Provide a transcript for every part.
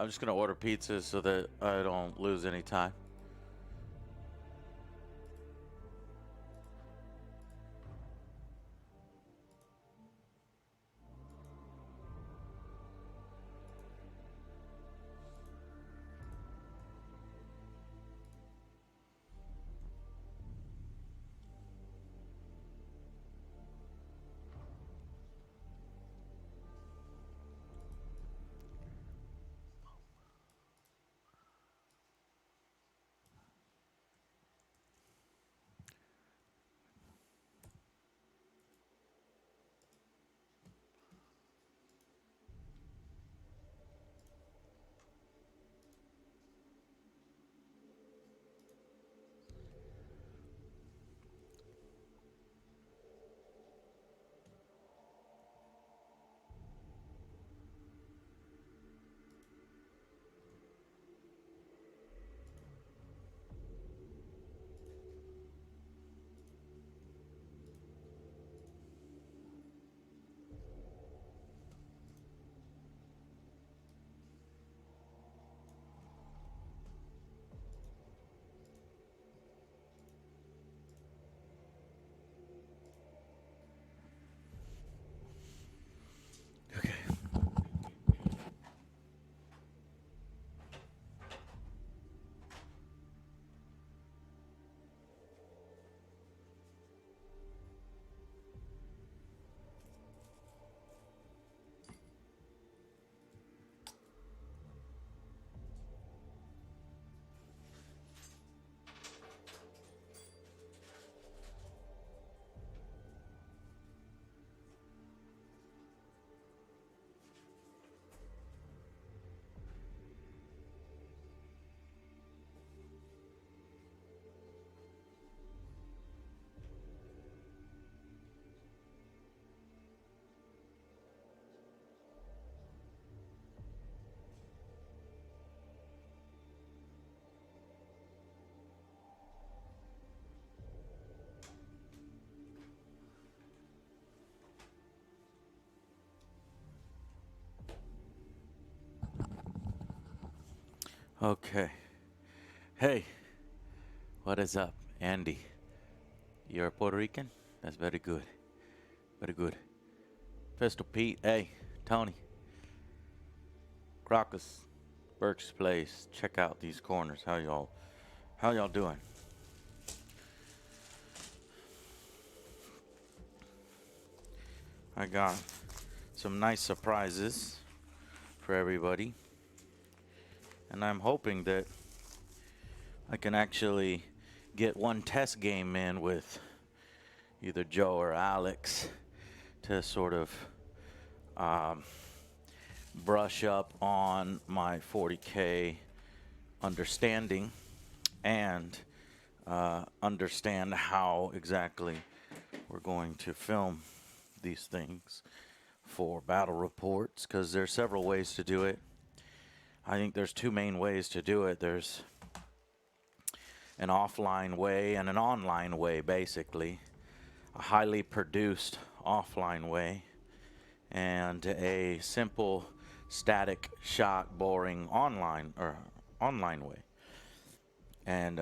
I'm just gonna order pizza so that I don't lose any time. Okay. Okay. Hey, what is up, Andy? You're Puerto Rican? That's very good. Very good. Pistol Pete. Hey, Tony. Crocus. Burke's Place. Check out these corners. How y'all doing? I got some nice surprises for everybody. And I'm hoping that I can actually get one test game in with either Joe or Alex to sort of um, brush up on my 40K understanding and understand how exactly we're going to film these things for battle reports, because there's several ways to do it. I think there's two main ways to do it. There's an offline way and an online way, basically. A highly produced offline way and a simple static shot boring online way. And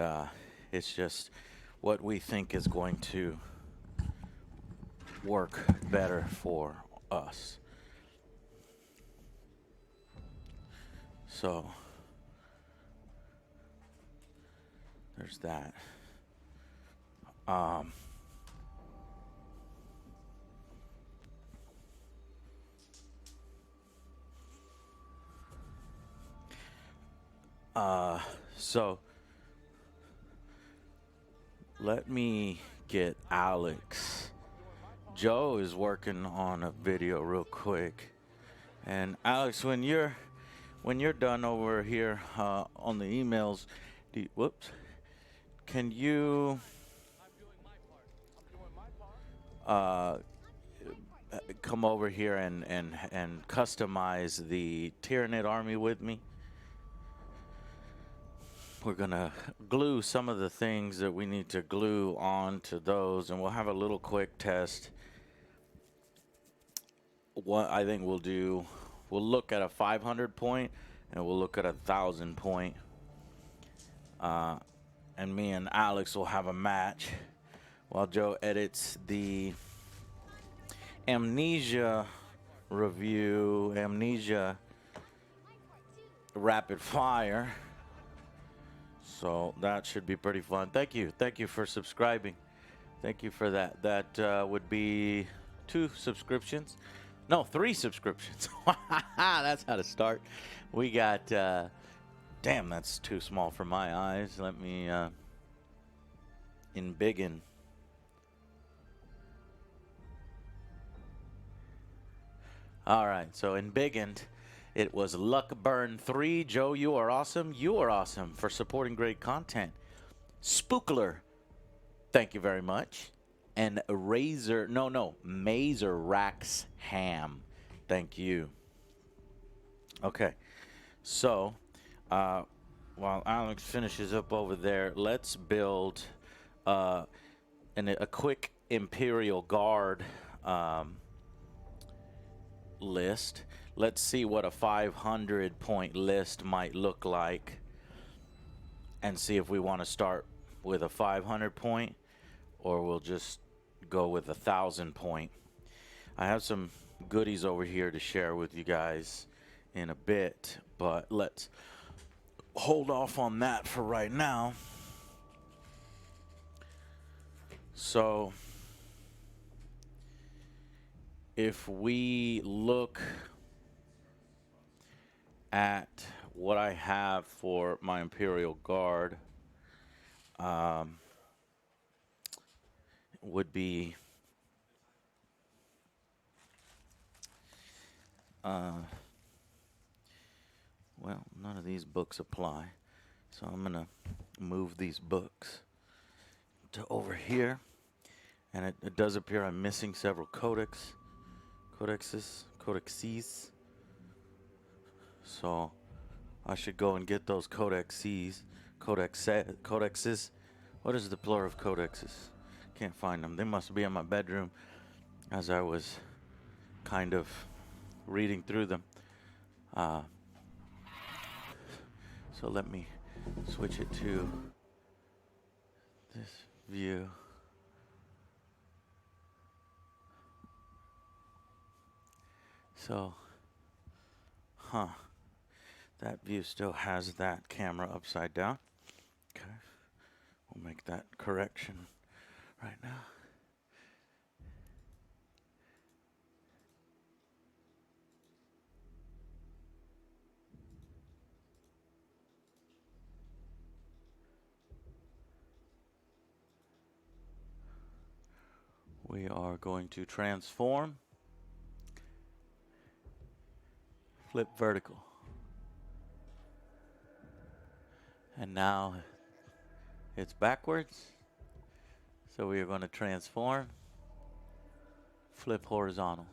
it's just what we think is going to work better for us. So there's that. Um, so let me get Alex. Joe is working on a video real quick. And Alex, when you're done over here on the emails, whoops, can you come over here and customize the Tyranid army with me? We're gonna glue some of the things that we need to glue onto those, and we'll have a little quick test. What I think we'll do, we'll look at a 500 point, and we'll look at 1,000 point. And me and Alex will have a match while Joe edits the Amnesia review, Amnesia rapid fire. So that should be pretty fun. Thank you for subscribing. Thank you for that. That would be 2 subscriptions. No, 3 subscriptions. That's how to start. We got, damn, that's too small for my eyes. Let me embiggen. All right, so embiggened. It was Luckburn 3. Joe, you are awesome. You are awesome for supporting great content. Spookler, thank you very much. And Mazer Rax Ham, thank you. Okay, so while Alex finishes up over there, let's build a quick Imperial Guard list. Let's see what a 500 point list might look like, and see if we want to start with a 500 point or we'll just go with 1,000 point. I have some goodies over here to share with you guys in a bit, but let's hold off on that for right now. So if we look at what I have for my Imperial Guard, would be well, none of these books apply, so I'm gonna move these books to over here, and it does appear I'm missing several codexes, so I should go and get those codexes. What is the plural of codexes? Can't find them. They must be in my bedroom as I was kind of reading through them. So let me switch it to this view. So, that view still has that camera upside down. Okay, we'll make that correction right now. We are going to transform, flip vertical, and now it's backwards. So we are going to transform, flip horizontal.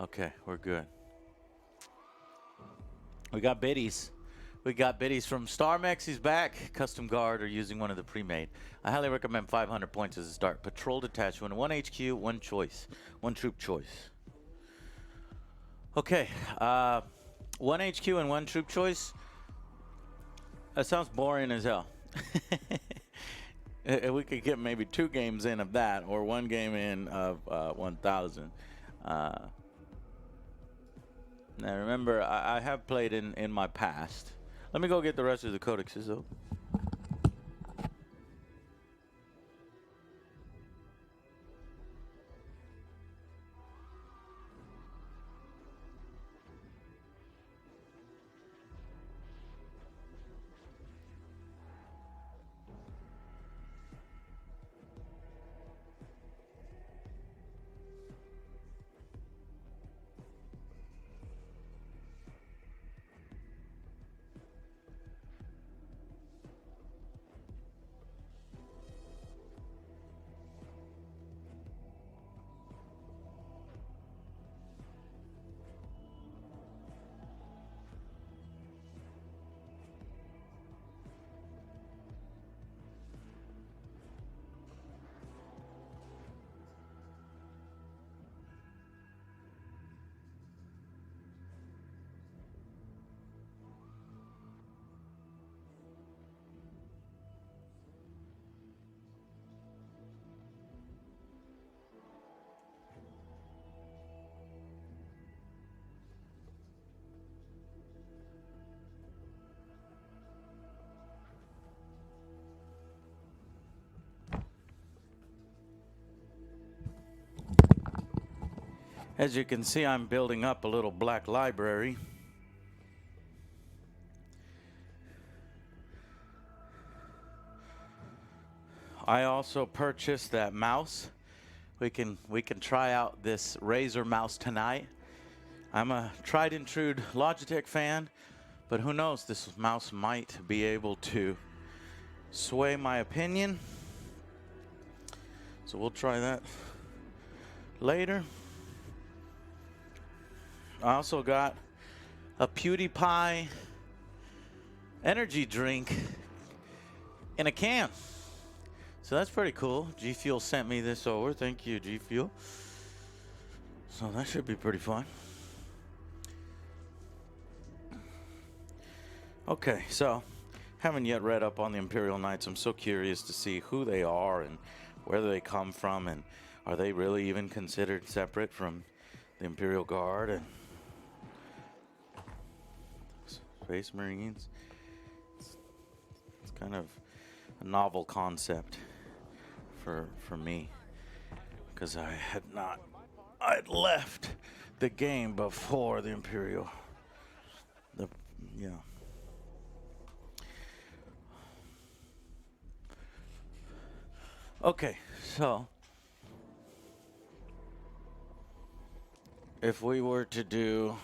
Okay, we're good. We got biddies. We got biddies from Starmex. He's back. Custom guard or using one of the pre-made. I highly recommend 500 points as a start. Patrol detachment, 1 HQ, 1 choice, 1 troop choice. Okay, 1 HQ and 1 troop choice. That sounds boring as hell. We could get maybe 2 games in of that, or 1 game in of 1,000. Now remember, I have played in my past. Let me go get the rest of the codexes though. As you can see, I'm building up a little black library. I also purchased that mouse. We can try out this Razer mouse tonight. I'm a tried and true Logitech fan, but who knows, this mouse might be able to sway my opinion. So we'll try that later. I also got a PewDiePie energy drink in a can. So that's pretty cool. G Fuel sent me this over. Thank you, G Fuel. So that should be pretty fun. Okay, so haven't yet read up on the Imperial Knights. I'm so curious to see who they are and where they come from, and are they really even considered separate from the Imperial Guard and Space Marines? It's kind of a novel concept for me, because I'd left the game before the Imperial, Okay, so if we were to do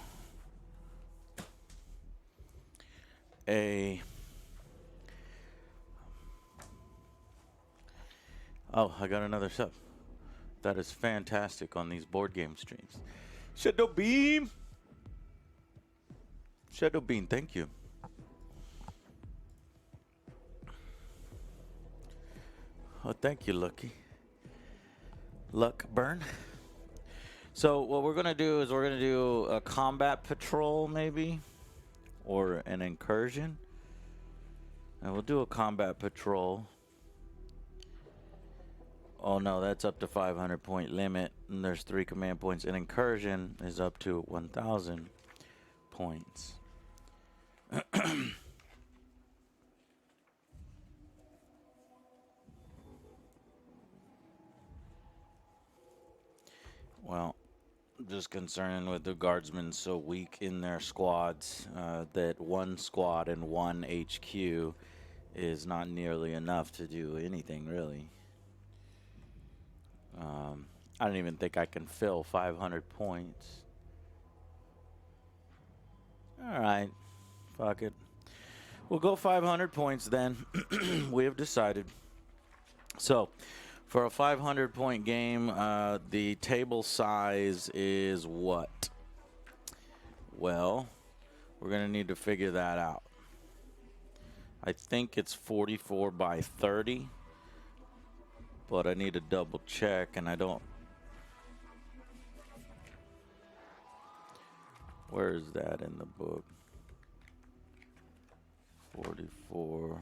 oh, I got another sub. That is fantastic on these board game streams. Shadow Beam, thank you. Oh, thank you, Luck Burn. So what we're gonna do is we're gonna do a combat patrol, maybe, or an incursion. And we'll do a combat patrol. Oh no, that's up to 500 point limit, and there's 3 command points. An incursion is up to 1,000 points. Well, I'm just concerned with the guardsmen so weak in their squads that one squad and one HQ is not nearly enough to do anything, really. I don't even think I can fill 500 points. Alright, fuck it. We'll go 500 points then. We have decided. So, for a 500 point game, the table size is what? Well, we're going to need to figure that out. I think it's 44 by 30, but I need to double check, and I don't. Where is that in the book? 44.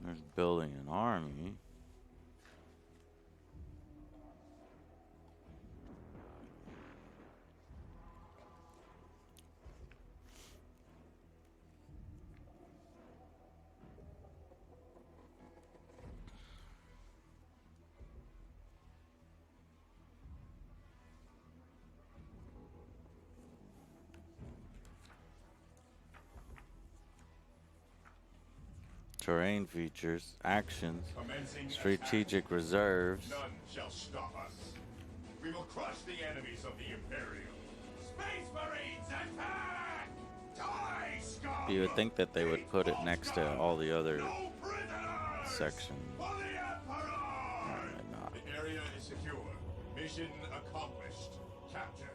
There's building an army. Terrain features, actions, strategic reserves. None shall stop us. We will crush the enemies of the Imperial. Space Marines attack! Die, scum! You would think that they would put it next to all the other sections. For the Emperor! Not. The area is secure. Mission accomplished. Captured.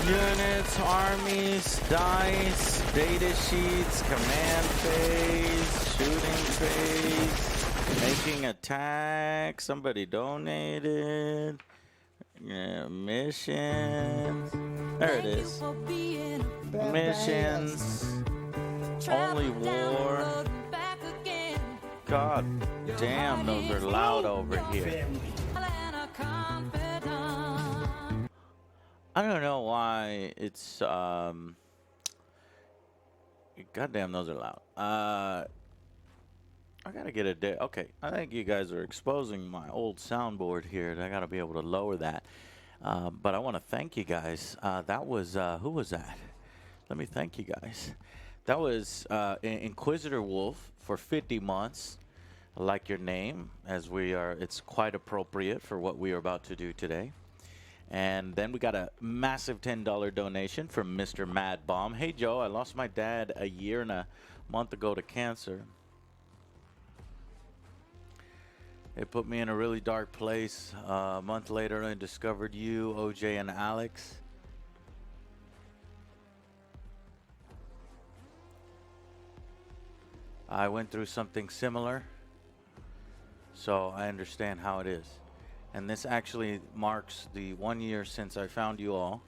Units, armies, dice, data sheets, command phase, shooting phase, making attack, somebody donated, yeah, missions, there it is, missions, Only war. God damn, those are loud over here. I don't know why it's goddamn, those are loud. I gotta get a day. Okay, I think you guys are exposing my old soundboard here. I gotta be able to lower that. But I want to thank you guys. That was who was that? Let me thank you guys. That was Inquisitor Wolf for 50 months. I like your name, as we are. It's quite appropriate for what we are about to do today. And then we got a massive $10 donation from Mr. Mad Bomb. Hey Joe, I lost my dad a year and a month ago to cancer. It put me in a really dark place. A month later, I discovered you, OJ, and Alex. I went through something similar, so I understand how it is. And this actually marks the 1 year since I found you all.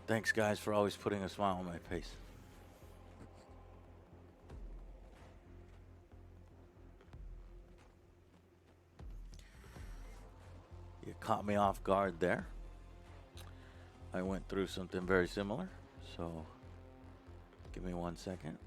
Thanks, guys, for always putting a smile on my face. You caught me off guard there. I went through something very similar, so give me 1 second.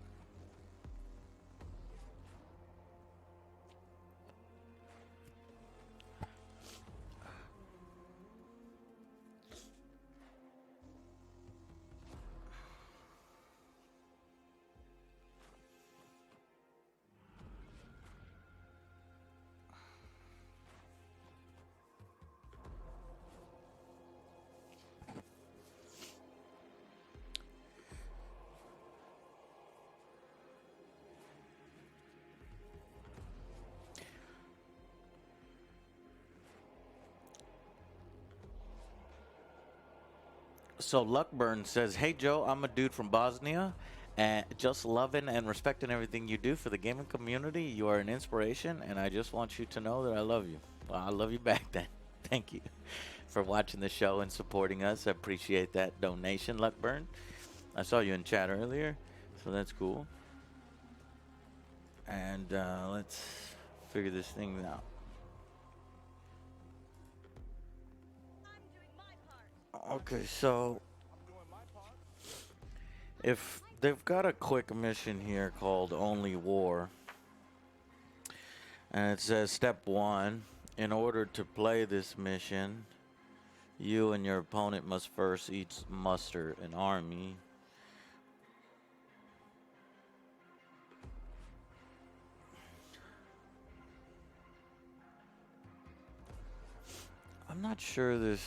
So Luckburn says, "Hey Joe, I'm a dude from Bosnia, and just loving and respecting everything you do for the gaming community. You are an inspiration, and I just want you to know that I love you." Well, I love you back then. Thank you for watching the show and supporting us. I appreciate that donation, Luckburn. I saw you in chat earlier, so that's cool. And let's figure this thing out. Okay, so if they've got a quick mission here called Only War, and it says step 1, in order to play this mission, you and your opponent must first each muster an army. I'm not sure the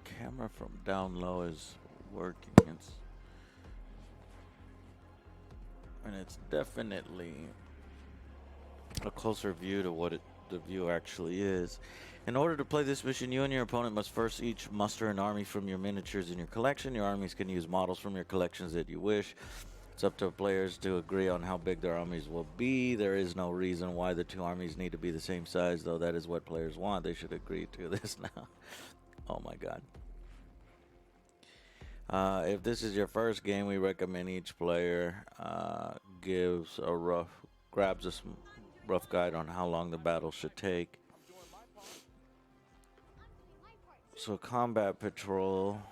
camera from down low is working. And it's definitely a closer view to what the view actually is. In order to play this mission, you and your opponent must first each muster an army from your miniatures in your collection. Your armies can use models from your collections that you wish. It's up to players to agree on how big their armies will be. There is no reason why the two armies need to be the same size, though that is what players want. They should agree to this now. Oh my god. If this is your first game, we recommend each player grabs a rough guide on how long the battle should take. So combat patrol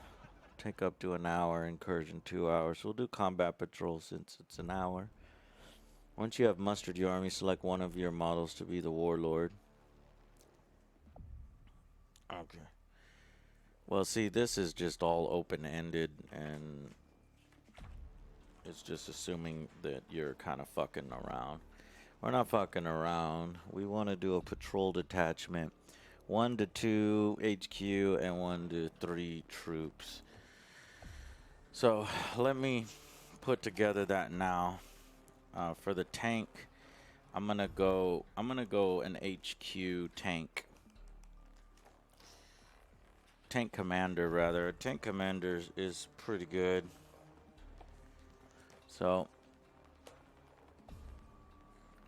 take up to an hour, incursion 2 hours. We'll do combat patrol since it's an hour. Once you have mustered your army, select one of your models to be the warlord. Okay. Well, see, this is just all open-ended, and it's just assuming that you're kind of fucking around. We're not fucking around. We want to do a patrol detachment. 1 to 2 HQ and 1 to 3 troops. So let me put together that now. For the tank, I'm gonna go an HQ tank. Tank commander, rather. Tank commander is pretty good. So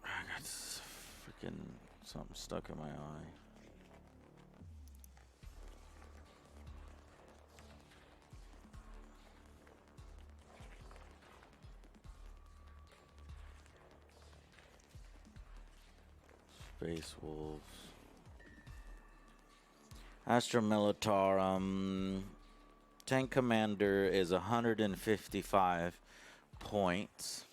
I got freaking something stuck in my eye. Space Wolves. Astra Militarum. Tank Commander is 155 points.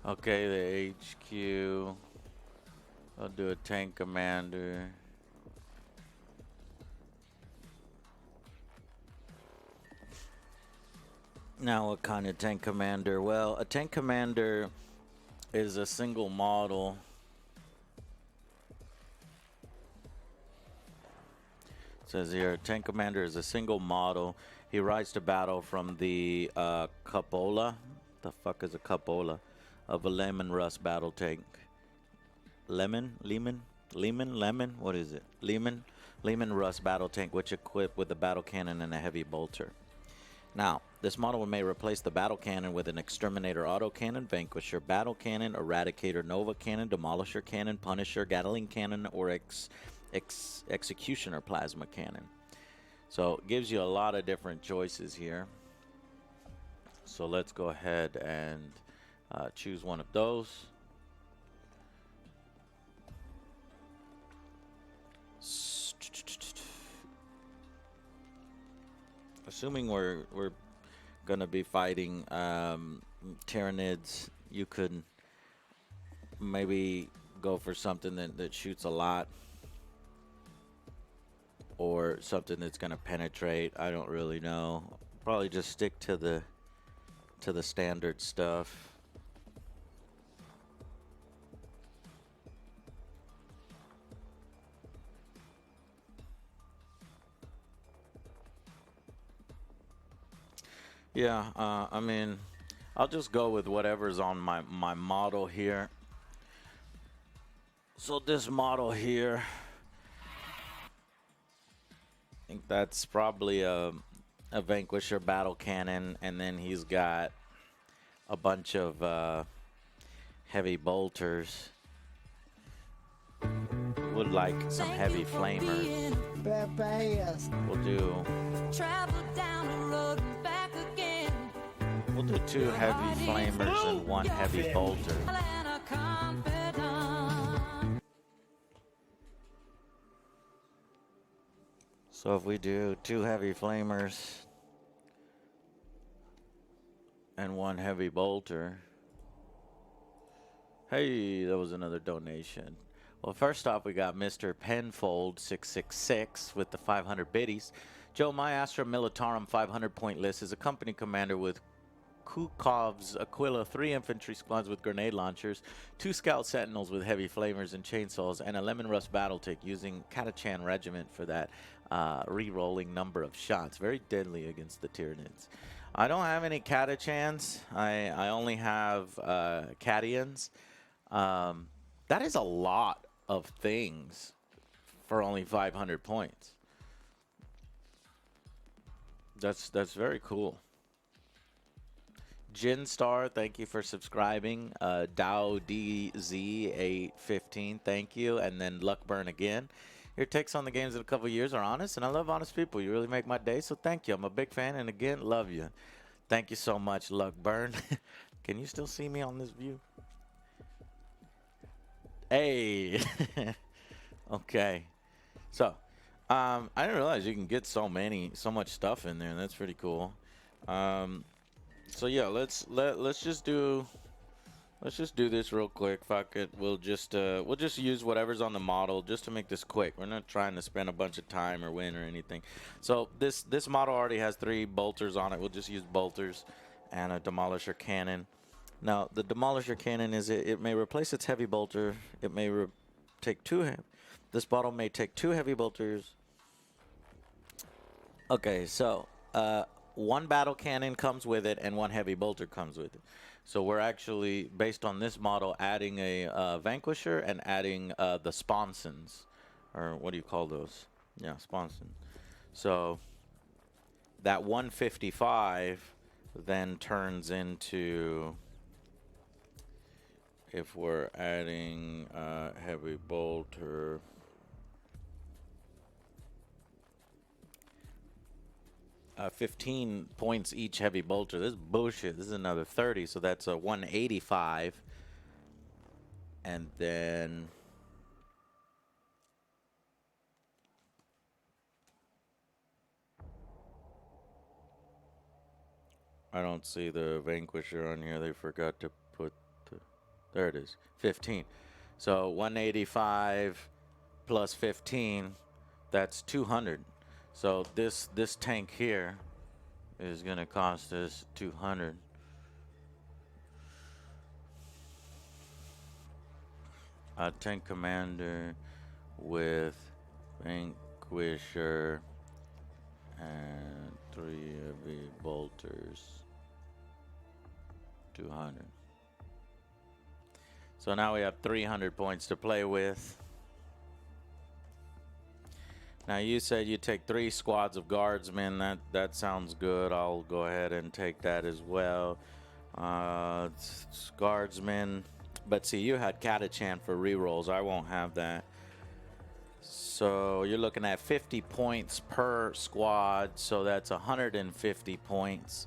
Okay, the HQ. I'll do a tank commander. Now, what kind of tank commander? Well, a tank commander is a single model. It says here, tank commander is a single model. He rides to battle from the cupola. The fuck is a cupola? Of a lemon rust battle tank. Lemon? What is it? Lemon rust battle tank, which equipped with a battle cannon and a heavy bolter. Now, this model may replace the battle cannon with an Exterminator autocannon, Vanquisher battle cannon, Eradicator Nova cannon, Demolisher cannon, Punisher Gatling cannon, or Executioner plasma cannon. So it gives you a lot of different choices here. So let's go ahead and choose one of those. Assuming we're gonna be fighting Tyranids, you could maybe go for something that shoots a lot, or something that's gonna penetrate. I don't really know. Probably just stick to the standard stuff. Yeah, I mean, I'll just go with whatever's on my model here. So this model here, I think that's probably a Vanquisher battle cannon, and then he's got a bunch of heavy bolters. Would like some heavy flamers. We'll do. We'll do 2 heavy flamers and 1 heavy bolter. So if we do 2 heavy flamers and 1 heavy bolter. Hey, that was another donation. Well, first off, we got Mr. Penfold 666 with the 500 biddies. Joe, my Astra Militarum 500 point list is a company commander with Kukov's Aquila, 3 infantry squads with grenade launchers, 2 scout sentinels with heavy flamers and chainsaws, and a lemon rust battle tank using Katachan regiment for that re-rolling number of shots. Very deadly against the Tyranids. I don't have any Katachans. I only have Catians. That is a lot of things for only 500 points. That's very cool. Jin Star, thank you for subscribing. Dow DZ815, thank you. And then Luckburn again. Your takes on the games in a couple of years are honest, and I love honest people. You really make my day, so thank you. I'm a big fan, and again, love you. Thank you so much, Luckburn. Can you still see me on this view? Hey. Okay. So, I didn't realize you can get so much stuff in there. That's pretty cool. So yeah, let's just do this real quick. Fuck it. We'll just use whatever's on the model just to make this quick. We're not trying to spend a bunch of time or win or anything. So this model already has 3 bolters on it. We'll just use bolters and a demolisher cannon. Now the demolisher cannon it may replace its heavy bolter. It may take 2. This model may take 2 heavy bolters. Okay, so one battle cannon comes with it, and one heavy bolter comes with it. So we're actually, based on this model, adding a Vanquisher and adding the sponsons, or what do you call those? Yeah, sponson. So that 155 then turns into, if we're adding heavy bolter, uh, 15 points each heavy bolter. This is bullshit. This is another 30, so that's a 185. And then I don't see the Vanquisher on here. They forgot to put the, there it is, 15. So 185 plus 15, that's 200. So this tank here is going to cost us 200. A tank commander with Vanquisher and 3 heavy bolters, 200. So now we have 300 points to play with. Now you said you take 3 squads of guardsmen. That sounds good. I'll go ahead and take that as well. Guardsmen. But see, you had Catachan for rerolls. I won't have that. So you're looking at 50 points per squad. So that's 150 points.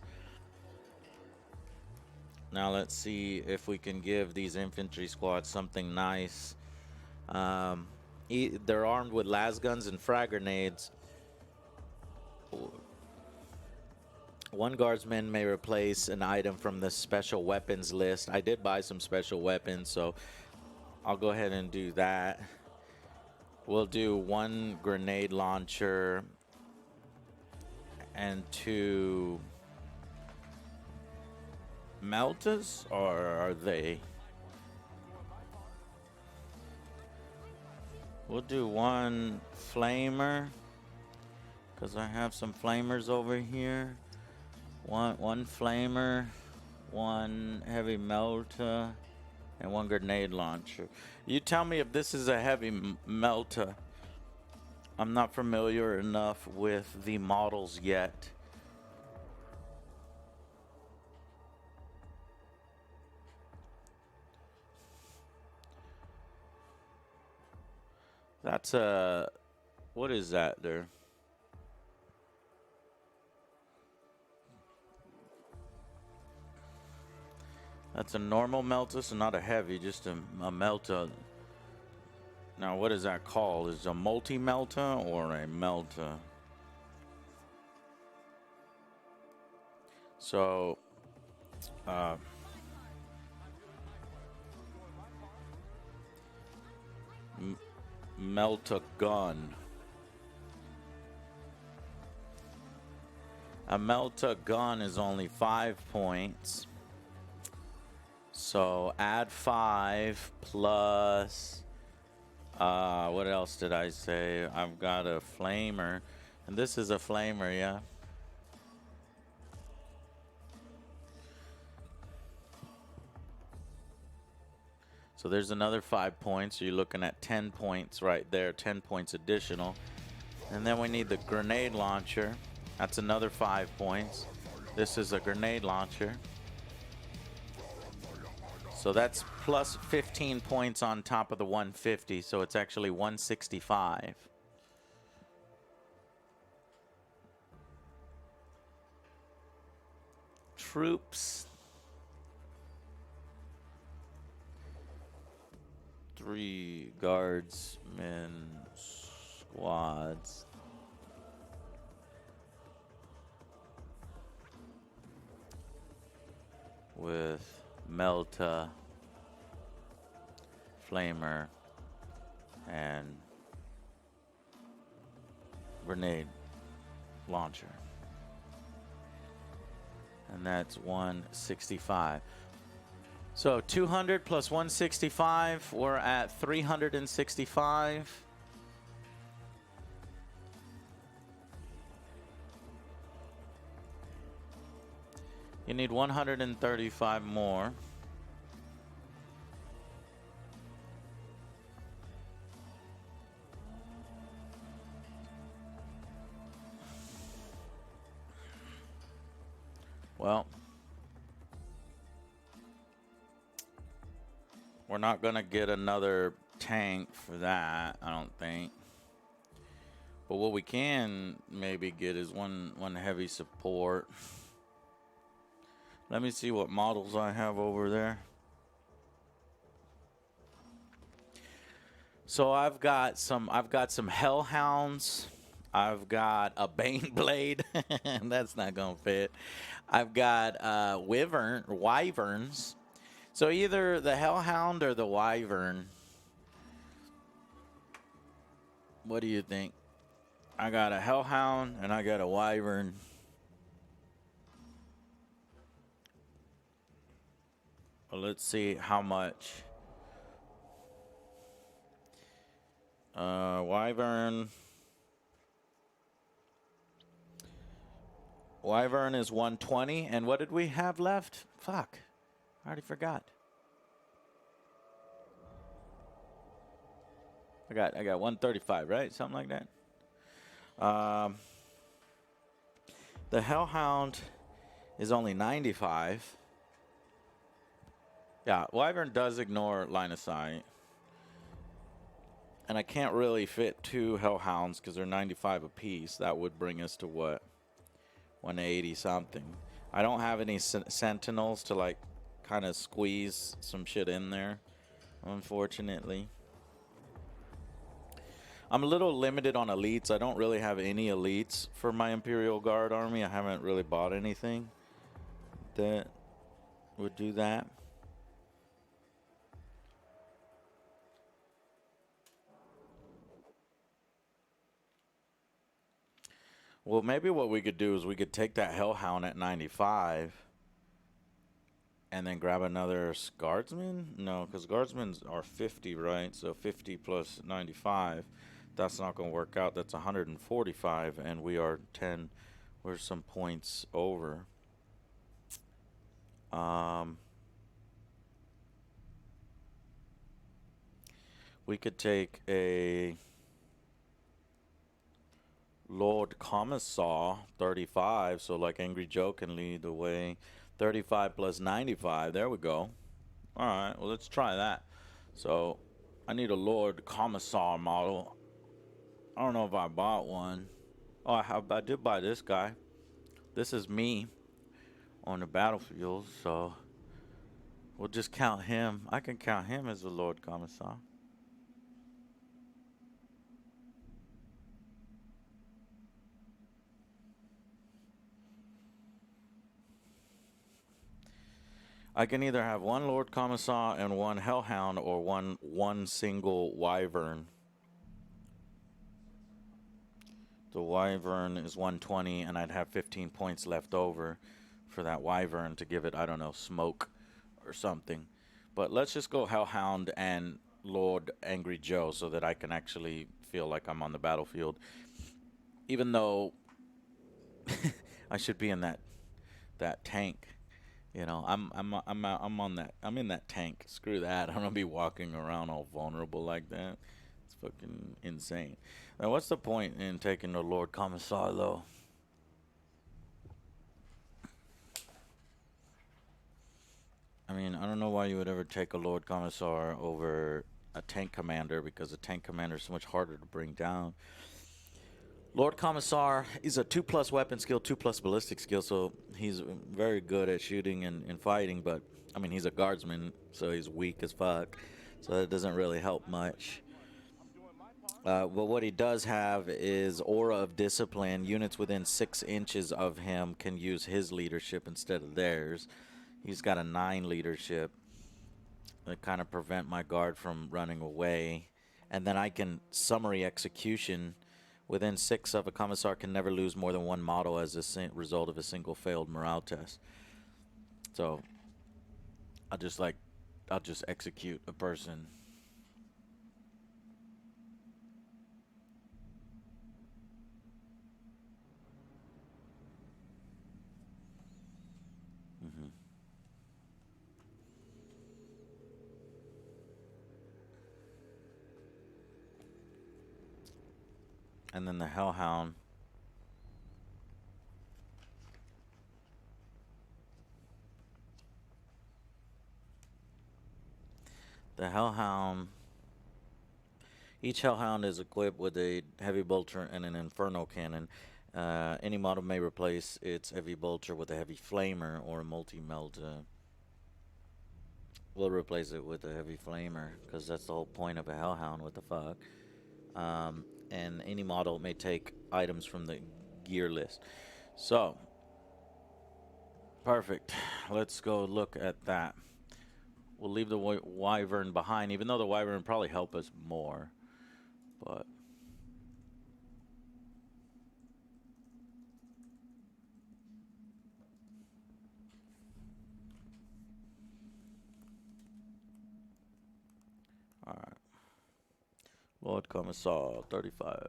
Now let's see if we can give these infantry squads something nice. They're armed with las guns and frag grenades. One guardsman may replace an item from the special weapons list. I did buy some special weapons, so I'll go ahead and do that. We'll do 1 grenade launcher and 2 meltas, or are they? We'll do 1 flamer, because I have some flamers over here. One flamer, 1 heavy melta, and 1 grenade launcher. You tell me if this is a heavy melta. I'm not familiar enough with the models yet. That's a, what is that there? That's a normal melta, so not a heavy, just a melta. Now, what is that called? Is it a multi-melta or a melta? So, melta gun. A melta gun is only 5 points. So add 5 plus, what else did I say? I've got a flamer, and this is a flamer, yeah. So there's another 5 points. So you're looking at 10 points right there, 10 points additional. And then we need the grenade launcher. That's another 5 points. This is a grenade launcher. So that's plus 15 points on top of the 150, so it's actually 165. Troops. 3 guardsmen squads. With melta, flamer, and grenade launcher. And that's 165. So 200 plus 165, we're at 365. You need 135 more. Well, we're not gonna get another tank for that, I don't think. But what we can maybe get is one heavy support. Let me see what models I have over there. So I've got some Hellhounds. I've got a Baneblade. That's not gonna fit. I've got Wyverns. So either the Hellhound or the Wyvern. What do you think? I got a Hellhound and I got a Wyvern. Well, let's see how much. Wyvern. Wyvern is 120. And what did we have left? Fuck. I already forgot. I got 135, right? Something like that. The Hellhound is only 95. Yeah, Wyvern does ignore line of sight. And I can't really fit 2 Hellhounds because they're 95 apiece. That would bring us to what? 180 something. I don't have any Sentinels to like kind of squeeze some shit in there, unfortunately. I'm a little limited on elites. I don't really have any elites for my Imperial Guard army. I haven't really bought anything that would do that. Well, maybe what we could do is we could take that Hellhound at 95 and then grab another Guardsman? No, because Guardsmen are 50, right? So 50 plus 95. That's not going to work out. That's 145, and we are 10. We're some points over. We could take a Lord Commissar, 35, so like Angry Joe can lead the way. 35 plus 95, there we go. Alright, well let's try that. So, I need a Lord Commissar model. I don't know if I bought one. Oh, I did buy this guy. This is me on the battlefield, so we'll just count him. I can count him as a Lord Commissar. I can either have one Lord Commissar and one Hellhound or one single Wyvern. The Wyvern is 120, and I'd have 15 points left over for that Wyvern to give it, I don't know, smoke or something. But let's just go Hellhound and Lord Angry Joe so that I can actually feel like I'm on the battlefield. Even though I should be in that tank. You know, I'm on that. I'm in that tank. Screw that. I'm gonna be walking around all vulnerable like that. It's fucking insane. Now, what's the point in taking the Lord Commissar though? I mean, I don't know why you would ever take a Lord Commissar over a tank commander, because a tank commander is so much harder to bring down. Lord Commissar is a 2+ weapon skill, 2+ ballistic skill, so he's very good at shooting and fighting, but, I mean, he's a guardsman, so he's weak as fuck, so that doesn't really help much. But what he does have is Aura of Discipline. Units within 6 inches of him can use his leadership instead of theirs. He's got a 9 leadership that kind of prevent my guard from running away. And then I can summary execution. Within 6 of a commissar can never lose more than 1 model as a result of a single failed morale test. So I'll just execute a person. And then the Hellhound. The Hellhound. Each Hellhound is equipped with a heavy bolter and an inferno cannon. Any model may replace its heavy bolter with a heavy flamer or a multi-melt. We'll replace it with a heavy flamer because that's the whole point of a Hellhound. What the fuck? And any model may take items from the gear list. So, perfect. Let's go look at that. We'll leave the Wyvern behind, even though the Wyvern probably help us more. But all right. Lord Commissar 35.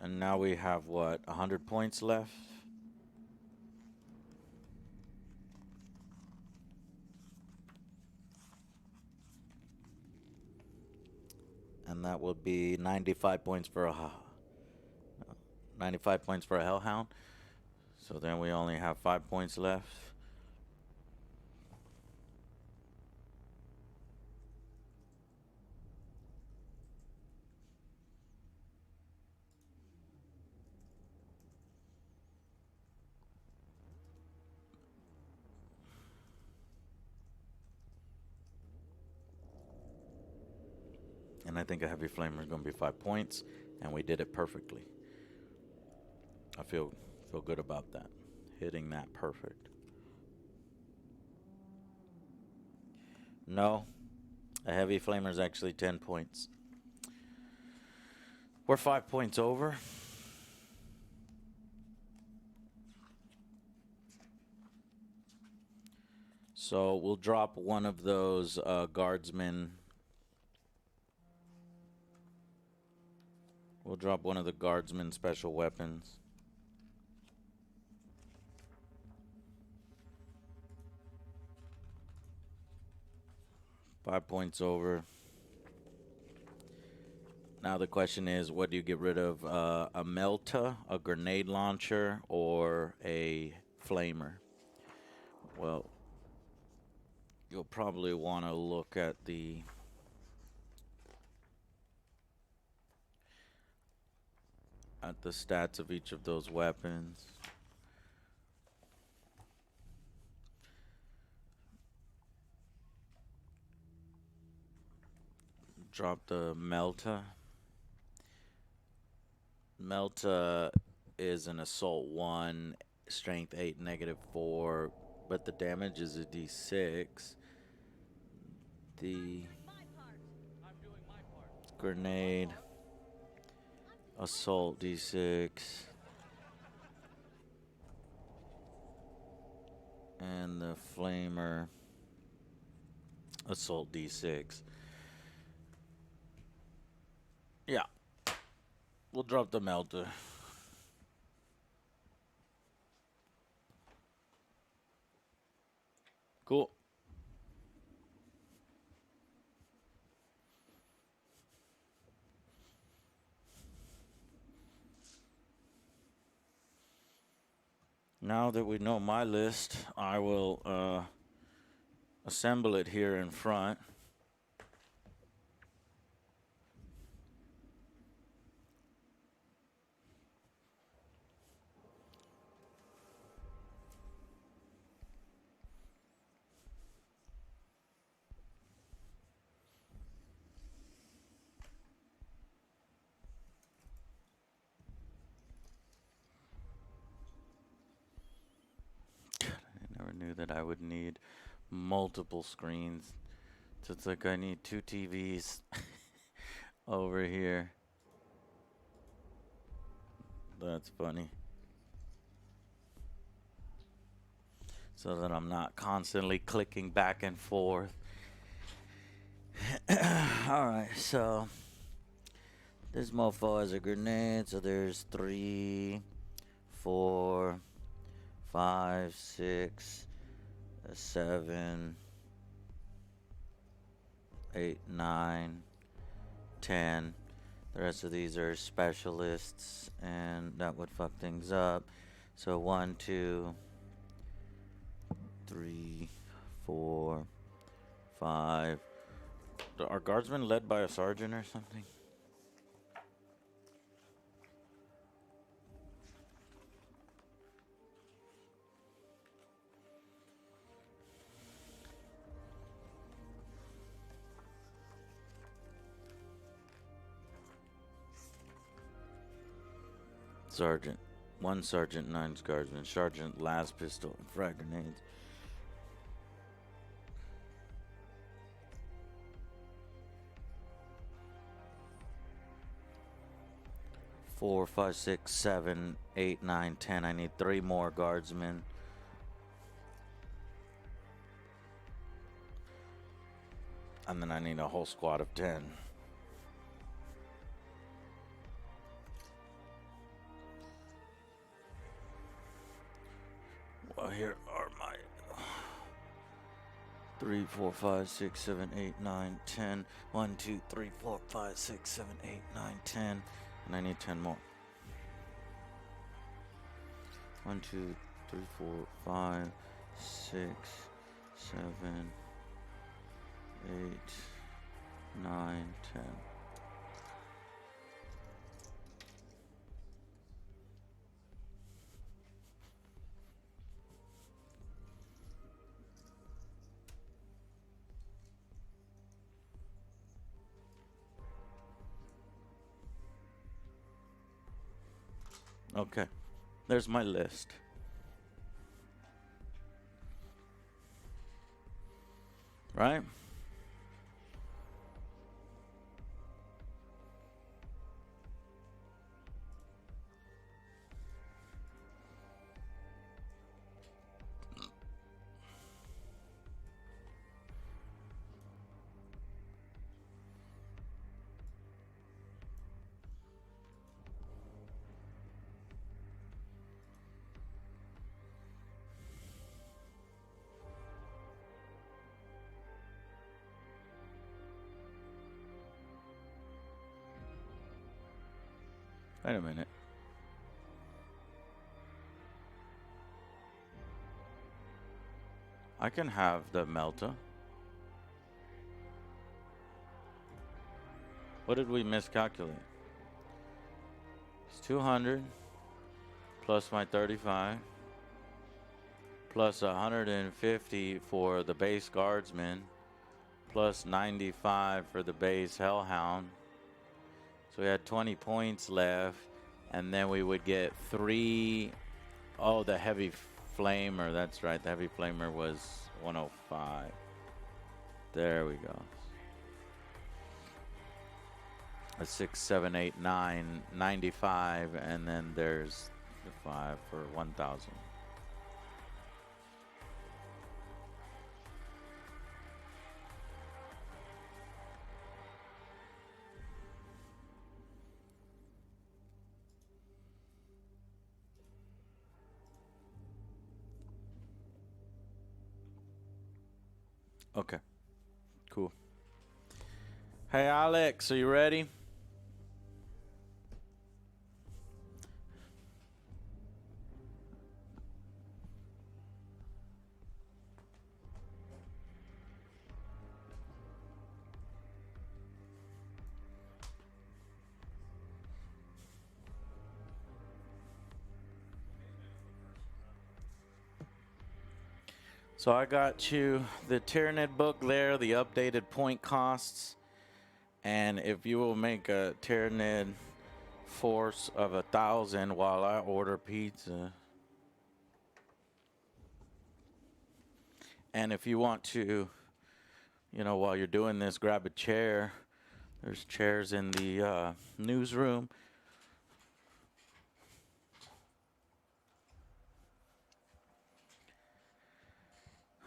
And now we have what, 100 points left? And that would be 95 points for a 95 points for a Hellhound. So then we only have 5 points left. And I think a heavy flamer is going to be 5 points, and we did it perfectly. I feel good about that. Hitting that perfect. No, a heavy flamer is actually 10 points. We're 5 points over. So we'll drop one of those guardsmen. We'll drop one of the guardsmen special weapons. Five points over. Now the question is, what do you get rid of? A Melta, a grenade launcher, or a flamer? Well, you'll probably want to look at the stats of each of those weapons. Drop the Melta. Melta is an assault 1, strength 8, -4, but the damage is a d6. The grenade, assault d6, and the flamer, assault d6. Yeah, we'll drop the Melta. Cool. Now that we know my list, I will assemble it here in front. I never knew that I would need multiple screens. So it's like I need 2 TVs over here. That's funny. so that I'm not constantly clicking back and forth. Alright, so this mofo has a grenade, so there's 3, 4, 5, 6, 7, 8, 9, 10. The rest of these are specialists, and that would fuck things up. So 1, 2, 3, 4, 5. Are guardsmen led by a sergeant or something? Sergeant. 1 sergeant, 9 guardsmen. Sergeant, last pistol, frag grenades. 4, 5, 6, 7, 8, 9, 10. I need 3 more guardsmen. And then I need a whole squad of 10. Well, here are my 3, 4, 5, 6, 7, 8, 9, 10. 1, 2, 3, 4, 5, 6, 7, 8, 9, 10. And I need 10 more. 1, 2, 3, 4, 5, 6, 7, 8, 9, 10. Okay, there's my list. Right? Wait a minute. I can have the Melta. What did we miscalculate? It's 200 plus my 35 plus 150 for the base guardsman plus 95 for the base hellhound. So we had 20 points left, and then we would get 3. Oh, the heavy flamer. That's right. The heavy flamer was 105. There we go. A 6, 7, 8, 9, 95, and then there's the 5 for 1,000. Okay, cool. Hey, Alex, are you ready? So I got you the Tyranid book there, the updated point costs. And if you will make a Tyranid force of 1,000 while I order pizza. And if you want to, while you're doing this, grab a chair. There's chairs in the newsroom.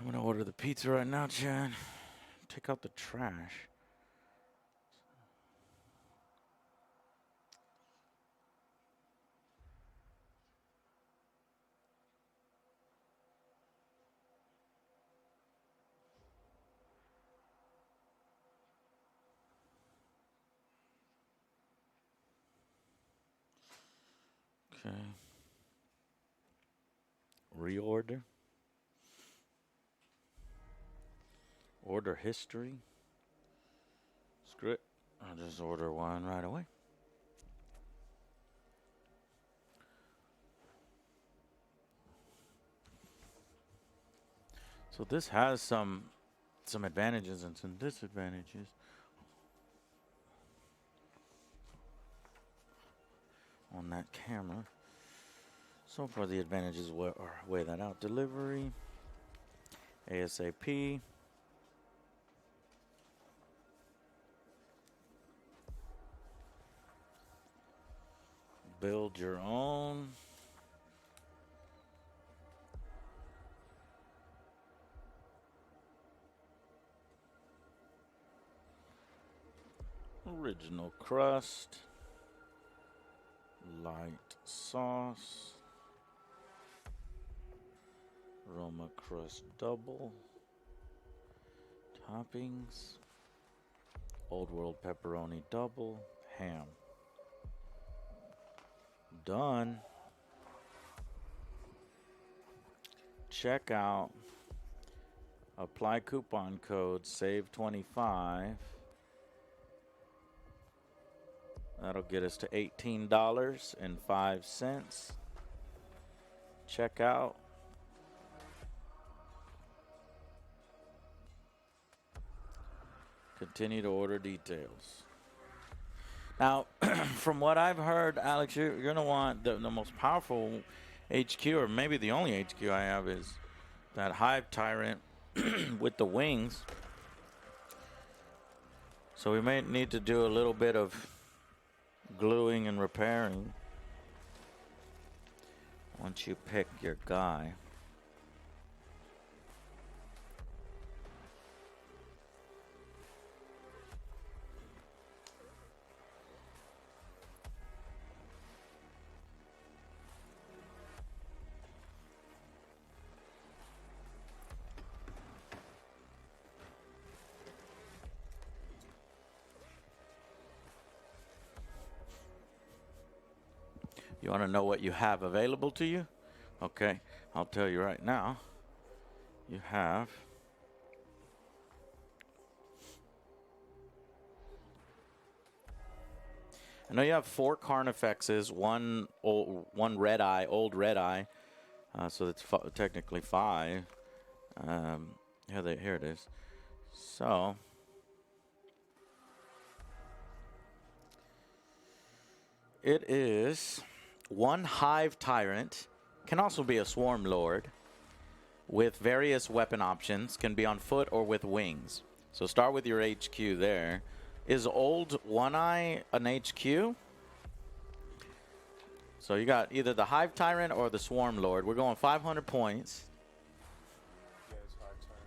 I'm gonna order the pizza right now, Chad. Take out the trash. Okay. Reorder. Order history. Script. I'll just order one right away. So this has some advantages and some disadvantages on that camera. So far the advantages weigh that out. Delivery. ASAP. Build your own. Original crust. Light sauce. Roma crust double. Toppings. Old World pepperoni double. Ham. Done. Check out. Apply coupon code SAVE25. That'll get us to $18.05. Check out. Continue to order details. Now, from what I've heard, Alex, you're going to want the most powerful HQ, or maybe the only HQ I have, is that Hive Tyrant with the wings. So we may need to do a little bit of gluing and repairing once you pick your guy. You want to know what you have available to you? Okay, I'll tell you right now. You have I know you have 4 Carnifexes, one red eye, old red eye, so that's technically 5. Here it is. So it is 1 Hive Tyrant, can also be a Swarm Lord, with various weapon options, can be on foot or with wings. So start with your HQ there. Is Old One Eye an HQ? So you got either the Hive Tyrant or the Swarm Lord. We're going 500 points. Yeah, it's Hive Tyrant.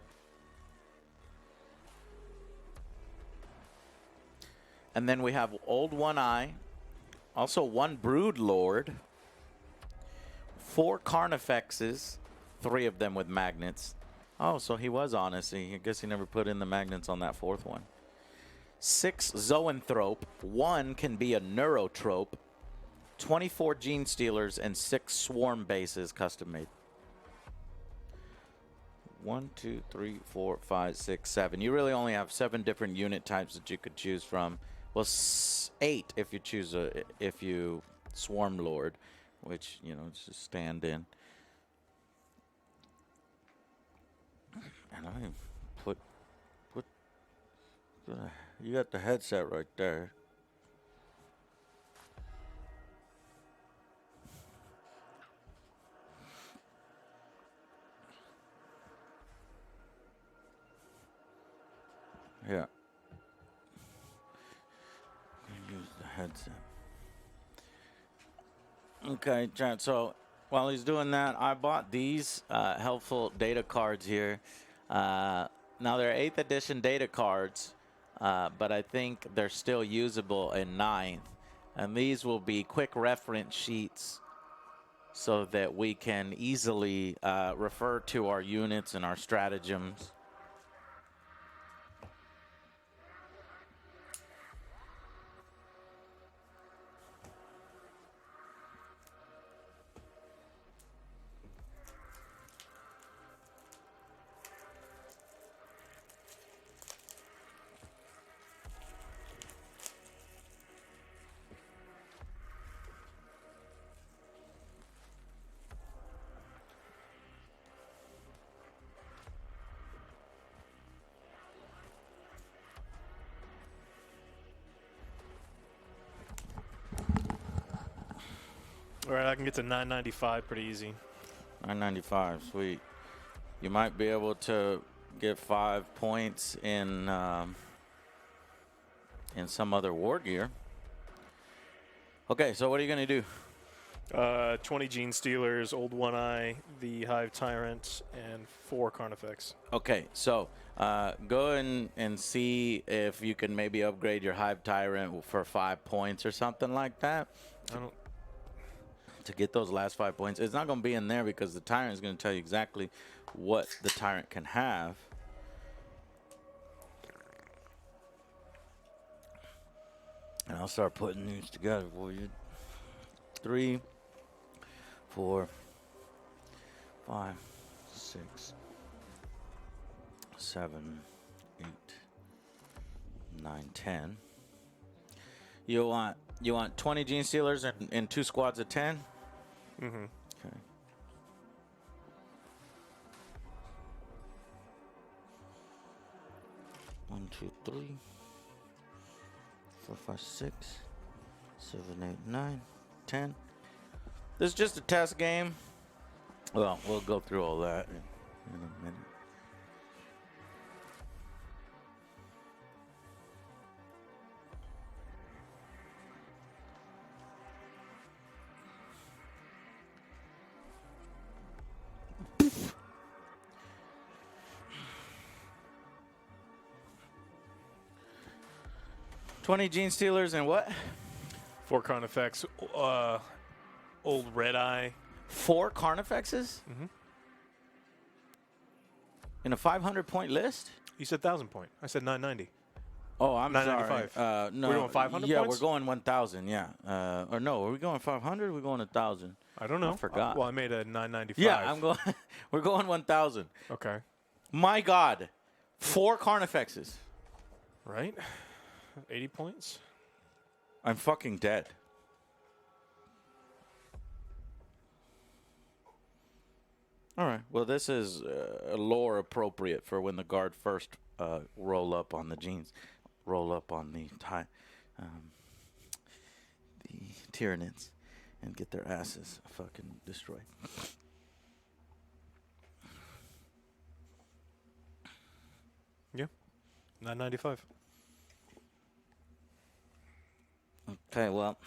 And then we have Old One Eye. Also 1 Brood Lord. 4 Carnifexes. 3 of them with magnets. Oh, so he was honest. I guess he never put in the magnets on that 4th one. 6 Zoanthrope. 1 can be a Neurotrope. 24 Gene Stealers and 6 Swarm Bases custom made. 1, 2, 3, 4, 5, 6, 7. You really only have 7 different unit types that you could choose from. Well, 8 if you choose if you Swarm Lord, which, you know, it's just stand in. And I put you got the headset right there. Yeah. Use the headset. Okay, Chad, so while he's doing that, I bought these helpful data cards here. Now they're 8th edition data cards, but I think they're still usable in 9th. And these will be quick reference sheets so that we can easily refer to our units and our stratagems. All right, I can get to 995 pretty easy. 995, sweet. You might be able to get 5 points in some other war gear. Okay, so what are you going to do? 20 Gene Stealers, Old One Eye, the Hive Tyrant, and 4 Carnifex. Okay, so go and see if you can maybe upgrade your Hive Tyrant for 5 points or something like that. To get those last 5 points. It's not going to be in there because the Tyrant is going to tell you exactly what the Tyrant can have. And I'll start putting these together for you. 3, 4, 5, 6, 7, 8, 9, 10. You want 20 Gene Stealers and 2 squads of 10? Mm-hmm. Okay. One, 2, 3, 4, 5, 6, 7, 8, 9, 10. This is just a test game. Well, we'll go through all that in a minute. $20 Gene Stealers and what? 4 Carnifex, Old Red Eye. 4 Carnifexes? Mm-hmm. In a 500-point list? You said 1,000 point. I said 990. Oh, I'm sorry. 995. No, We're doing 500 yeah, points? we're going 1,000. Yeah, or no, are we going 500? Or are we going 1,000? I don't know. I forgot. Well, I made a 995. Yeah, I'm going. We're going 1,000. Okay. My God, 4 Carnifexes. Right? 80 points. I'm fucking dead. All right. Well, this is lore appropriate for when the guard first roll up on the Genes, roll up on the Tyranids, and get their asses fucking destroyed. Yeah. 995. Okay. Well.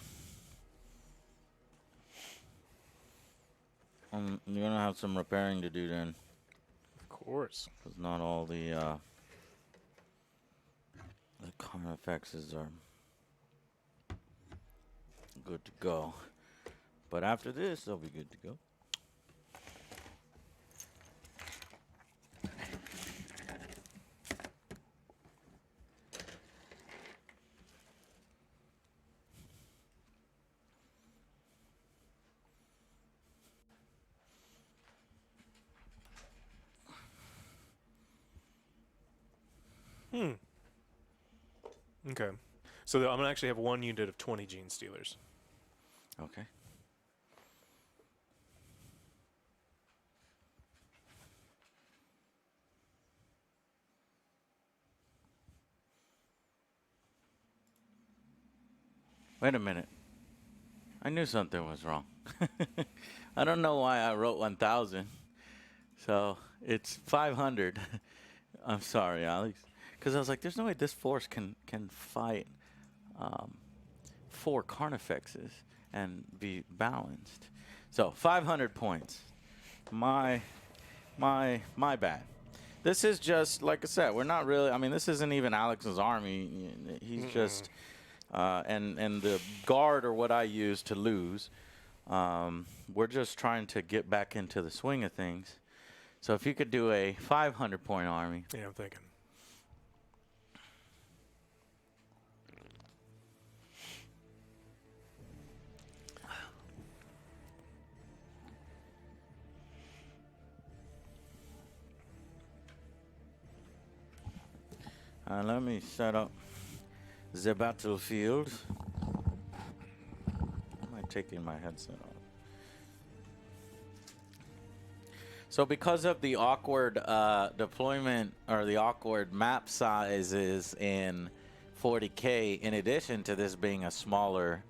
You're gonna have some repairing to do then, Of course. because not all the Carnifexes are good to go. But after this, they'll be good to go. Okay. So I'm going to actually have 1 unit of 20 Gene Stealers. Okay. Wait a minute. I knew something was wrong. I don't know why I wrote 1,000. So it's 500. I'm sorry, Alex. Because I was like, there's no way this force can fight 4 Carnifexes and be balanced. So 500 points. My bad. This is just, like I said, we're not really, I mean, this isn't even Alex's army. He's just, and the guard are what I use to lose. We're just trying to get back into the swing of things. So if you could do a 500-point army. Yeah, I'm thinking. Let me set up the battlefield. Am I taking my headset off? So because of the awkward deployment or the awkward map sizes in 40K, in addition to this being a smaller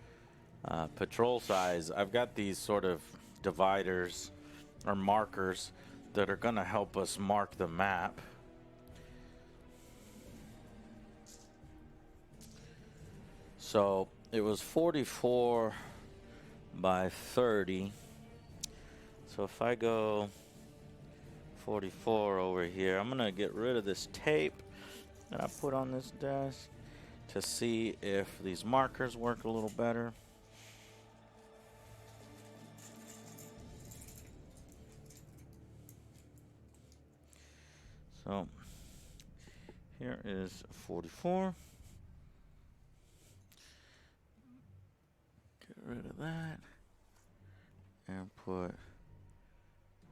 patrol size, I've got these sort of dividers or markers that are going to help us mark the map. So it was 44 by 30. So if I go 44 over here, I'm gonna get rid of this tape that I put on this desk to see if these markers work a little better. So here is 44. Get rid of that and put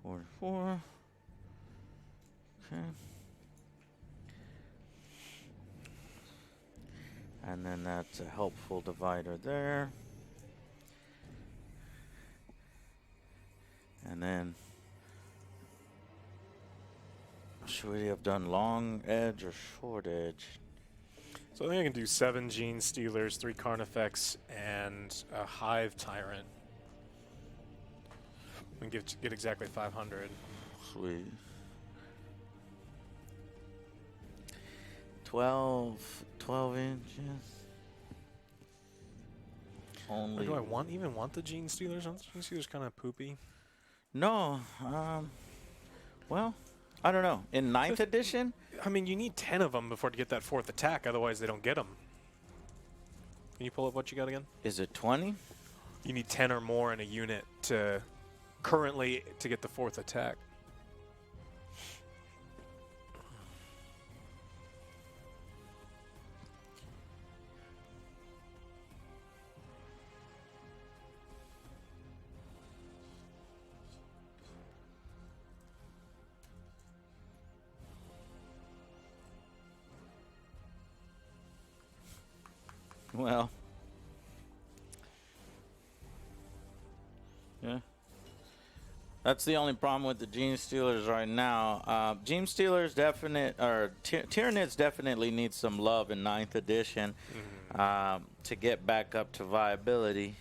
44. Okay. And then that's a helpful divider there. And then should we have done long edge or short edge? So I think I can do 7 Gene Stealers, 3 Carnifex, and a Hive Tyrant. We can get exactly 500. Sweet. 12 inches. Only. Or do I even want the Gene Stealers? Aren't the Gene Stealers kind of poopy? No. Well, I don't know. In 9th edition? I mean, you need 10 of them before to get that 4th attack, otherwise they don't get them. Can you pull up what you got again? Is it 20? You need 10 or more in a unit to currently to get the 4th attack. Well. Yeah. That's the only problem with the Gene Stealers right now. Gene Stealers Tyranids definitely need some love in 9th edition to get back up to viability.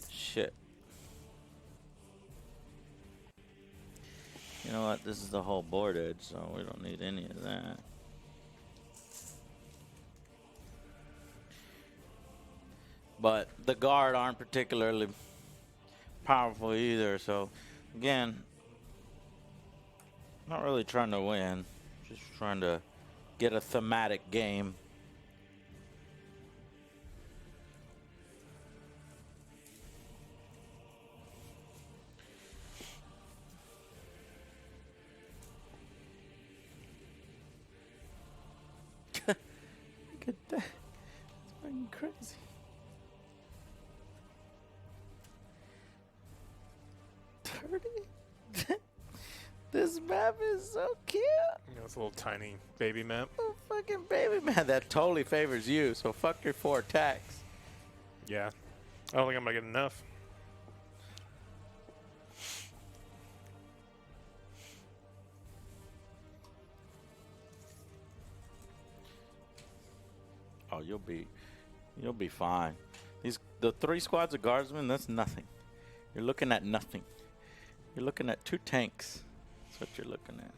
Shit. You know what? This is the whole board edge, so we don't need any of that. But the guard aren't particularly powerful either, so again, not really trying to win, just trying to get a thematic game. Look at that. It's fucking crazy. This map is so cute. You know, it's a little tiny baby map. Oh, fucking baby man. That totally favors you, so fuck your 4 attacks. Yeah. I don't think I'm going to get enough. Oh, you'll be fine. The 3 squads of guardsmen, that's nothing. You're looking at nothing. You're looking at 2 tanks. That's what you're looking at.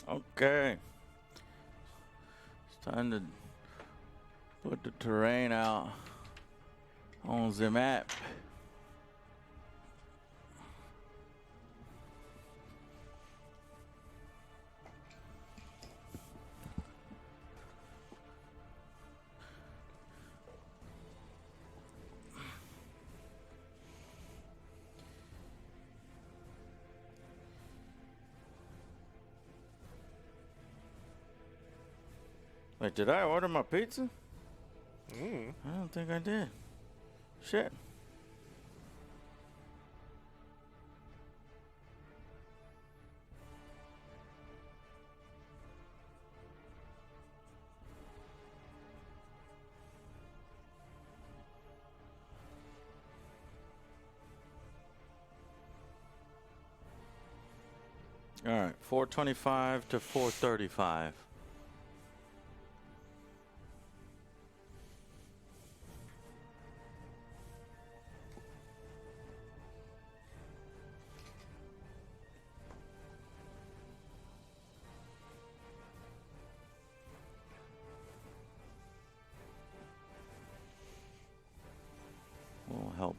Okay. It's time to put the terrain out on the map. Wait, did I order my pizza? I don't think I did. Shit. All right, 425 to 435. Will help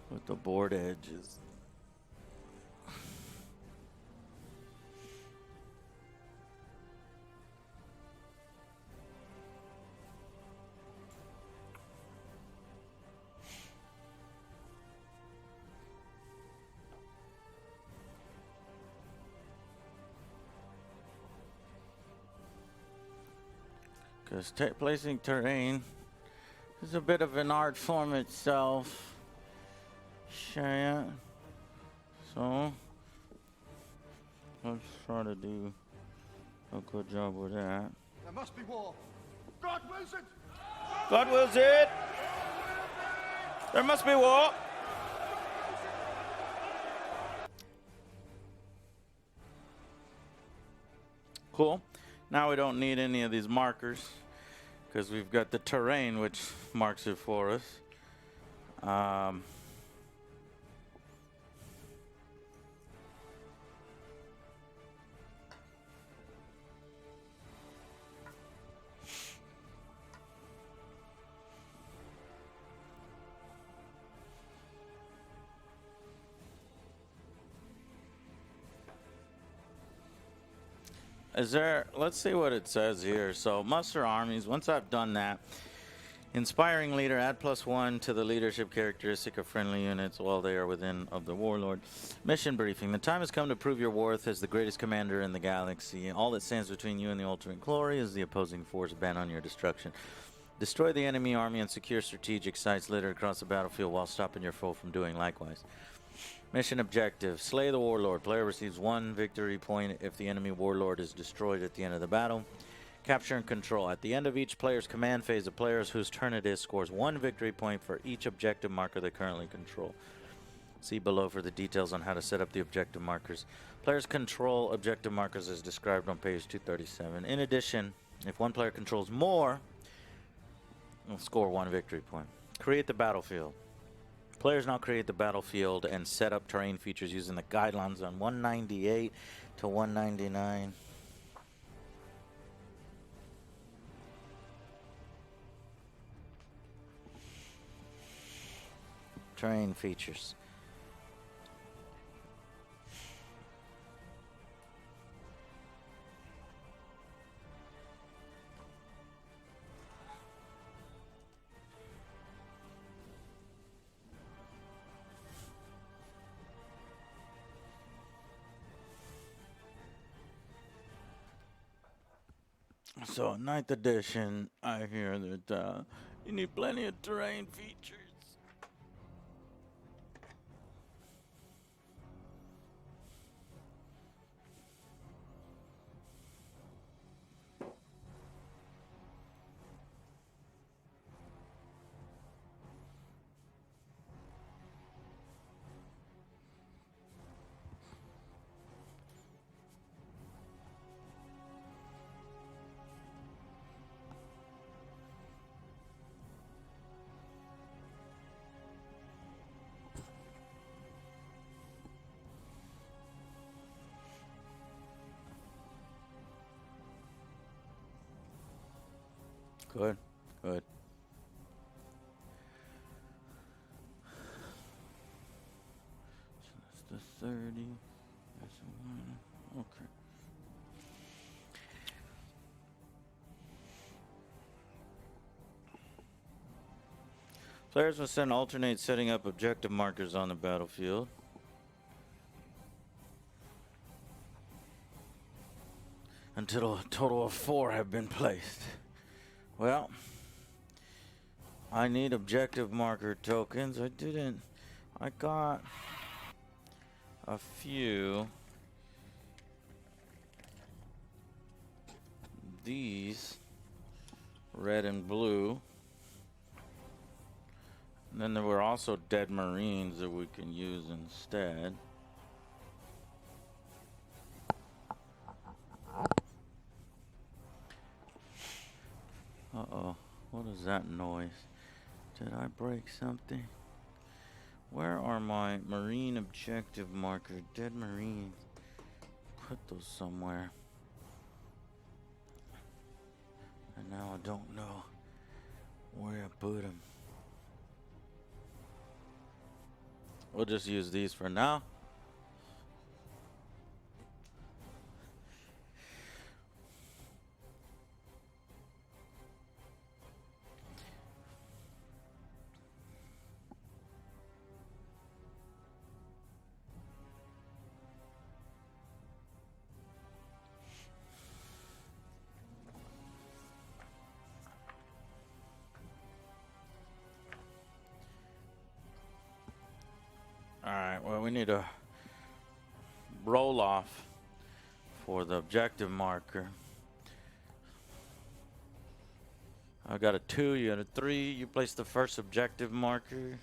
with the board edges. Because placing terrain is a bit of an art form itself. Shit. So, let's try to do a good job with that. There must be war. God wills it! God wills it! There must be war! Cool. Now we don't need any of these markers because we've got the terrain which marks it for us. Let's see what it says here. So muster armies. Once I've done that, inspiring leader, add +1 to the leadership characteristic of friendly units while they are within of the warlord. Mission briefing. The time has come to prove your worth as the greatest commander in the galaxy. All that stands between you and the ultimate glory is the opposing force bent on your destruction. Destroy the enemy army and secure strategic sites littered across the battlefield while stopping your foe from doing likewise. Mission objective. Slay the warlord. Player receives 1 victory point if the enemy warlord is destroyed at the end of the battle. Capture and control. At the end of each player's command phase, the players whose turn it is scores 1 victory point for each objective marker they currently control. See below for the details on how to set up the objective markers. Players control objective markers as described on page 237. In addition, if one player controls more, they'll score 1 victory point. Create the battlefield. Players now create the battlefield and set up terrain features using the guidelines on 198 to 199. Terrain features. So, 9th edition, I hear that you need plenty of terrain features. Good. Good. So that's the 30. That's the 1. Okay. Players must then alternate setting up objective markers on the battlefield. Until a total of 4 have been placed. Well, I need objective marker tokens. I got a few. These, red and blue. And then there were also dead Marines that we can use instead. Uh-oh, what is that noise? Did I break something? Where are my Marine objective markers? Dead Marines. Put those somewhere. And now I don't know where I put them. We'll just use these for now. Alright, well, we need a roll off for the objective marker. I got a 2, you got a 3. You place the first objective marker.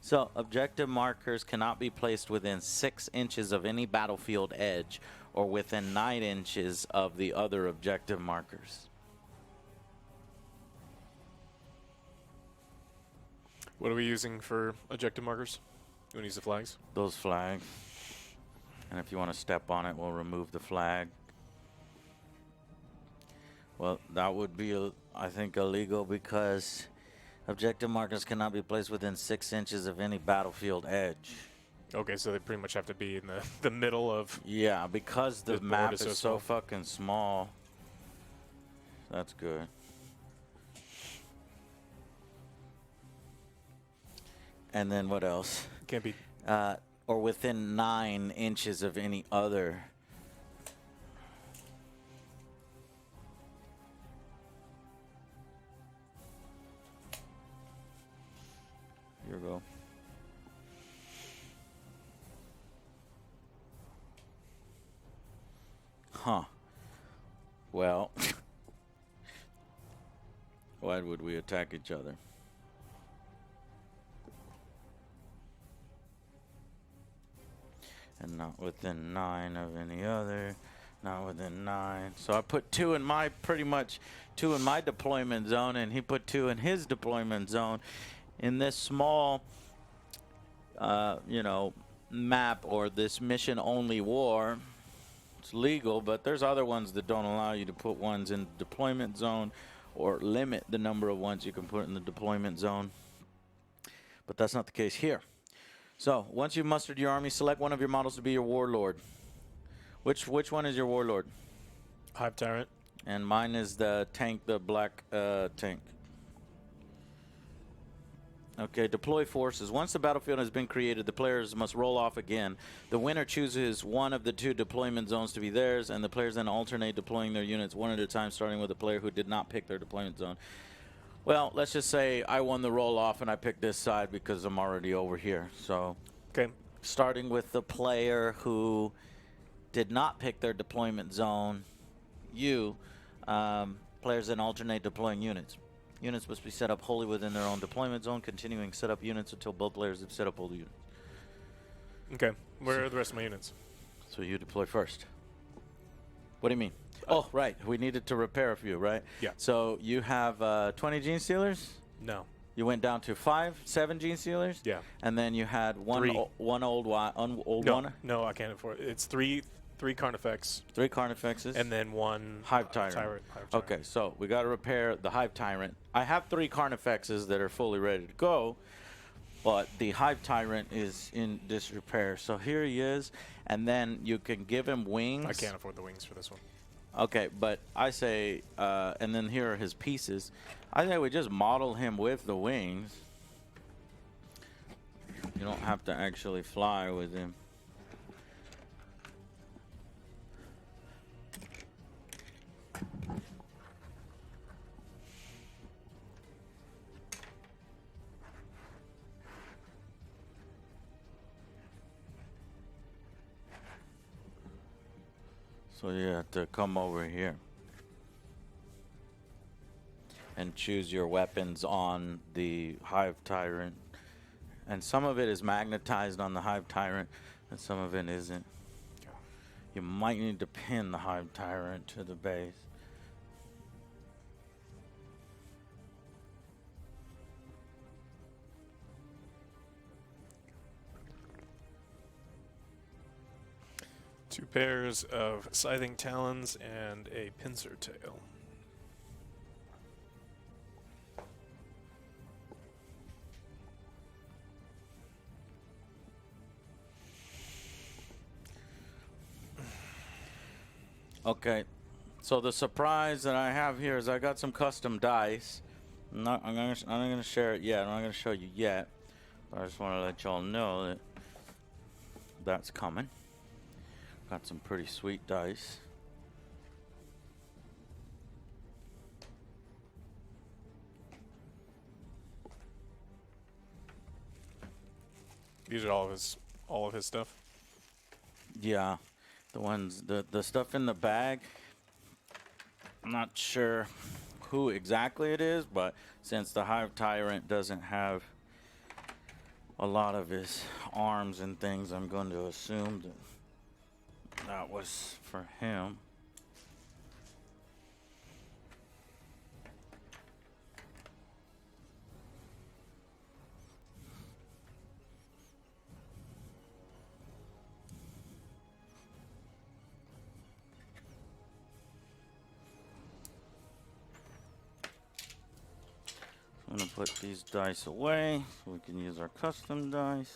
So, objective markers cannot be placed within 6 inches of any battlefield edge or within 9 inches of the other objective markers. What are we using for objective markers? You want to use the flags? Those flags. And if you want to step on it, we'll remove the flag. Well, that would be, I think, illegal because objective markers cannot be placed within 6 inches of any battlefield edge. Okay, so they pretty much have to be in the middle of... Yeah, because the This board map is is so so small. fucking small. That's good. And then what else? Can't be... Or within 9 inches of any other. Here we go. Huh. Well, why would we attack each other? And not within 9 of any other. Not within 9. So I put 2 in my, pretty much 2 in my deployment zone, and he put 2 in his deployment zone. In this small, you know, map or this mission-only war, it's legal, but there's other ones that don't allow you to put ones in the deployment zone or limit the number of ones you can put in the deployment zone. But that's not the case here. So, once you've mustered your army, select one of your models to be your warlord. Which one is your warlord? Hive Tyrant. And mine is the tank, the black tank. Okay, deploy forces. Once the battlefield has been created, the players must roll off again. The winner chooses one of the 2 deployment zones to be theirs, and the players then alternate deploying their units one at a time, starting with a player who did not pick their deployment zone. Well, let's just say I won the roll-off and I picked this side because I'm already over here. So, Okay. starting with the player who did not pick their deployment zone, players then alternate deploying units. Units must be set up wholly within their own deployment zone, continuing set up units until both players have set up all the units. Okay. Where are the rest of my units? So you deploy first. What do you mean? Oh, right. We needed to repair a few, right? Yeah. So you have 20 Gene Stealers? No. You went down to 7 Gene Stealers? Yeah. And then you had one 3. one old No, one? no, I can't afford it. It's 3 3 Carnifex, 3 Carnifexes. and then 1 Hive Tyrant. Hive Tyrant. Okay, so we got to repair the Hive Tyrant. I have 3 Carnifexes that are fully ready to go, but the Hive Tyrant is in disrepair. So here he is, and then you can give him wings. I can't afford the wings for this one. Okay, but I say, and then here are his pieces. I say we just model him with the wings. You don't have to actually fly with him. So you have to come over here and choose your weapons on the Hive Tyrant. And some of it is magnetized on the Hive Tyrant, and some of it isn't. You might need to pin the Hive Tyrant to the base. Two pairs of Scything Talons and a Pincer Tail. Okay, so the surprise that I have here is I got some custom dice. I'm not gonna share it yet. I'm not gonna show you yet. But I just want to let y'all know that that's coming. Got some pretty sweet dice. These are all of his stuff. Yeah, the stuff in the bag. I'm not sure who exactly it is, but since the Hive Tyrant doesn't have a lot of his arms and things, I'm going to assume that was for him. I'm going to put these dice away so we can use our custom dice.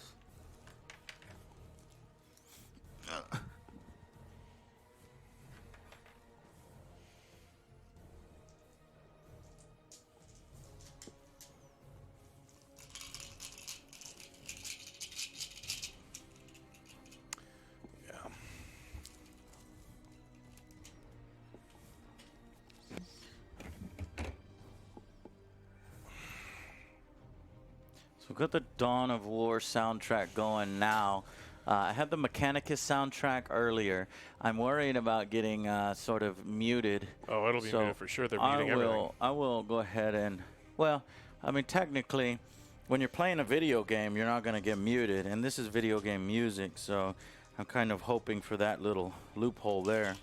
So we've got the Dawn of War soundtrack going now. I had the Mechanicus soundtrack earlier. I'm worried about getting sort of muted. Oh, it'll be So muted for sure. They're muting everything. I will go ahead and, well, I mean, technically, when you're playing a video game, you're not going to get muted. And this is video game music, so I'm kind of hoping for that little loophole there.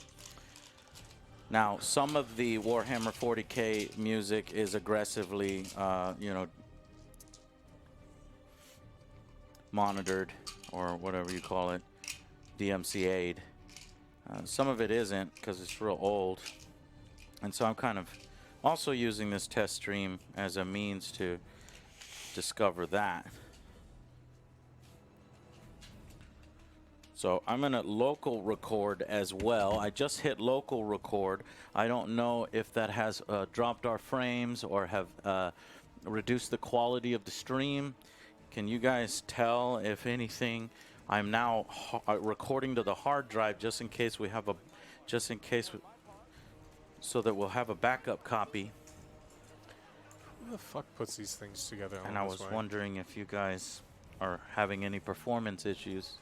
Now, some of the Warhammer 40K music is aggressively, you know, monitored, or whatever you call it, DMCA'd. Some of it isn't because it's real old. And so I'm kind of also using this test stream as a means to discover that. So I'm going to local record as well. I just hit local record. I don't know if that has dropped our frames or have reduced the quality of the stream. Can you guys tell if anything? I'm now recording to the hard drive just in case we have a, so that we'll have a backup copy. Who the fuck puts these things together? And I was wondering if you guys are having any performance issues.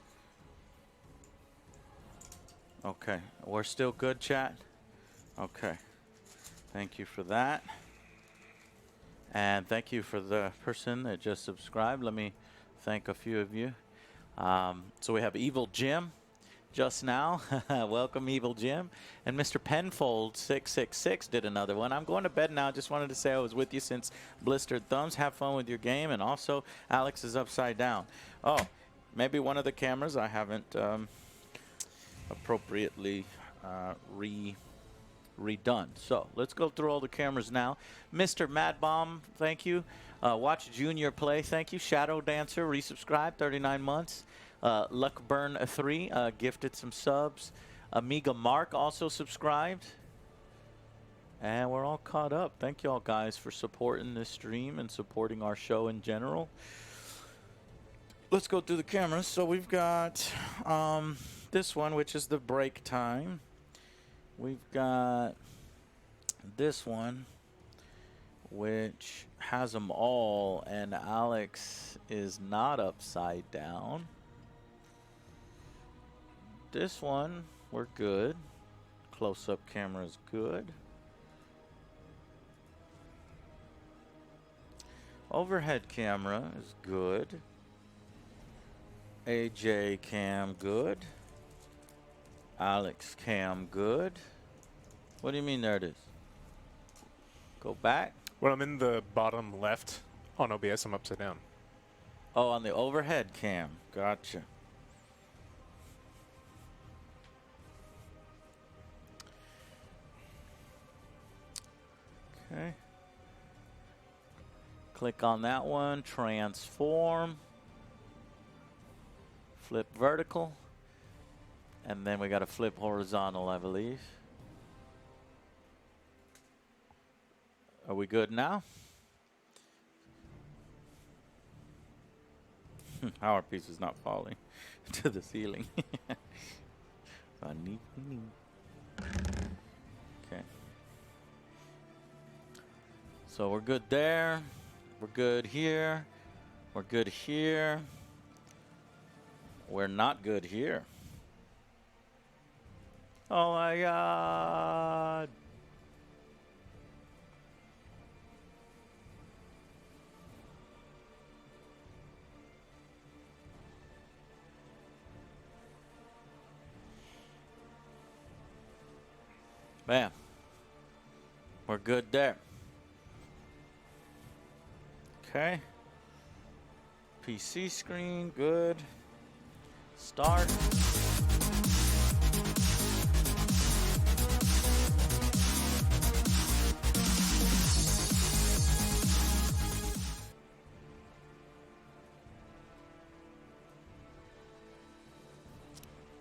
Okay, we're still good, chat? Okay, thank you for that. And thank you for the person that just subscribed. Let me thank a few of you. So we have Evil Jim just now. Welcome, Evil Jim. And Mr. Penfold 666 did another one. I'm going to bed now. Just wanted to say I was with you since Blistered Thumbs. Have fun with your game. And also, Alex is upside down. Oh, maybe one of the cameras I haven't appropriately redone. So let's go through all the cameras now. Mr. Mad Bomb, thank you. Watch Junior play, thank you. Shadow Dancer, resubscribe, 39 months. Luckburn3 gifted some subs. Amiga Mark also subscribed. And we're all caught up. Thank you all guys for supporting this stream and supporting our show in general. Let's go through the cameras. So we've got this one, which is the break time. We've got this one, which has them all, and Alex is not upside down. This one, we're good. Close-up camera is good. Overhead camera is good. AJ cam good. Alex cam good. What do you mean there it is? Go back. When I'm in the bottom left on OBS, I'm upside down. Oh, on the overhead cam. Gotcha. Okay. Click on that one. Transform. Flip vertical. And then we got to flip horizontal, I believe. Are we good now? Our piece is not falling to the ceiling. Funny. Okay. So we're good there. We're good here. We're good here. We're not good here. Oh my God. Bam. We're good there. Okay. PC screen, good. Start.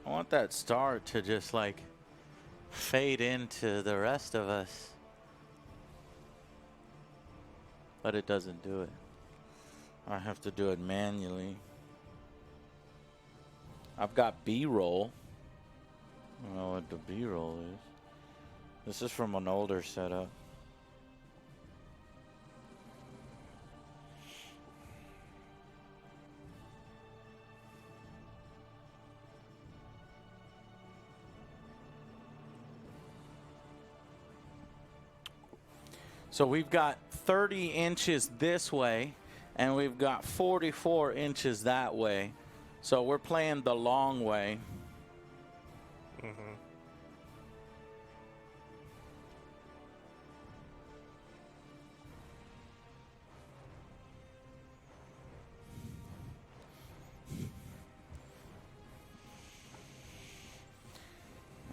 I want that star to just like fade into the rest of us. But it doesn't do it. I have to do it manually. I've got B-roll. I don't know what the B-roll is. This is from an older setup. So we've got 30 inches this way, and we've got 44 inches that way. So we're playing the long way. Mm-hmm.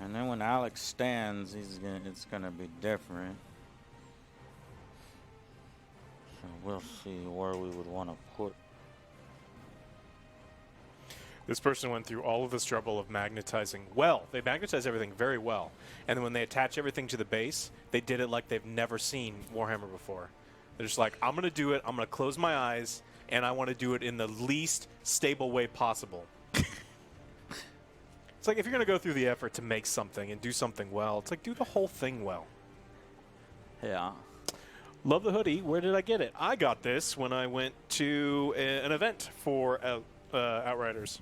And then when Alex stands, it's gonna be different. So we'll see where we would want to put. This person went through all of this trouble of magnetizing well. They magnetize everything very well. And then when they attach everything to the base, they did it like they've never seen Warhammer before. They're just like, I'm going to do it. I'm going to close my eyes, and I want to do it in the least stable way possible. It's like if you're going to go through the effort to make something and do something well, it's like do the whole thing well. Yeah. Love the hoodie. Where did I get it? I got this when I went to an event for Outriders.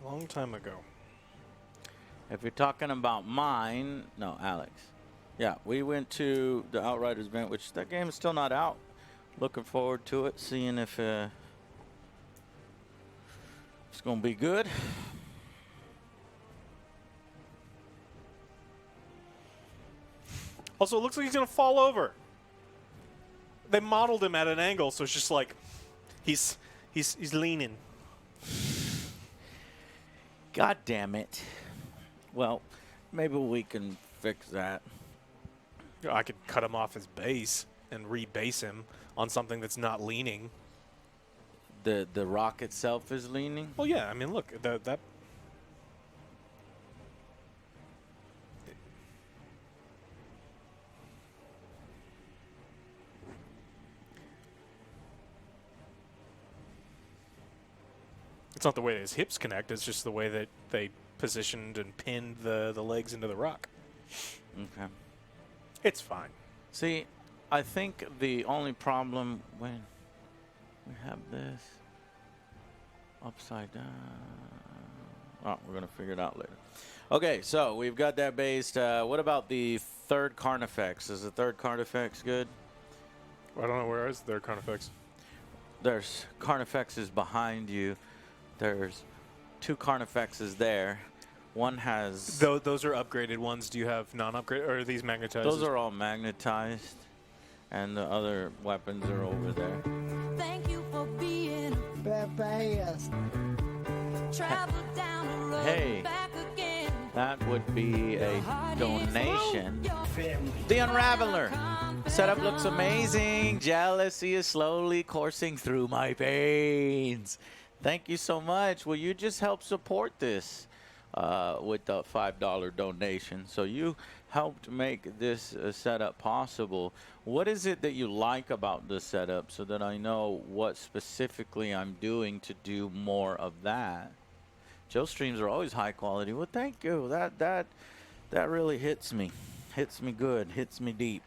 A long time ago. If you're talking about mine, no, Alex. Yeah, we went to the Outriders event, which that game is still not out. Looking forward to it, seeing if it's going to be good. Also, it looks like he's going to fall over. They modeled him at an angle, so it's just like he's leaning. God damn it. Well, maybe we can fix that. I could cut him off his base and rebase him on something that's not leaning. The rock itself is leaning? Well, yeah. I mean, look, that. It's not the way his hips connect. It's just the way that they positioned and pinned the legs into the rock. Okay. It's fine. See, I think the only problem when we have this upside down. Oh, we're going to figure it out later. Okay, so we've got that based. What about the third Carnifex? Is the third Carnifex good? I don't know, where is their Carnifex? There's Carnifexes behind you. There's 2 Carnifexes there. One has... Those are upgraded ones. Do you have non-upgraded, or are these magnetized? Those are all magnetized, and the other weapons are over there. Thank you for being Badass. travel down the road Hey. back again. That would be a donation. Family. The Unraveler. Setup looks amazing. Jealousy is slowly coursing through my veins. Thank you so much. Will you just help support this with the $5 donation? So you helped make this setup possible. What is it that you like about the setup so that I know what specifically I'm doing to do more of that? Joe's streams are always high quality. Well, thank you. That really hits me. Hits me good. Hits me deep.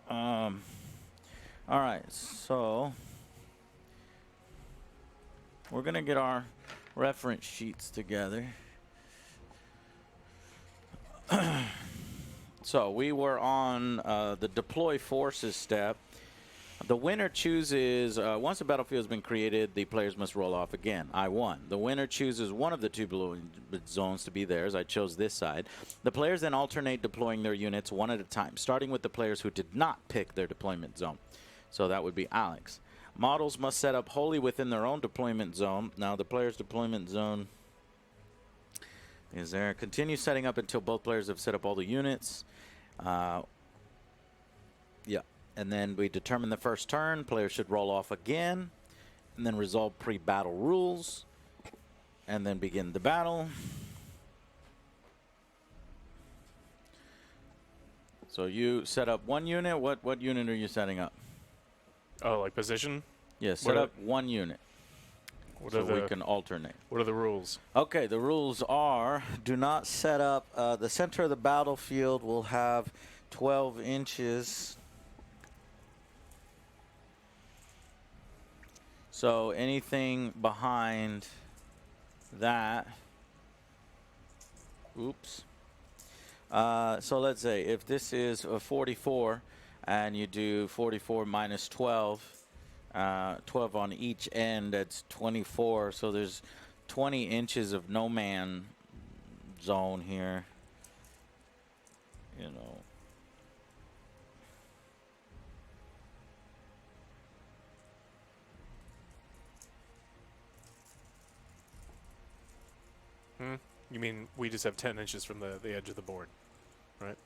All right, so we're going to get our reference sheets together. So we were on the deploy forces step. The winner chooses, once a battlefield has been created, the players must roll off again. I won. The winner chooses one of the 2 deployment zones to be theirs. I chose this side. The players then alternate deploying their units one at a time, starting with the players who did not pick their deployment zone. So that would be Alex. Models must set up wholly within their own deployment zone. Now the player's deployment zone is there. Continue setting up until both players have set up all the units. Yeah. And then we determine the first turn. Players should roll off again. And then resolve pre-battle rules. And then begin the battle. So you set up 1 unit. What unit are you setting up? Oh, like position? Yeah, set What are- up 1 unit. What So are the we can alternate. What are the rules? Okay, the rules are do not set up. The center of the battlefield will have 12 inches. So anything behind that. Oops. So let's say if this is a 44 and you do 44 minus 12, 12 on each end, that's 24. So there's 20 inches of no man zone here. You know. You mean we just have 10 inches from the edge of the board, right?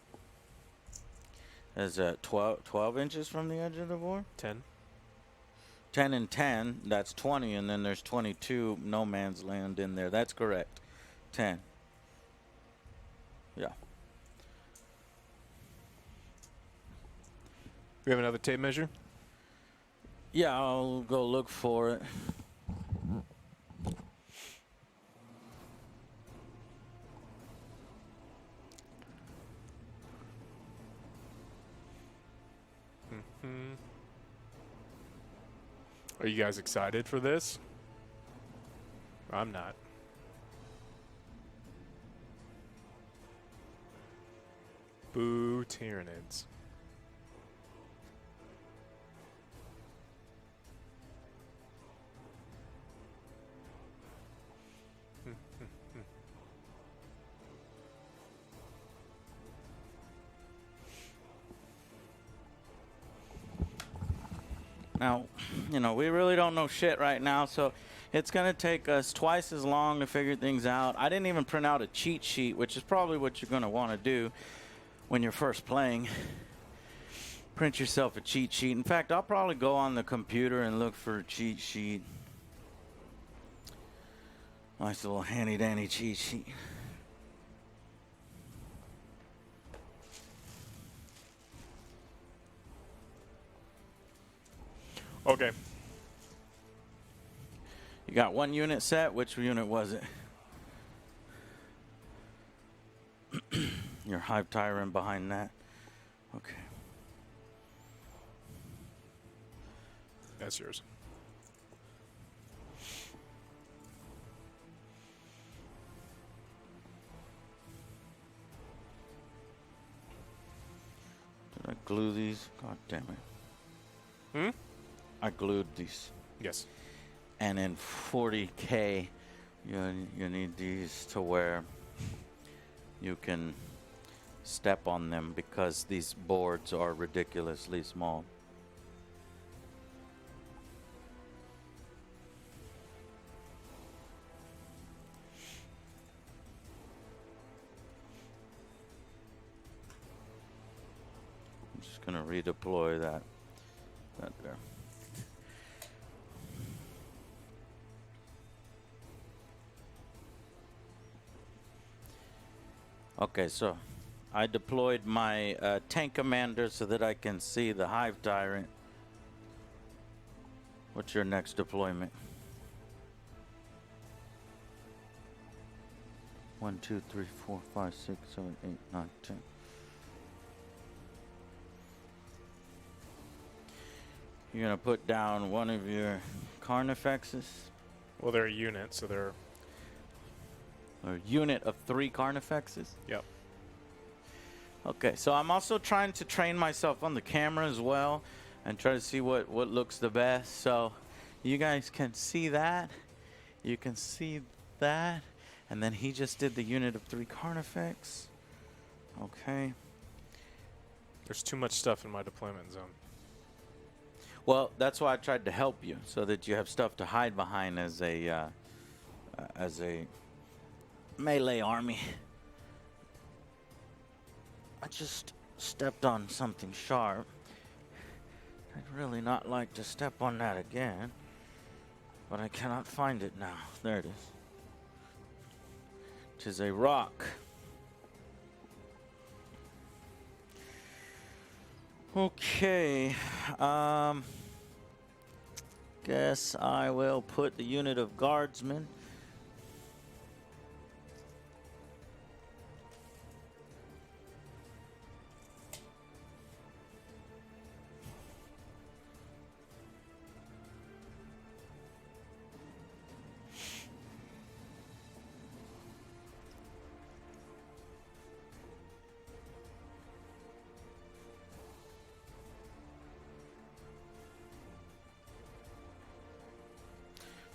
Is that 12 inches from the edge of the board? 10? 10 and 10, that's 20, and then there's 22 no man's land in there. That's correct. 10. Yeah. We have another tape measure? Yeah, I'll go look for it. Are you guys excited for this? I'm not. Boo Tyranids. Now, you know, we really don't know shit right now, so It's going to take us twice as long to figure things out. I didn't even print out a cheat sheet, which is probably what you're going to want to do when you're first playing. Print yourself a cheat sheet. In fact, I'll probably go on the computer and look for a cheat sheet. Nice little handy-dandy cheat sheet. Okay. You got one unit set. Which unit was it? Your Hive Tyrant behind that. Okay. That's yours. Did I glue these? God damn it. Hmm? I glued these. Yes. And in 40K, you need these to where you can step on them because these boards are ridiculously small. I'm just gonna redeploy that there. Okay, so I deployed my tank commander so that I can see the Hive Tyrant. What's your next deployment? 1, 2, 3, 4, 5, 6, 7, 8, 9, 10. You're gonna put down one of your Carnifexes? Well, they're a unit, so they're... Or unit of 3 Carnifexes? Yep. Okay, so I'm also trying to train myself on the camera as well and try to see what looks the best. So you guys can see that. You can see that. And then he just did the unit of 3 Carnifex. Okay. There's too much stuff in my deployment zone. Well, that's why I tried to help you, so that you have stuff to hide behind as a melee army. I just stepped on something sharp. I'd really not like to step on that again, but I cannot find it now. There it is. It is a rock. Okay. Guess I will put the unit of guardsmen.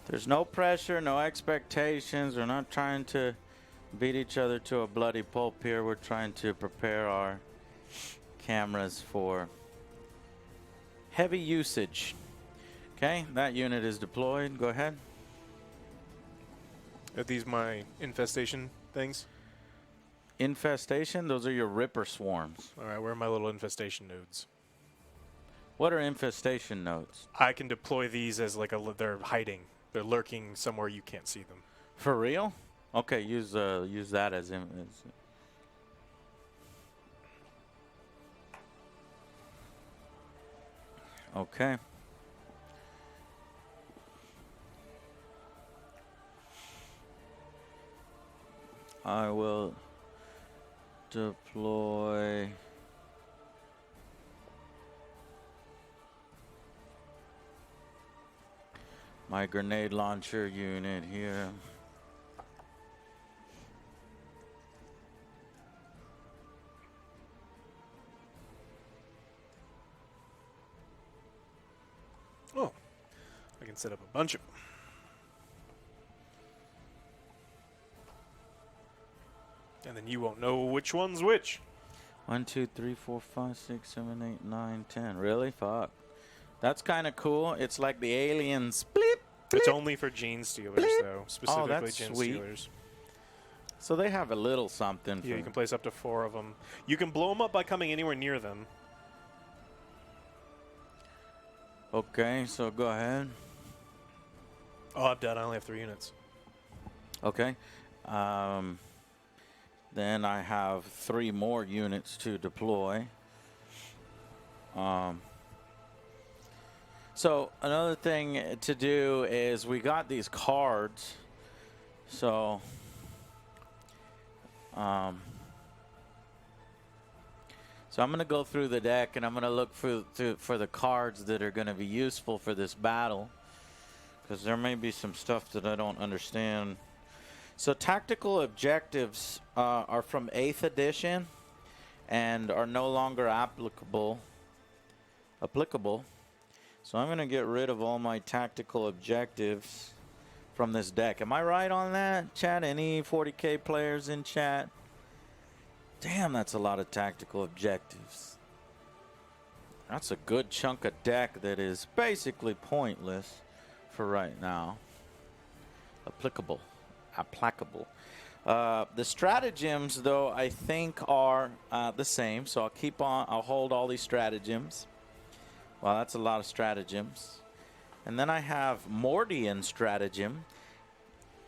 There's no pressure, no expectations. We're not trying to beat each other to a bloody pulp here. We're trying to prepare our cameras for heavy usage. Okay, that unit is deployed. Go ahead. Are these my infestation things? Infestation? Those are your Ripper swarms. All right, where are my little infestation nodes? What are infestation nodes? I can deploy these as like they're hiding. They're lurking somewhere you can't see them. For real? Okay, use that as okay. I will deploy my grenade launcher unit here. Oh, I can set up a bunch of them. And then you won't know which one's which. 1, 2, 3, 4, 5, 6, 7, 8, 9, 10. Really? Fuck. That's kind of cool. It's like the aliens. Bleep. It's only for Gene Stealers, though. Specifically that's Gene sweet. Stealers. So they have a little something. Yeah, for you can place up to 4 of them. You can blow them up by coming anywhere near them. Okay, so go ahead. Oh, I'm dead. I only have 3 units. Okay. Then I have 3 more units to deploy. So another thing to do is we got these cards. So I'm going to go through the deck and I'm going to look for the cards that are going to be useful for this battle, because there may be some stuff that I don't understand. So tactical objectives are from 8th edition and are no longer applicable. So I'm going to get rid of all my tactical objectives from this deck. Am I right on that, chat? Any 40K players in chat? Damn, that's a lot of tactical objectives. That's a good chunk of deck that is basically pointless for right now. Applicable. The stratagems, though, I think are the same. So I'll hold all these stratagems. Wow, that's a lot of stratagems. And then I have Mordian stratagem.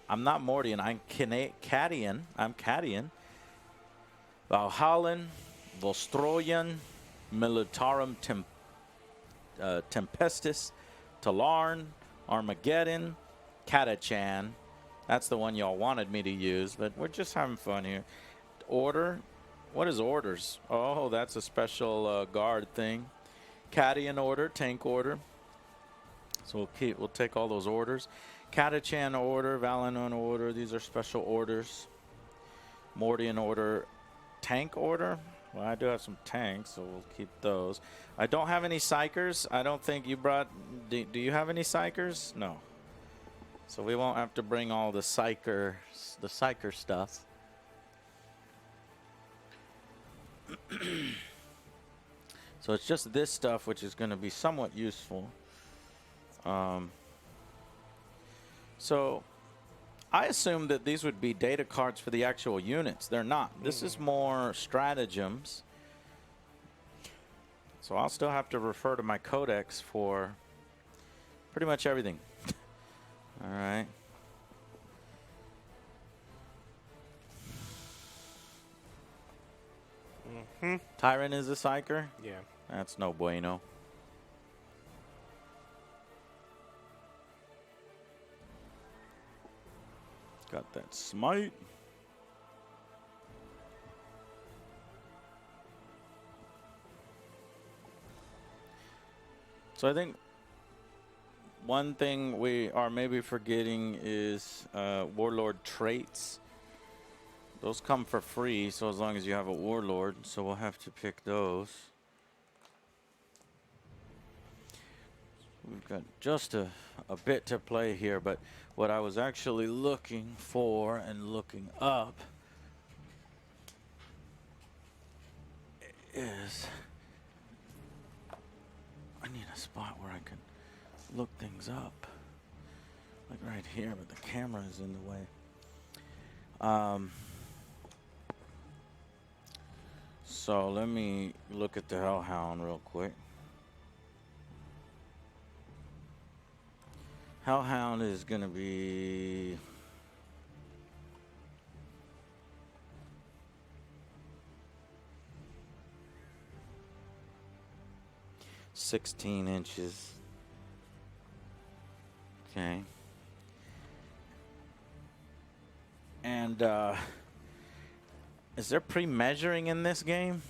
I'm not Mordian. I'm Cadian. I'm Cadian. Valhallan, Vostroyan, Militarum Tempestus, Talarn, Armageddon, Katachan. That's the one y'all wanted me to use, but we're just having fun here. Order. What is orders? Oh, that's a special guard thing. Cadian order, tank order. So we'll take all those orders. Katachan order, Valanon order. These are special orders. Mordian order, tank order. Well, I do have some tanks, so we'll keep those. I don't have any psychers. I don't think you brought. Do you have any psychers? No. So we won't have to bring all the psycher stuff. So it's just this stuff which is going to be somewhat useful. So I assume that these would be data cards for the actual units. They're not. This is more stratagems. So I'll still have to refer to my codex for pretty much everything. All right. Tyrant is a psyker? Yeah. That's no bueno. Got that smite. So I think one thing we are maybe forgetting is warlord traits. Those come for free, so as long as you have a warlord, so we'll have to pick those. We've got just a bit to play here, but what I was actually looking for and looking up is I need a spot where I can look things up. Like right here, but the camera is in the way. So let me look at the Hellhound real quick. Hellhound is going to be... ...16 inches. Okay. And, is there pre-measuring in this game?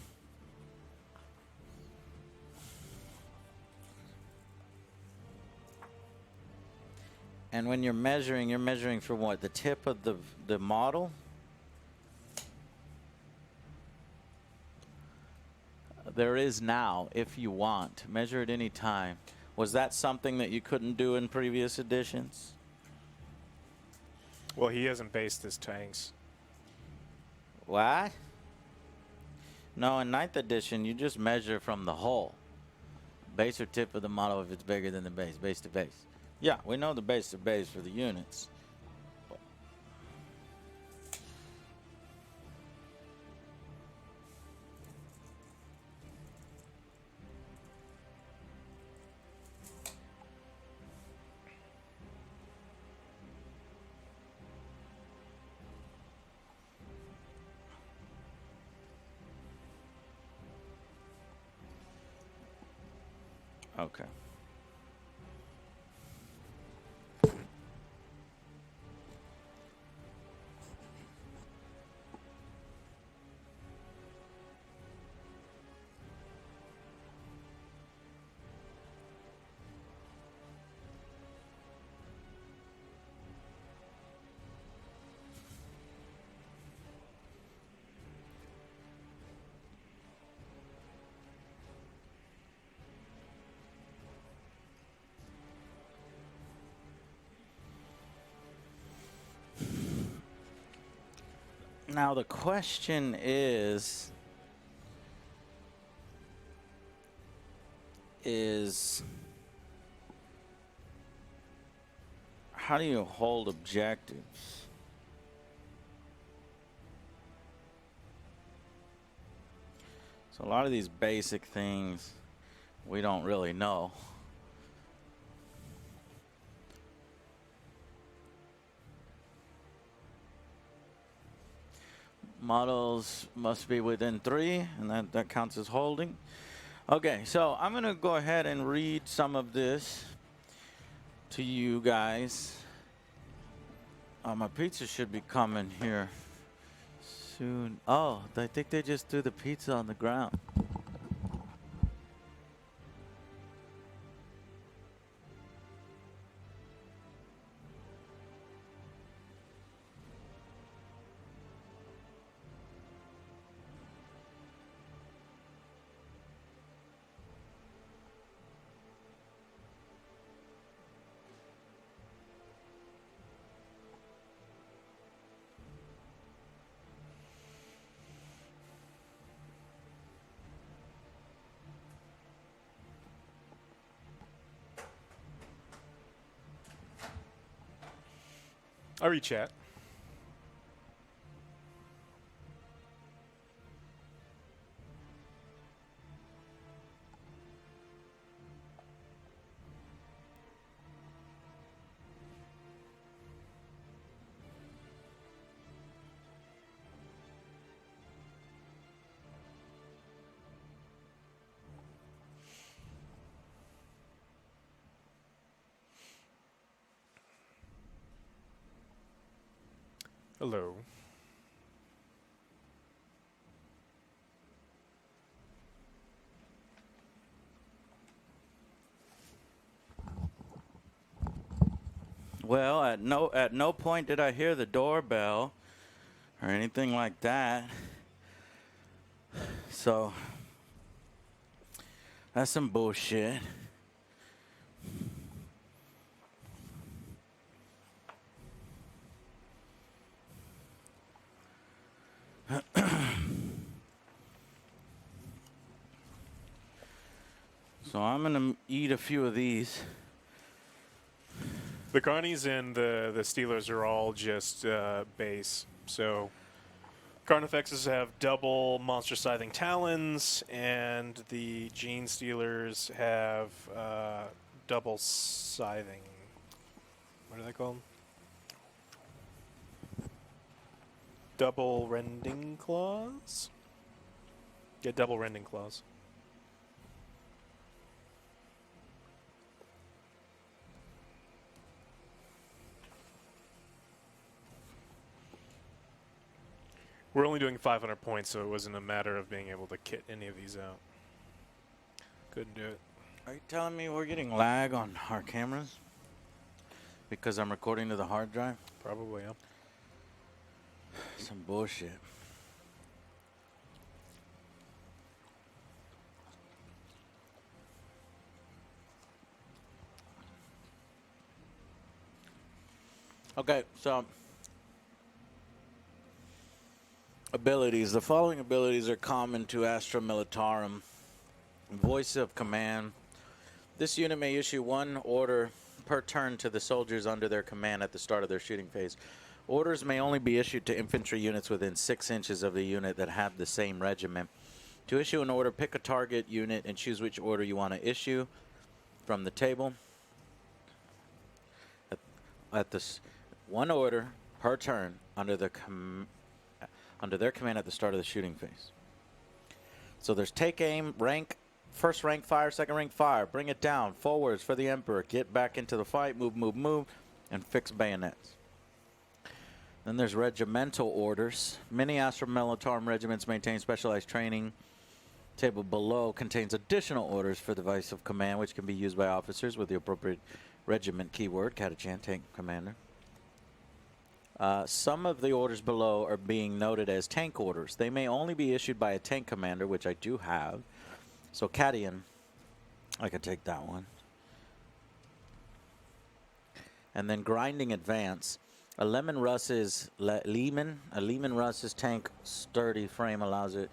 And when you're measuring for what? The tip of the model? There is now, if you want. Measure at any time. Was that something that you couldn't do in previous editions? Well, he hasn't based his tanks. What? No, in 9th edition, you just measure from the hull. Base or tip of the model if it's bigger than the base to base. Yeah, we know the base to base for the units. Okay. Now the question is how do you hold objectives? So a lot of these basic things we don't really know. Models must be within 3, and that counts as holding. Okay, so I'm going to go ahead and read some of this to you guys. My pizza should be coming here soon. Oh, I think they just threw the pizza on the ground. I read chat. Hello. Well, at no point did I hear the doorbell or anything like that. So that's some bullshit. So I'm gonna eat a few of these. The Carnies and the Steelers are all just base. So Carnifexes have double monster scything talons, and the Gene Steelers have double scything. What are they called? Double rending claws? Yeah, double rending claws. We're only doing 500 points, so it wasn't a matter of being able to kit any of these out. Couldn't do it. Are you telling me we're getting lag on our cameras? Because I'm recording to the hard drive? Probably, yeah. Some bullshit. Okay, so abilities. The following abilities are common to Astra Militarum. Voice of Command. This unit may issue one order per turn to the soldiers under their command at the start of their shooting phase. Orders may only be issued to infantry units within 6 inches of the unit that have the same regiment. To issue an order, pick a target unit and choose which order you want to issue from the table. At this, one order per turn under their command at the start of the shooting phase. So there's take aim, rank, first rank fire, second rank fire, bring it down, forwards for the Emperor, get back into the fight, move, move, move, and fix bayonets. Then there's regimental orders. Many Astra Militarm regiments maintain specialized training. Table below contains additional orders for the device of command, which can be used by officers with the appropriate regiment keyword, Catachan, tank commander. Some of the orders below are being noted as tank orders. They may only be issued by a tank commander, which I do have. So Cadian, I could take that one. And then grinding advance. A Lehman Russ's tank sturdy frame allows it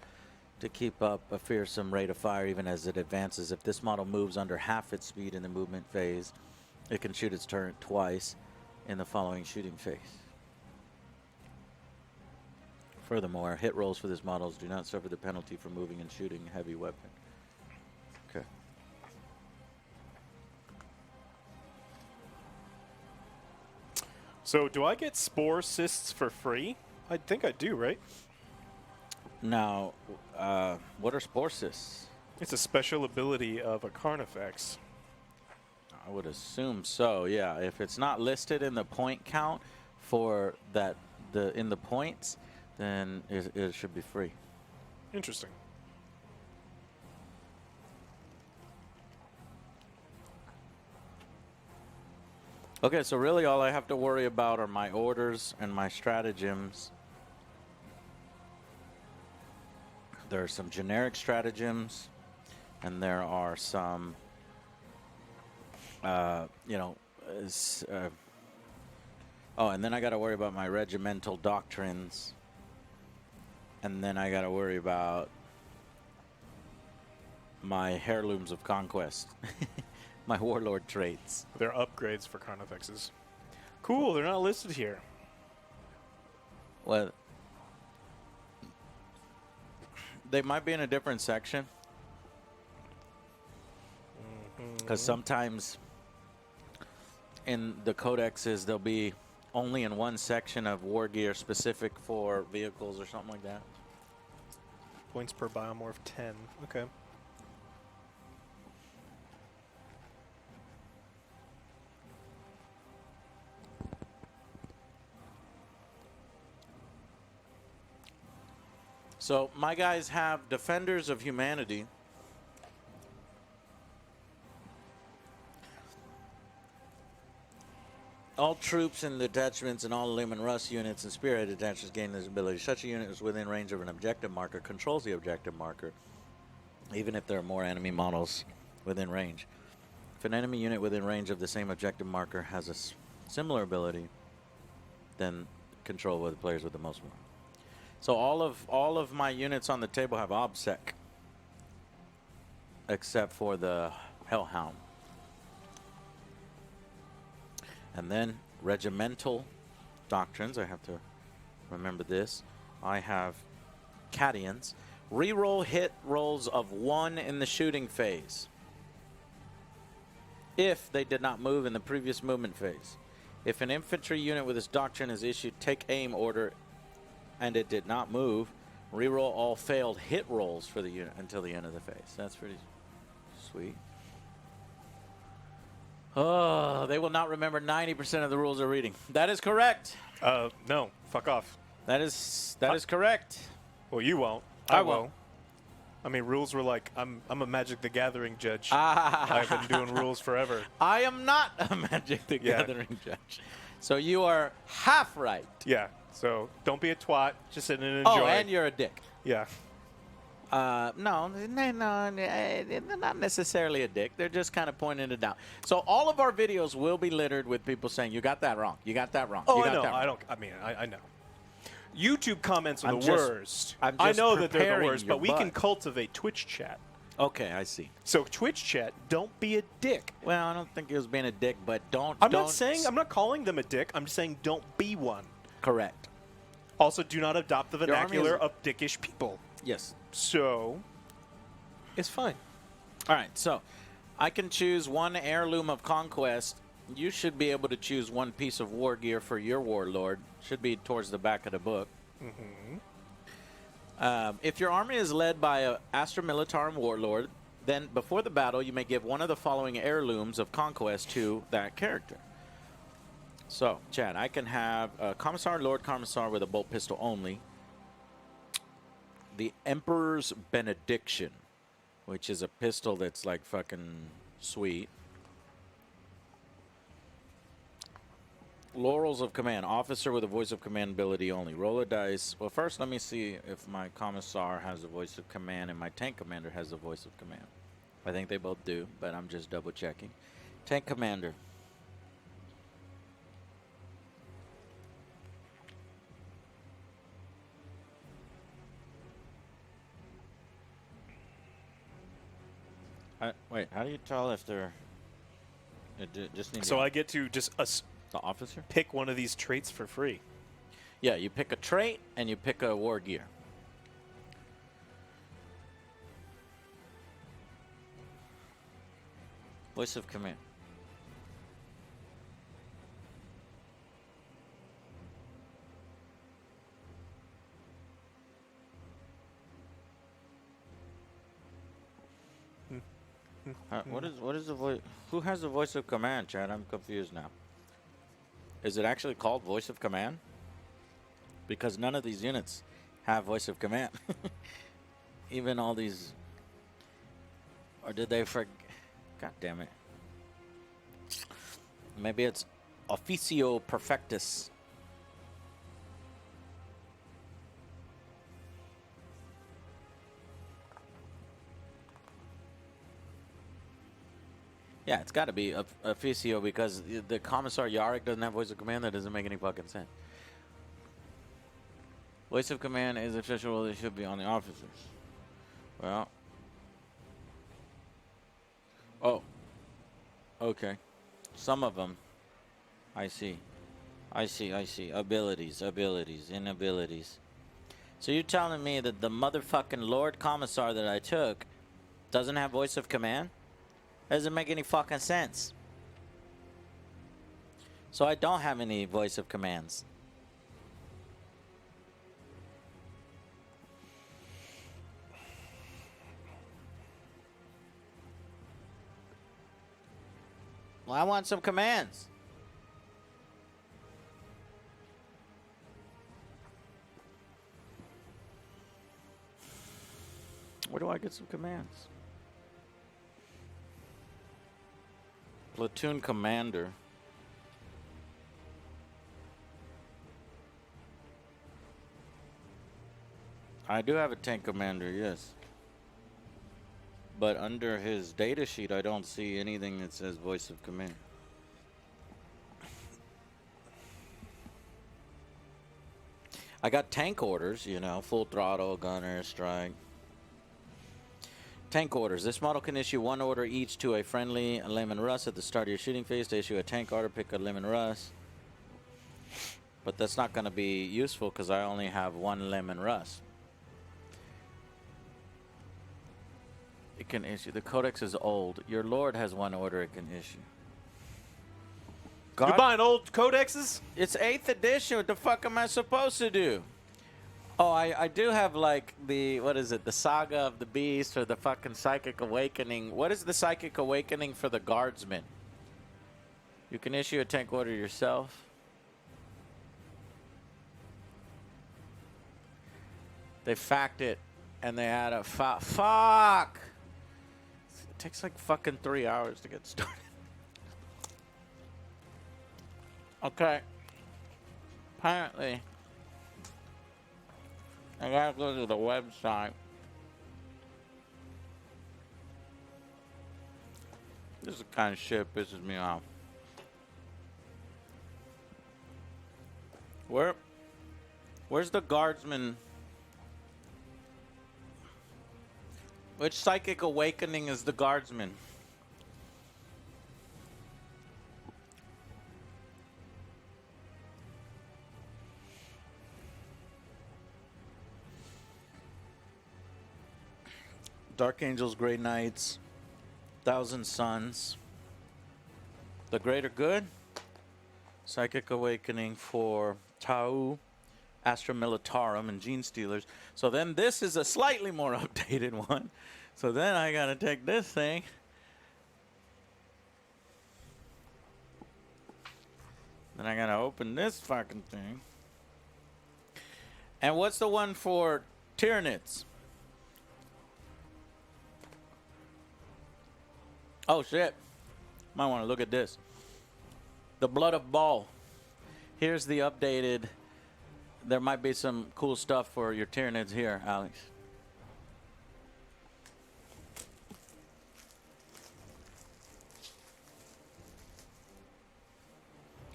to keep up a fearsome rate of fire even as it advances. If this model moves under half its speed in the movement phase, it can shoot its turret twice in the following shooting phase. Furthermore, hit rolls for this model do not suffer the penalty for moving and shooting a heavy weapon. Okay. So do I get spore cysts for free? I think I do, right? Now, what are spore cysts? It's a special ability of a Carnifex. I would assume so, yeah. If it's not listed in the point count for that, in the points, then it should be free. Interesting. Okay, so really all I have to worry about are my orders and my stratagems. There are some generic stratagems, and there are some, oh, and then I got to worry about my regimental doctrines. And then I got to worry about my heirlooms of conquest. My warlord traits. They're upgrades for Carnifexes. Cool, they're not listed here. Well, they might be in a different section. Because sometimes in the codexes, they'll be only in one section of war gear specific for vehicles or something like that. Points per biomorph 10. Okay. So my guys have Defenders of Humanity. All troops and detachments and all Lehman Russ units and Spearhead detachments gain this ability. Such a unit is within range of an objective marker, controls the objective marker, even if there are more enemy models within range. If an enemy unit within range of the same objective marker has a similar ability, then control with the players with the most one. So all of my units on the table have OBSEC, except for the Hellhound. And then regimental doctrines. I have to remember this. I have Cadians. Reroll hit rolls of 1 in the shooting phase, if they did not move in the previous movement phase. If an infantry unit with this doctrine is issued take aim order and it did not move, reroll all failed hit rolls for the unit until the end of the phase. That's pretty sweet. Oh, they will not remember 90% of the rules they're reading. That is correct. No, fuck off. That is correct. Well, you won't. I will. won't. I mean, rules were like, I'm a Magic the Gathering judge. I've been doing rules forever. I am not a Magic the Gathering judge. So you are half right. Yeah. So don't be a twat. Just sit and enjoy. Oh, and you're a dick. Yeah. No, they're not necessarily a dick. They're just kind of pointing it out. So all of our videos will be littered with people saying, you got that wrong. You got that wrong. Oh, you I got know. that wrong. I know. YouTube comments are I'm the just- worst. I'm I just know that they're the preparing worst, your but we can butt. cultivate Twitch chat. Okay, I see. So Twitch chat, don't be a dick. Well, I don't think he was being a dick, but don't. I'm not saying, I'm not calling them a dick. I'm just saying don't be one. Correct. Also, do not adopt the Your army vernacular is- of dickish people. Yes. So, it's fine. All right, so I can choose one heirloom of conquest. You should be able to choose one piece of war gear for your warlord. Should be towards the back of the book. If your army is led by a Astra Militarum warlord, then before the battle, you may give one of the following heirlooms of conquest to that character. So, Chad, I can have a Commissar, Lord Commissar with a bolt pistol only. The Emperor's Benediction, which is a pistol that's like fucking sweet. Laurels of Command, officer with a voice of command ability only. Roll a dice. Well, first let me see if my Commissar has a voice of command and my Tank Commander has a voice of command. I think they both do, but I'm just double checking. Tank Commander. Wait, how do you tell if they're... just need So to- I get to just the officer? pick one of these traits for free. Yeah, you pick a trait and you pick a war gear. Voice of command. What is the voice? Who has the voice of command, Chad? I'm confused now. Is it actually called voice of command? Because none of these units have voice of command. Even all these. Or did they forget? God damn it. Maybe it's Officio Perfectus. Yeah, it's got to be Officio because the Commissar Yarick doesn't have voice of command. That doesn't make any fucking sense. Voice of command is official. It should be on the officers. Well. Oh. Okay. Some of them. I see. I see. Abilities, inabilities. So you're telling me that the motherfucking Lord Commissar that I took doesn't have voice of command? Doesn't make any fucking sense. So I don't have any voice of commands. Well, I want some commands. Where do I get some commands? Platoon commander. I do have a tank commander, yes. But under his data sheet, I don't see anything that says voice of command. I got tank orders, you know, full throttle, gunner, strike. Tank orders. This model can issue one order each to a friendly Layman Russ at the start of your shooting phase. To issue a tank order, pick a Layman Russ. But that's not going to be useful because I only have one Layman Russ. It can issue. The codex is old. Your lord has one order it can issue. You're buying old codexes? It's 8th edition. What the fuck am I supposed to do? Oh, I do have like the, what is it? The Saga of the Beast or the fucking Psychic Awakening. What is the Psychic Awakening for the Guardsmen? You can issue a tank order yourself. They fact it and they had a fuck. It takes like fucking 3 hours to get started. Okay. Apparently, I gotta go to the website. This is the kind of shit that pisses me off. Where's the guardsman? Which psychic awakening is the guardsman? Dark Angels, Grey Knights, Thousand Suns. The Greater Good. Psychic Awakening for Tau, Astra Militarum, and Gene Stealers. So then this is a slightly more updated one. So then I gotta take this thing. Then I gotta open this fucking thing. And what's the one for Tyranids? Oh shit. Might want to look at this. The Blood of Baal. Here's the updated. There might be some cool stuff for your Tyranids here, Alex.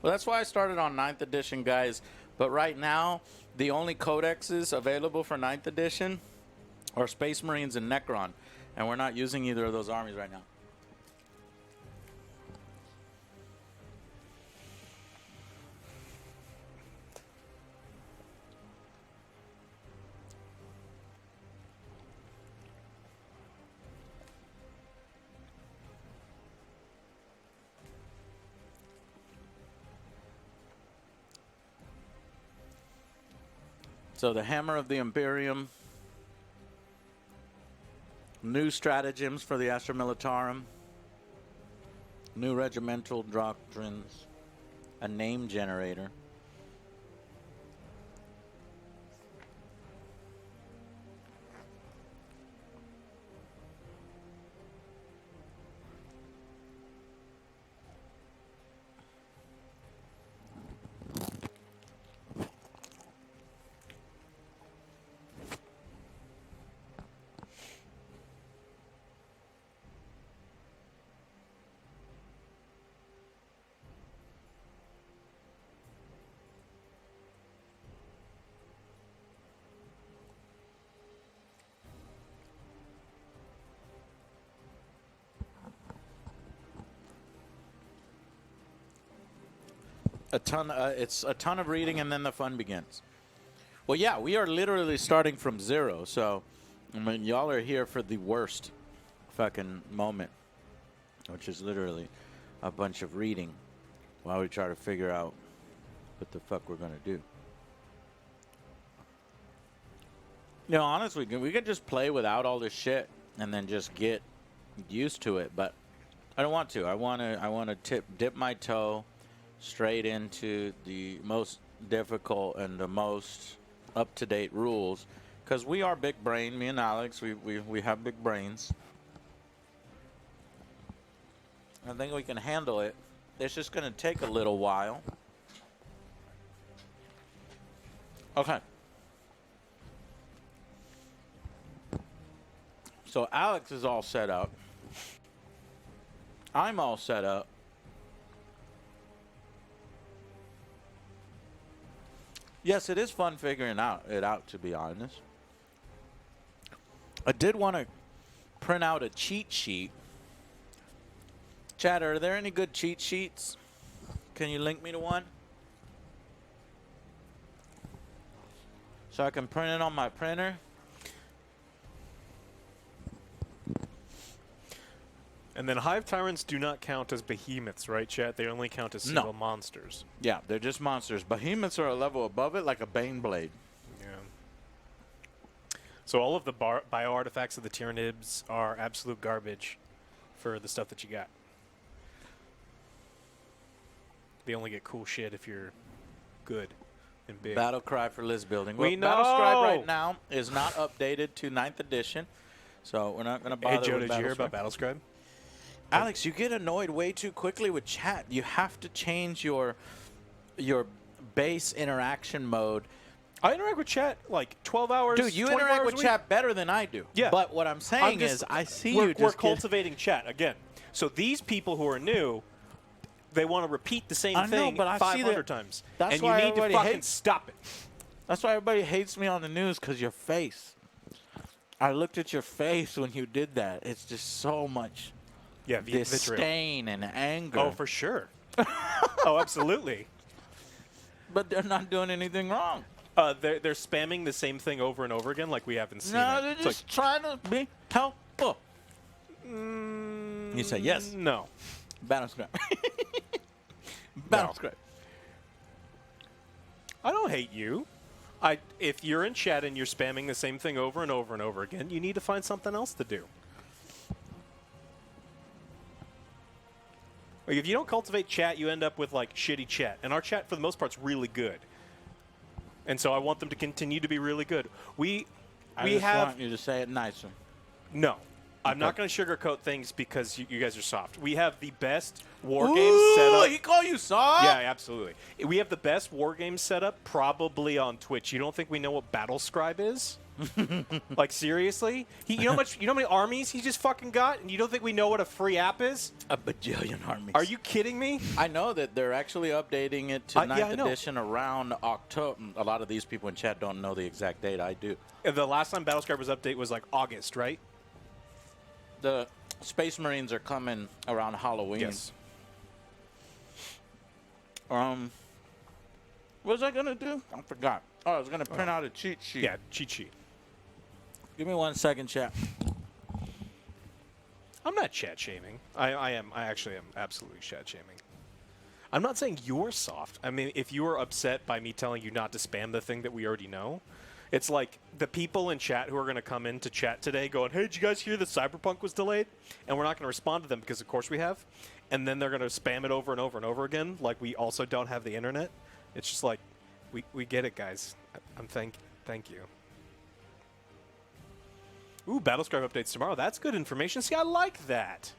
Well, that's why I started on 9th edition, guys. But right now, the only codexes available for 9th edition are Space Marines and Necron. And we're not using either of those armies right now. So the Hammer of the Imperium, new stratagems for the Astra Militarum, new regimental doctrines, a name generator. It's a ton of reading, and then the fun begins. Well, yeah, we are literally starting from zero. So, I mean, y'all are here for the worst fucking moment, which is literally a bunch of reading while we try to figure out what the fuck we're gonna do. You know, honestly, we could just play without all this shit and then just get used to it. But I don't want to. I want to dip my toe straight into the most difficult and the most up-to-date rules, because we are big brain. Me and Alex, we have big brains. I think we can handle it. It's just going to take a little while. Okay. So Alex is all set up. I'm all set up. Yes, it is fun figuring it out, to be honest. I did want to print out a cheat sheet. Chad, are there any good cheat sheets? Can you link me to one? So I can print it on my printer. And then Hive Tyrants do not count as behemoths, right, chat? They only count as single monsters. Yeah, they're just monsters. Behemoths are a level above it, like a Bane Blade. Yeah. So all of the bio artifacts of the Tyranids are absolute garbage for the stuff that you got. They only get cool shit if you're good and big. Battle Cry for list building. We Well, know. Battle Scribe right now is not updated to 9th edition, so we're not going to bother Hey, Joe, with did you Battle hear Scribe. about Battle Scribe? Alex, you get annoyed way too quickly with chat. You have to change your base interaction mode. I interact with chat like 12 hours. Dude, you 24 interact hours with a week. chat better than I do. Yeah. But what I'm saying is, I see you we're just cultivating chat again. So these people who are new, they want to repeat the same I know, thing but I see 500 that- times. that's and why you need to everybody fucking hates- stop it. That's why everybody hates me on the news, because your face. I looked at your face when you did that. It's just so much Yeah, vitriol. disdain and anger. Oh, for sure. Oh, absolutely. But they're not doing anything wrong. They're spamming the same thing over and over again, like we haven't seen No, it. they're It's just trying to be helpful. You say yes. no. Battle scrap. Battle No. scrap. I don't hate you. If you're in chat and you're spamming the same thing over and over and over again, you need to find something else to do. Like if you don't cultivate chat, you end up with like shitty chat. And our chat, for the most part, is really good. And so I want them to continue to be really good. We I have want you to say it nicer. no. I'm Okay. not going to sugarcoat things because you guys are soft. We have the best war Ooh, games set up. he called you soft? Yeah, absolutely. We have the best war game setup probably on Twitch. You don't think we know what Battle Scribe is? Like seriously? You know how many armies he just fucking got, and you don't think we know what a free app is? A bajillion armies. Are you kidding me? I know that they're actually updating it to yeah, 9th I know. edition around October. A lot of these people in chat don't know the exact date. I do. The last time Battle Scribe was updated was like August, right? The Space Marines are coming around Halloween. Yes. What was I gonna do? I forgot. Oh, I was gonna print out a cheat sheet. Yeah, cheat sheet. Give me 1 second, chat. I'm not chat shaming. I actually am absolutely chat shaming. I'm not saying you're soft. I mean, if you are upset by me telling you not to spam the thing that we already know, it's like the people in chat who are going to come into chat today going, hey, did you guys hear that Cyberpunk was delayed? And we're not going to respond to them because, of course, we have. And then they're going to spam it over and over and over again like we also don't have the internet. It's just like, we get it, guys. Thank you. Ooh, Battlescribe updates tomorrow. That's good information. See, I like that.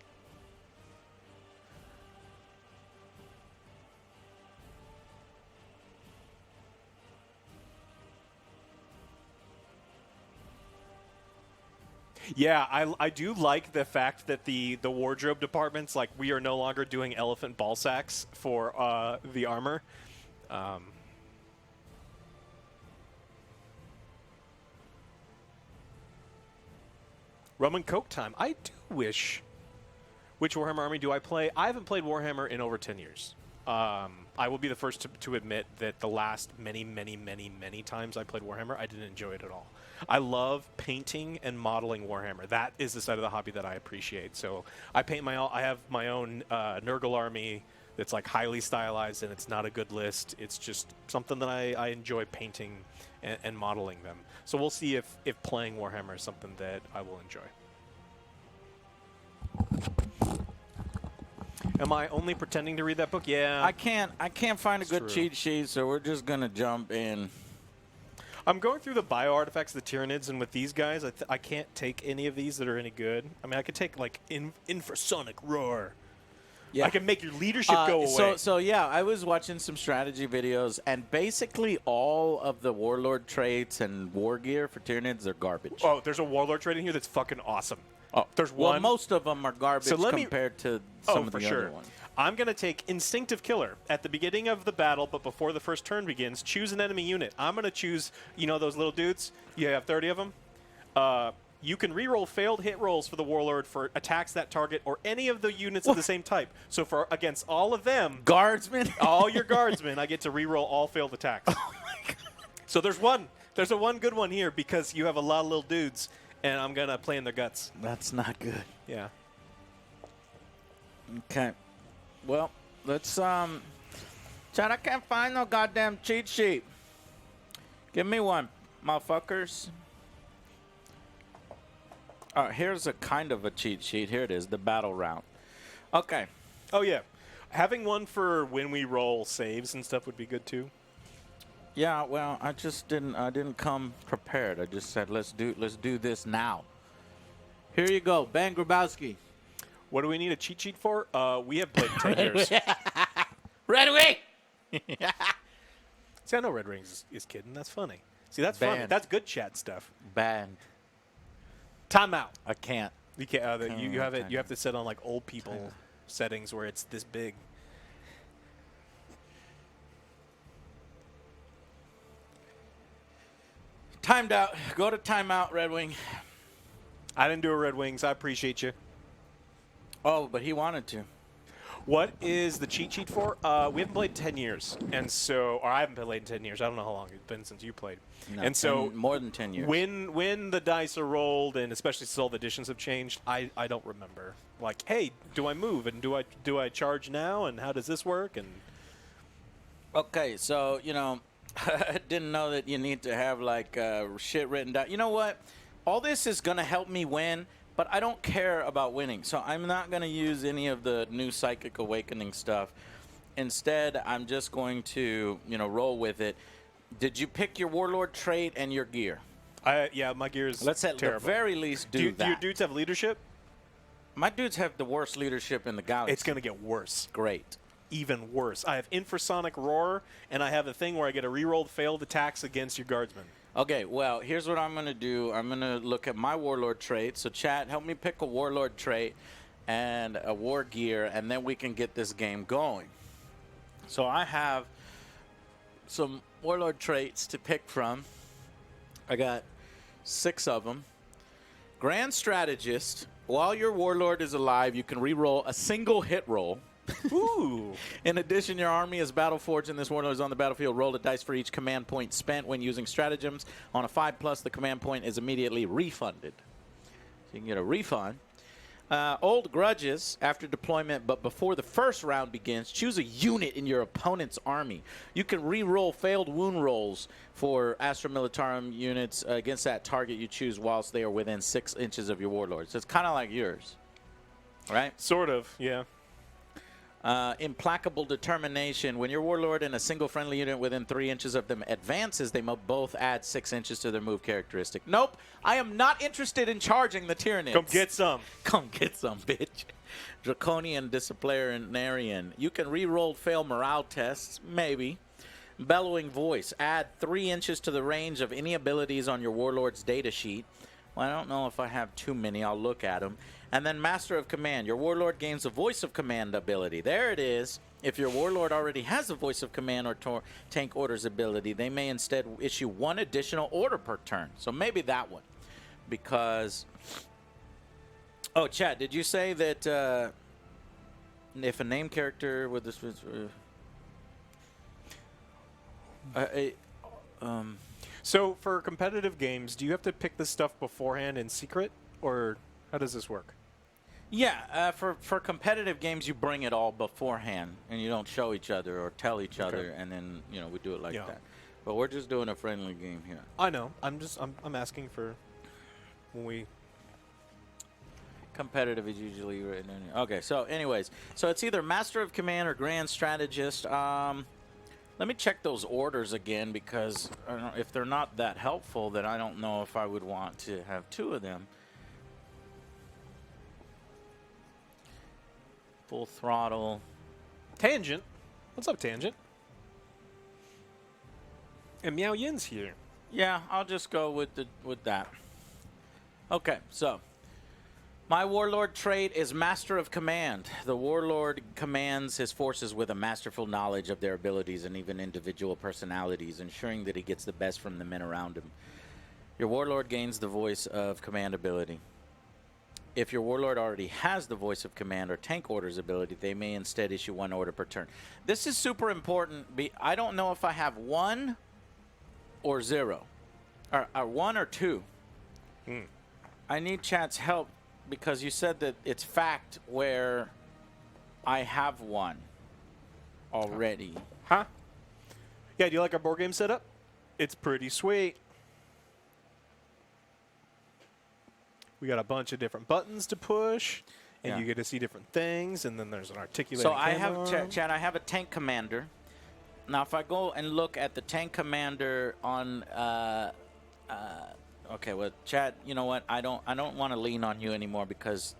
Yeah, I do like the fact that the wardrobe department's like, we are no longer doing elephant ball sacks for the armor. Rum and Coke time. I do wish. Which Warhammer army do I play? I haven't played Warhammer in over 10 years. I will be the first to admit that the last many times I played Warhammer, I didn't enjoy it at all. I love painting and modeling Warhammer. That is the side of the hobby that I appreciate. So I paint I have my own Nurgle army that's like highly stylized, and it's not a good list. It's just something that I enjoy painting and modeling them. So we'll see if playing Warhammer is something that I will enjoy. Am I only pretending to read that book? Yeah. I can't find a It's good true. cheat sheet, so we're just gonna jump in. I'm going through the bio artifacts of the Tyranids, and with these guys, I can't take any of these that are any good. I mean, I could take, like, Infrasonic Roar. Yeah. I can make your leadership go away. So yeah, I was watching some strategy videos, and basically all of the warlord traits and war gear for Tyranids are garbage. Oh, there's a Warlord trait in here that's fucking awesome. Oh, there's well, one. most of them are garbage So let me- compared to some of for the sure. other ones. I'm going to take Instinctive Killer. At the beginning of the battle, but before the first turn begins, choose an enemy unit. I'm going to choose, those little dudes? You have 30 of them? You can reroll failed hit rolls for the Warlord for attacks that target or any of the units of the same type. So for against all of them, Guardsmen. all your guardsmen, I get to reroll all failed attacks. Oh my God. So there's a one good one here because you have a lot of little dudes, and I'm going to play in their guts. That's not good. Yeah. Okay. Well, let's Chad, I can't find no goddamn cheat sheet. Give me one, motherfuckers. Here's a kind of a cheat sheet. Here it is, the battle round. Okay. Oh, yeah. Having one for when we roll saves and stuff would be good, too. Yeah, well, I didn't come prepared. I just said let's do this now. Here you go, Ben Grabowski. What do we need a cheat sheet for? We have played 10 years. Red Wing. See, I know Red Rings is kidding. That's funny. See, that's funny. Banned. That's good chat stuff. Banned. Timeout. I can't. You can't. You have it. Time You have to set on like old Time people out. settings where it's this big. Timed out. Go to timeout, Red Wing. I didn't do a Red Wings. I appreciate you. Oh, but he wanted to. What is the cheat sheet for? We haven't played in 10 years, and so, or I haven't played in 10 years. I don't know how long it's been since you played. No, and so, more than 10 years. When the dice are rolled, and especially since all the editions have changed, I don't remember. Like, hey, do I move, and do I charge now, and how does this work? And Okay, so, I didn't know that you need to have, like, shit written down. You know what? All this is going to help me win, but I don't care about winning. So I'm not going to use any of the new Psychic Awakening stuff. Instead, I'm just going to, roll with it. Did you pick your Warlord trait and your gear? Yeah, my gear is Let's at terrible. the very least do that. Do your dudes have leadership? My dudes have the worst leadership in the galaxy. It's going to get worse. Great. Even worse. I have infrasonic roar, and I have a thing where I get a rerolled failed attacks against your guardsmen. Okay, well, here's what I'm going to do. I'm going to look at my Warlord trait. So, chat, help me pick a Warlord trait and a War gear, and then we can get this game going. So, I have some Warlord traits to pick from. I got 6 of them. Grand Strategist. While your Warlord is alive, you can reroll a single hit roll. Ooh. In addition, your army is battle-forged, and this warlord is on the battlefield. Roll a dice for each command point spent when using stratagems. On a 5+, the command point is immediately refunded. So you can get a refund. Old Grudges, after deployment, but before the first round begins, choose a unit in your opponent's army. You can re-roll failed wound rolls for Astra Militarum units against that target you choose whilst they are within 6 inches of your warlord. So it's kind of like yours, right? Sort of, yeah. Implacable Determination. When your warlord and a single friendly unit within 3 inches of them advances, they both add 6 inches to their move characteristic. Nope, I am not interested in charging the Tyranids. Come get some. Come get some, bitch. Draconian Disciplinarian. You can re-roll fail morale tests, maybe. Bellowing Voice. Add 3 inches to the range of any abilities on your warlord's data sheet. Well, I don't know if I have too many. I'll look at them. And then Master of Command. Your Warlord gains a Voice of Command ability. There it is. If your Warlord already has a Voice of Command or Tank Orders ability, they may instead issue 1 additional order per turn. So maybe that one. Because... Oh, Chad, did you say that if a name character with this... So for competitive games, do you have to pick this stuff beforehand in secret, or how does this work? Yeah, for competitive games, you bring it all beforehand, and you don't show each other or tell each other, and then we do it like that. But we're just doing a friendly game here. I know. I'm asking for when we. Competitive is usually written in. Okay, so anyways, so it's either Master of Command or Grand Strategist. Let me check those orders again, because if they're not that helpful, then I don't know if I would want to have 2 of them. Full throttle. Tangent. What's up, Tangent? And Meow Yin's here. Yeah, I'll just go with that. Okay, so my Warlord trait is Master of Command. The Warlord commands his forces with a masterful knowledge of their abilities and even individual personalities, ensuring that he gets the best from the men around him. Your Warlord gains the Voice of Command ability. If your Warlord already has the Voice of Command or Tank Orders ability, they may instead issue 1 order per turn. This is super important. I don't know if I have 1 or 0. Or 1 or 2. I need chat's help, because you said that it's fact where I have 1 already. Huh? Yeah, do you like our board game setup? It's pretty sweet. We got a bunch of different buttons to push, and you get to see different things, and then there's an articulating So I camera. have, Chad, I have a Tank Commander. Now, if I go and look at the Tank Commander on... okay, well, Chad, you know what? I don't want to lean on you anymore, because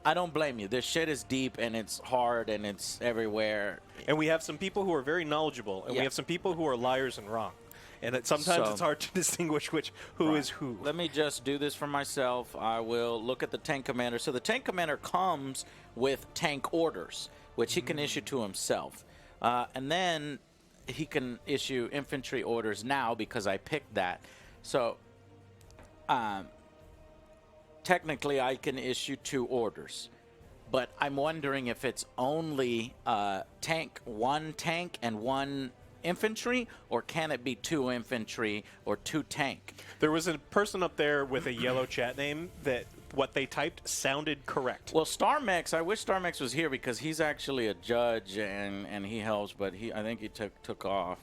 I don't blame you. This shit is deep, and it's hard, and it's everywhere. And we have some people who are very knowledgeable, and we have some people who are liars and wrong. And sometimes it's hard to distinguish who is who. Let me just do this for myself. I will look at the Tank Commander. So the Tank Commander comes with Tank Orders, which he can issue to himself. And then he can issue Infantry Orders now, because I picked that. So technically I can issue 2 orders. But I'm wondering if it's only one tank and 1 infantry, or can it be 2 infantry or 2 tank? There was a person up there with a yellow chat name that what they typed sounded correct. Well, StarMex, I wish StarMex was here because he's actually a judge and he helps, but I think he took off.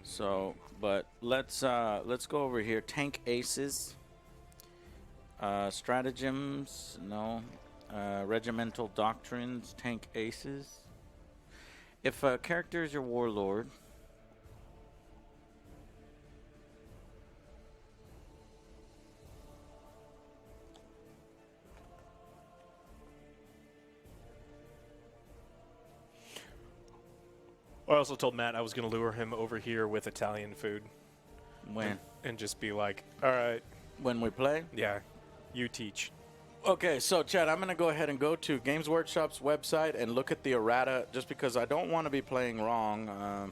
So, but let's go over here. Tank aces, stratagems, no, regimental doctrines, tank aces. If a character is your warlord, I also told Matt I was going to lure him over here with Italian food. when And just be like, all right, when we play. yeah, you teach. Okay, so Chad, I'm going to go ahead and go to Games Workshop's website and look at the errata, just because I don't want to be playing wrong.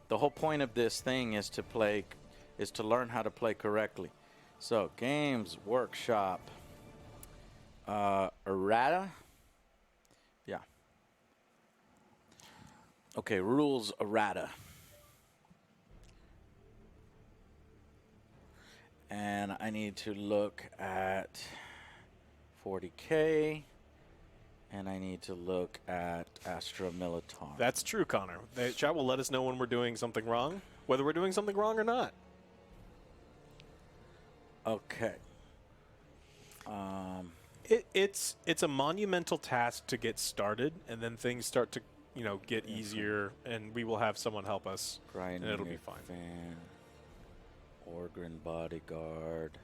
The whole point of this thing is to learn how to play correctly. So Games Workshop errata, yeah. Okay, rules errata. And I need to look at 40K, and I need to look at Astra Militar. That's true, Connor. The chat will let us know when we're doing something wrong, whether we're doing something wrong or not. Okay. It's a monumental task to get started, and then things start to get easier, and we will have someone help us, and it'll be fine. Fan, Orgrin Bodyguard.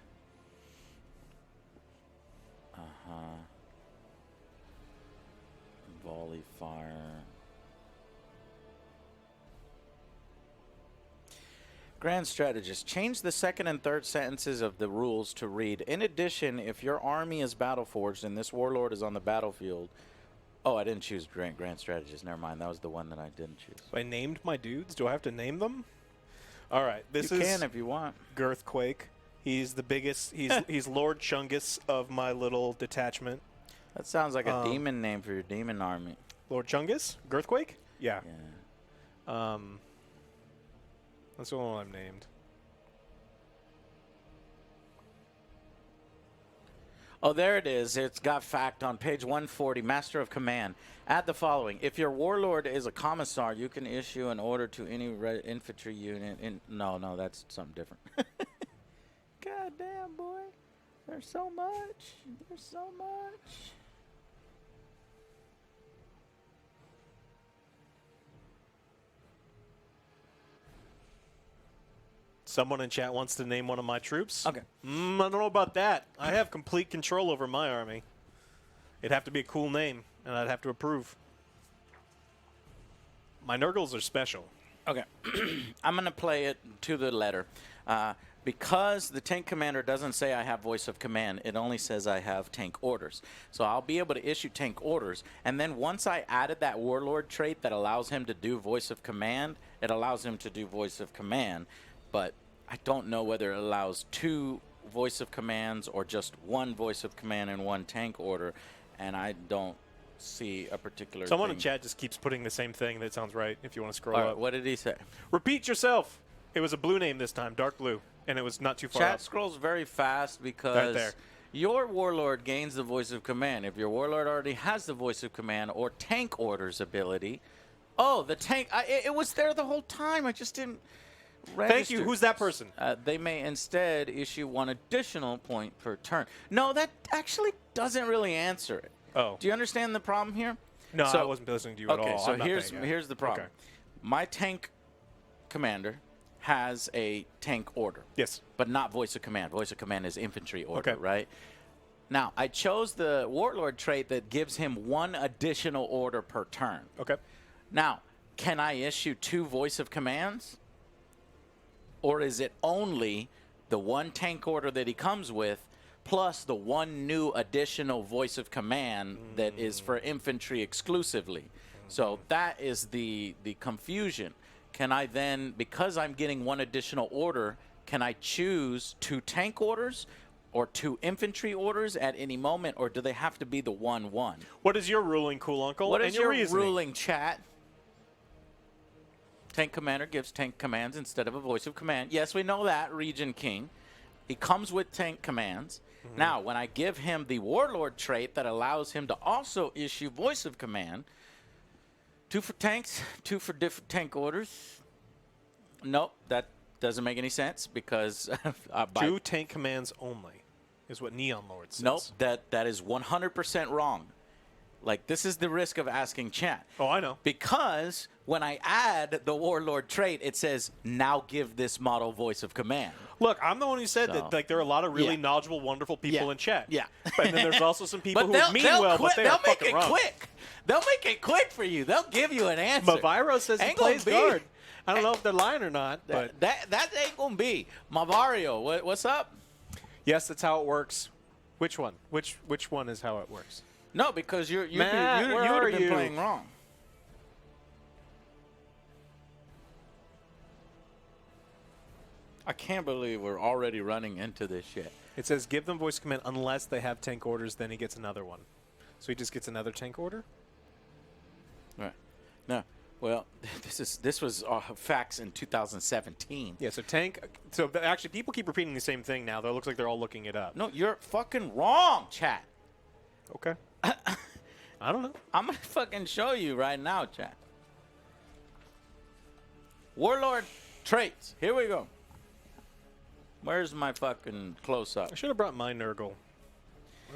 Volley fire. Grand Strategist. Change the second and third sentences of the rules to read, in addition, if your army is battle-forged and this warlord is on the battlefield. Oh, I didn't choose Grand Strategist. Never mind. That was the one that I didn't choose. I named my dudes. Do I have to name them? All right. This you is can if you want. Girthquake. He's the biggest. He's Lord Chungus of my little detachment. That sounds like a demon name for your demon army. Lord Chungus? Girthquake? Yeah. Yeah. That's the one I've named. Oh, there it is. It's got fact on page 140, Master of Command. Add the following. If your warlord is a commissar, you can issue an order to any infantry unit. No, that's something different. God damn, boy. There's so much. There's so much. Someone in chat wants to name one of my troops. Okay. I don't know about that. I have complete control over my army. It'd have to be a cool name, and I'd have to approve. My Nurgles are special. Okay. I'm going to play it to the letter. Because the tank commander doesn't say I have voice of command, it only says I have tank orders. So I'll be able to issue tank orders, and then once I added that warlord trait that allows him to do voice of command, it allows him to do voice of command. But I don't know whether it allows 2 voice of commands or just 1 voice of command and 1 tank order, and I don't see a particular Someone thing. in chat just keeps putting the same thing. That sounds right if you want to scroll All right, up. what did he say? Repeat yourself. It was a blue name this time, dark blue, and it was not too far Chat up. scrolls very fast Right because there. your warlord gains the voice of command. If your warlord already has the voice of command or tank orders ability, oh, the tank, it was there the whole time. I just didn't register. Thank you. Who's that person? They may instead issue 1 additional point per turn. No, that actually doesn't really answer it. Oh. Do you understand the problem here? No, So- I wasn't listening to you at all. Okay, so I'm not here's paying, yeah. here's the problem. Okay. My tank commander has a tank order. Yes. But not voice of command. Voice of command is infantry order, Okay. right? Now, I chose the warlord trait that gives him 1 additional order per turn. Okay. Now, can I issue 2 voice of commands? Or is it only the 1 tank order that he comes with plus the 1 new additional voice of command that is for infantry exclusively? So that is the confusion. Can I then, because I'm getting 1 additional order, can I choose 2 tank orders? or 2 infantry orders at any moment, or do they have to be the 1-1? What is your ruling, Cool Uncle? What and is your reasoning? ruling, chat? Tank commander gives tank commands instead of a voice of command. Yes, we know that, Region King. He comes with tank commands. Now, when I give him the warlord trait that allows him to also issue voice of command, 2 for tanks, 2 for different tank orders. Nope, that doesn't make any sense because 2 tank commands only is what Neon Lord says. Nope, that is 100% wrong. Like, this is the risk of asking chat. Oh, I know. Because when I add the warlord trait, it says, now give this model voice of command. Look, I'm the one who said that like there are a lot of really Yeah. knowledgeable, wonderful people Yeah. in chat. Yeah. And then there's also some people who they'll mean well, quit, but they they'll are make fucking it wrong. quick. They'll make it quick for you. They'll give you an answer. Maviro says he Ain't gonna plays be. guard. I don't know if they're lying or not, but That ain't gonna be. Mavario, what's up? yes, that's how it works. Which one? Which one is how it works? No, because you Matt, would where are have been you? playing wrong. I can't believe we're already running into this shit. It says give them voice command unless they have tank orders, then he gets another one. So he just gets another tank order? Right. No. Well, this was facts in 2017. Yeah, so tank. So actually, people keep repeating the same thing now. Though it looks like they're all looking it up. No, you're fucking wrong, chat. Okay. I don't know. I'm gonna fucking show you right now, chat. Warlord traits. Here we go. Where's my fucking close-up? I should have brought my Nurgle.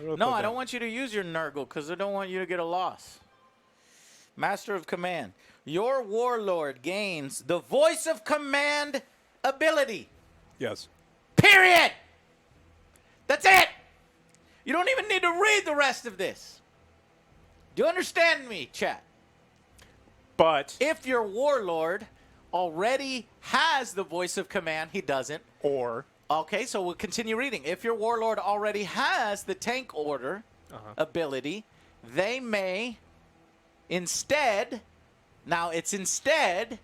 No, I don't want you to use your Nurgle because I don't want you to get a loss. Master of Command. Your warlord gains the voice of command ability. Yes. Period. That's it. You don't even need to read the rest of this. Do you understand me, chat? But If your warlord already has the voice of command, he doesn't. or Okay, so we'll continue reading. If your warlord already has the tank order ability, they may instead, now it's instead,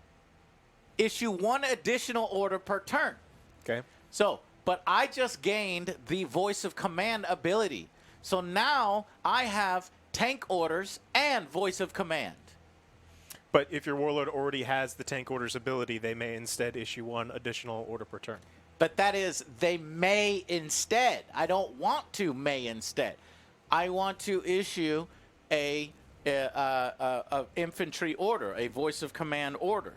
issue 1 additional order per turn. okay. So, but I just gained the voice of command ability. So now I have tank orders and voice of command. But if your warlord already has the tank orders ability, they may instead issue 1 additional order per turn. But that is, they may instead. I don't want to may instead. I want to issue a infantry order, a voice of command order.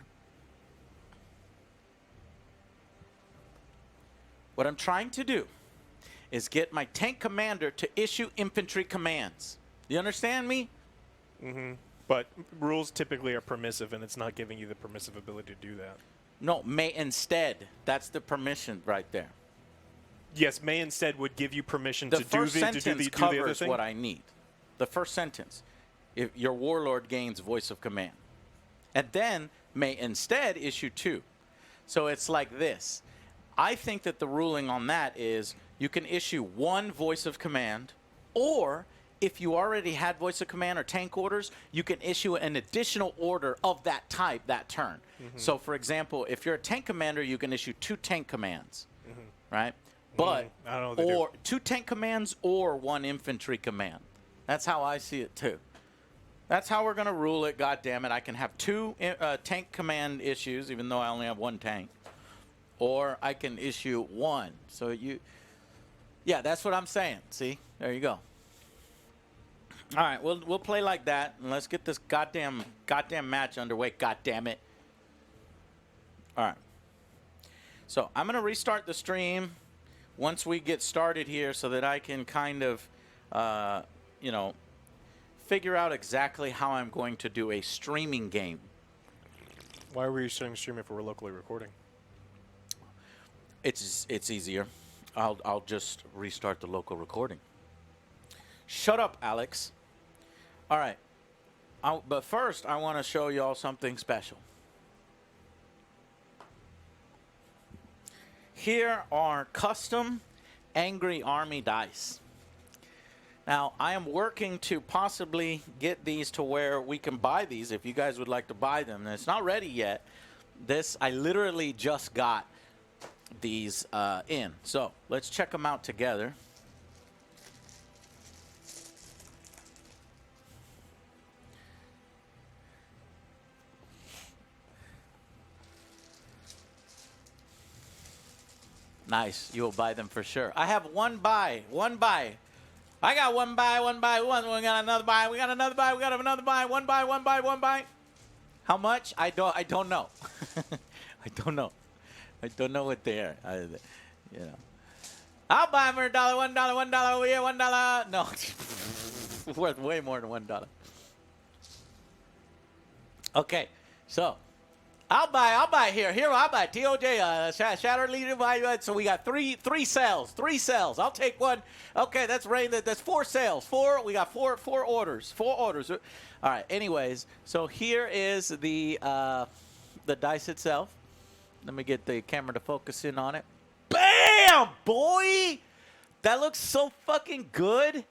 What I'm trying to do is get my tank commander to issue infantry commands. You understand me? But rules typically are permissive, and it's not giving you the permissive ability to do that. No, may instead. That's the permission right there. Yes, may instead would give you permission The to do first the sentence do the other covers thing. what I need. The first sentence. If your warlord gains voice of command. And then may instead issue 2. So it's like this. I think that the ruling on that is you can issue 1 voice of command, or if you already had voice of command or tank orders, you can issue an additional order of that type that turn. So, for example, if you're a tank commander, you can issue 2 tank commands, right? But I don't know what they do. or 2 tank commands or 1 infantry command. That's how I see it too. That's how we're gonna rule it. God damn it! I can have 2 tank command issues, even though I only have 1 tank, or I can issue 1. So yeah, that's what I'm saying. See, there you go. All right, we'll play like that, and let's get this goddamn match underway. God damn it! All right. So I'm gonna restart the stream once we get started here, so that I can kind of, figure out exactly how I'm going to do a streaming game. Why were you starting to stream if we were locally recording? It's easier. I'll just restart the local recording. Shut up, Alex. All right. But first, I want to show y'all something special. Here are custom Angry Army dice. Now, I am working to possibly get these to where we can buy these if you guys would like to buy them. And it's not ready yet. I literally just got these in. So let's check them out together. Nice. You will buy them for sure. I have one buy. One buy. I got one buy, one buy, one. We got another buy. We got another buy. We got another buy. One buy, one buy, one buy. How much? I don't know. I don't know. I don't know what they are. You know. I'll buy them for $1, $1, $1 over here, $1. No. Worth way more than $1. Okay. So I'll buy here. I'll buy TOJ, Shattered Leader. So we got three sales. I'll take one. Okay, that's right. That's 4 sales. We got four orders. 4 orders. All right. Anyways, so here is the dice itself. Let me get the camera to focus in on it. Bam, boy! That looks so fucking good.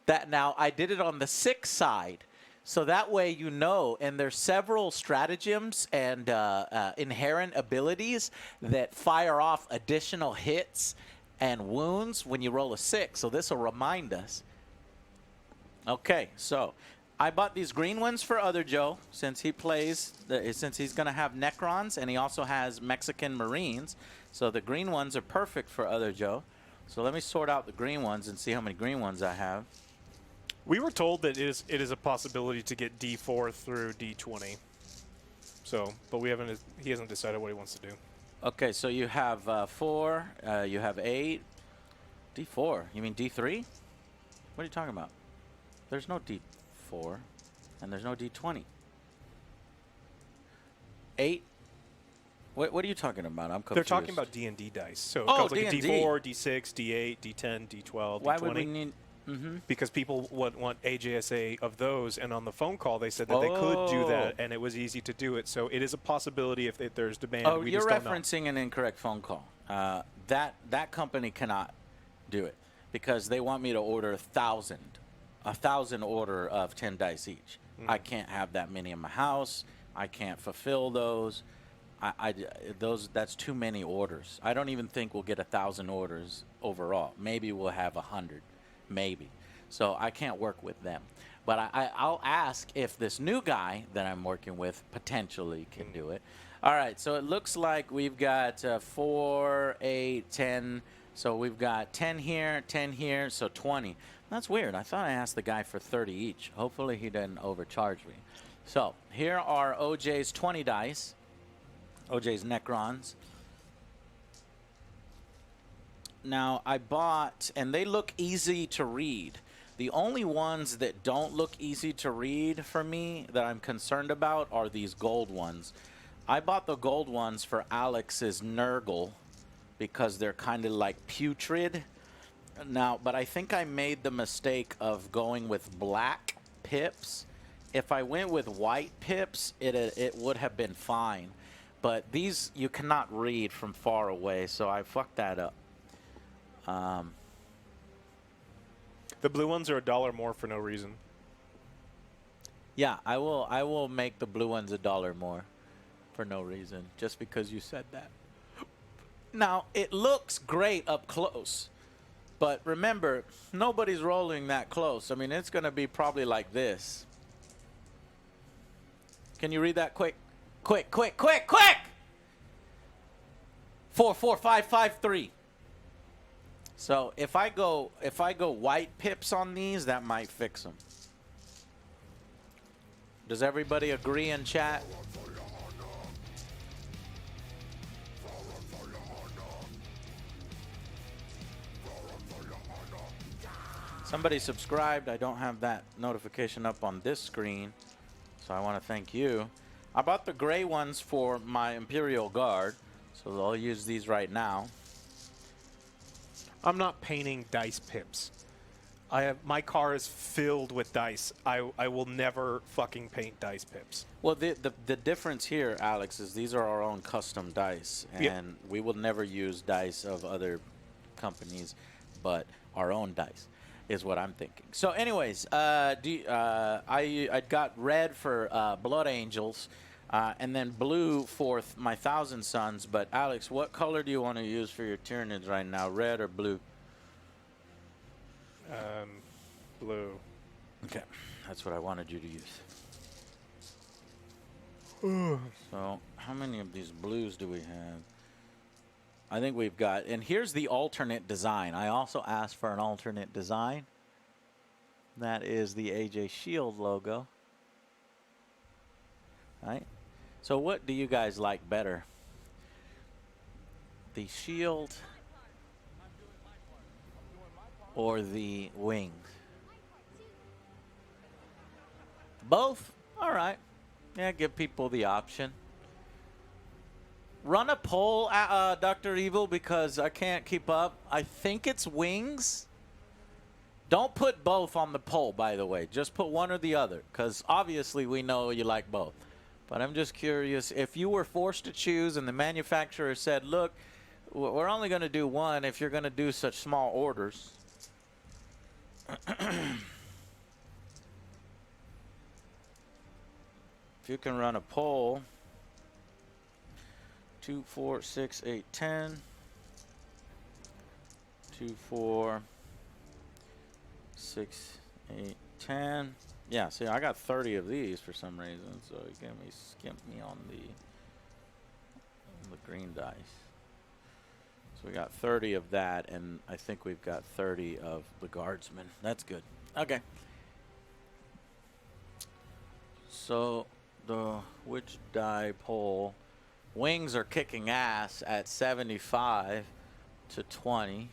That now I did it on the 6 side. So that way you know, and there's several stratagems and inherent abilities that fire off additional hits and wounds when you roll a 6. So this will remind us. Okay, so I bought these green ones for Other Joe since he plays, since he's going to have Necrons, and he also has Mexican Marines. So the green ones are perfect for Other Joe. So let me sort out the green ones and see how many green ones I have. We were told that it is a possibility to get D4 through D20. So, but he hasn't decided what he wants to do. Okay, so you have 4, you have 8. D4, you mean D3? What are you talking about? There's no D4, and there's no D20. 8? What are you talking about? I'm confused. They're talking about D&D dice. So it Oh, goes like a D&D. D4, D6, D8, D10, D12, Why D20. would we need... Mm-hmm. Because people want AJSA of those, and on the phone call they said that they could do that, and it was easy to do it. So it is a possibility if there's demand. Oh, we you're just don't know. referencing an incorrect phone call. That company cannot do it because they want me to order 1,000 order of 10 dice each. I can't have that many in my house. I can't fulfill those. That's too many orders. I don't even think we'll get 1,000 orders overall. Maybe we'll have 100. Maybe. So I can't work with them. But I'll ask if this new guy that I'm working with potentially can do it. All right, so it looks like we've got 4, 8, 10. So we've got 10 here, so 20. That's weird. I thought I asked the guy for 30 each. Hopefully he didn't overcharge me. So here are OJ's 20 dice. OJ's Necrons. Now, I bought, and they look easy to read. The only ones that don't look easy to read for me that I'm concerned about are these gold ones. I bought the gold ones for Alex's Nurgle because they're kind of like putrid. Now, but I think I made the mistake of going with black pips. If I went with white pips, it would have been fine. But these you cannot read from far away, so I fucked that up. The blue ones are $1 more for no reason. Yeah, I will make the blue ones $1 more for no reason, just because you said that. Now, it looks great up close, but remember, nobody's rolling that close. I mean, it's going to be probably like this. Can you read that quick? Quick! 4, 4, 5, 5, 3. So if I go white pips on these, that might fix them. Does everybody agree in chat? Somebody subscribed. I don't have that notification up on this screen, so I want to thank you. I bought the gray ones for my Imperial Guard, so I'll use these right now. I'm not painting dice pips. My car is filled with dice. I will never fucking paint dice pips. Well, the difference here, Alex, is these are our own custom dice, and we will never use dice of other companies, but our own dice is what I'm thinking. So, anyways, I got red for Blood Angels, and then blue for my Thousand Sons. But Alex, what color do you want to use for your Tyranids right now, red or blue? Blue. Okay, that's what I wanted you to use. So, how many of these blues do we have? I think we've got, and here's the alternate design. I also asked for an alternate design. That is the AJ Shield logo. Right? So what do you guys like better? The shield or the wings? Both? All right. Yeah, give people the option. Run a poll, Dr. Evil, because I can't keep up. I think it's wings. Don't put both on the poll, by the way. Just put one or the other, because obviously we know you like both. But I'm just curious, if you were forced to choose and the manufacturer said, look, we're only going to do one if you're going to do such small orders. If you can run a poll, 2, 4, 6, 8, 10. 2, 4, 6, 8, 10. Yeah, see, I got 30 of these for some reason, so you give me skimp me on the green dice. So we got 30 of that, and I think we've got 30 of the guardsmen. That's good. Okay. So the which die poll? Wings are kicking ass at 75 to 20.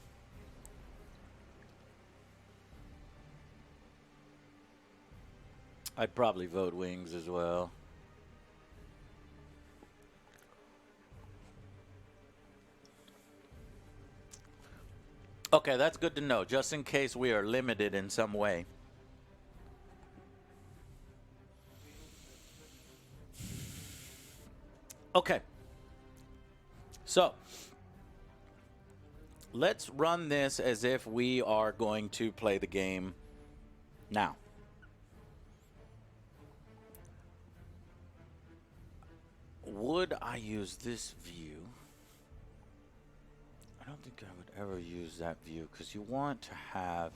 I'd probably vote wings as well. Okay, that's good to know, just in case we are limited in some way. Okay. So, let's run this as if we are going to play the game now. Would I use this view? I don't think I would ever use that view because you want to have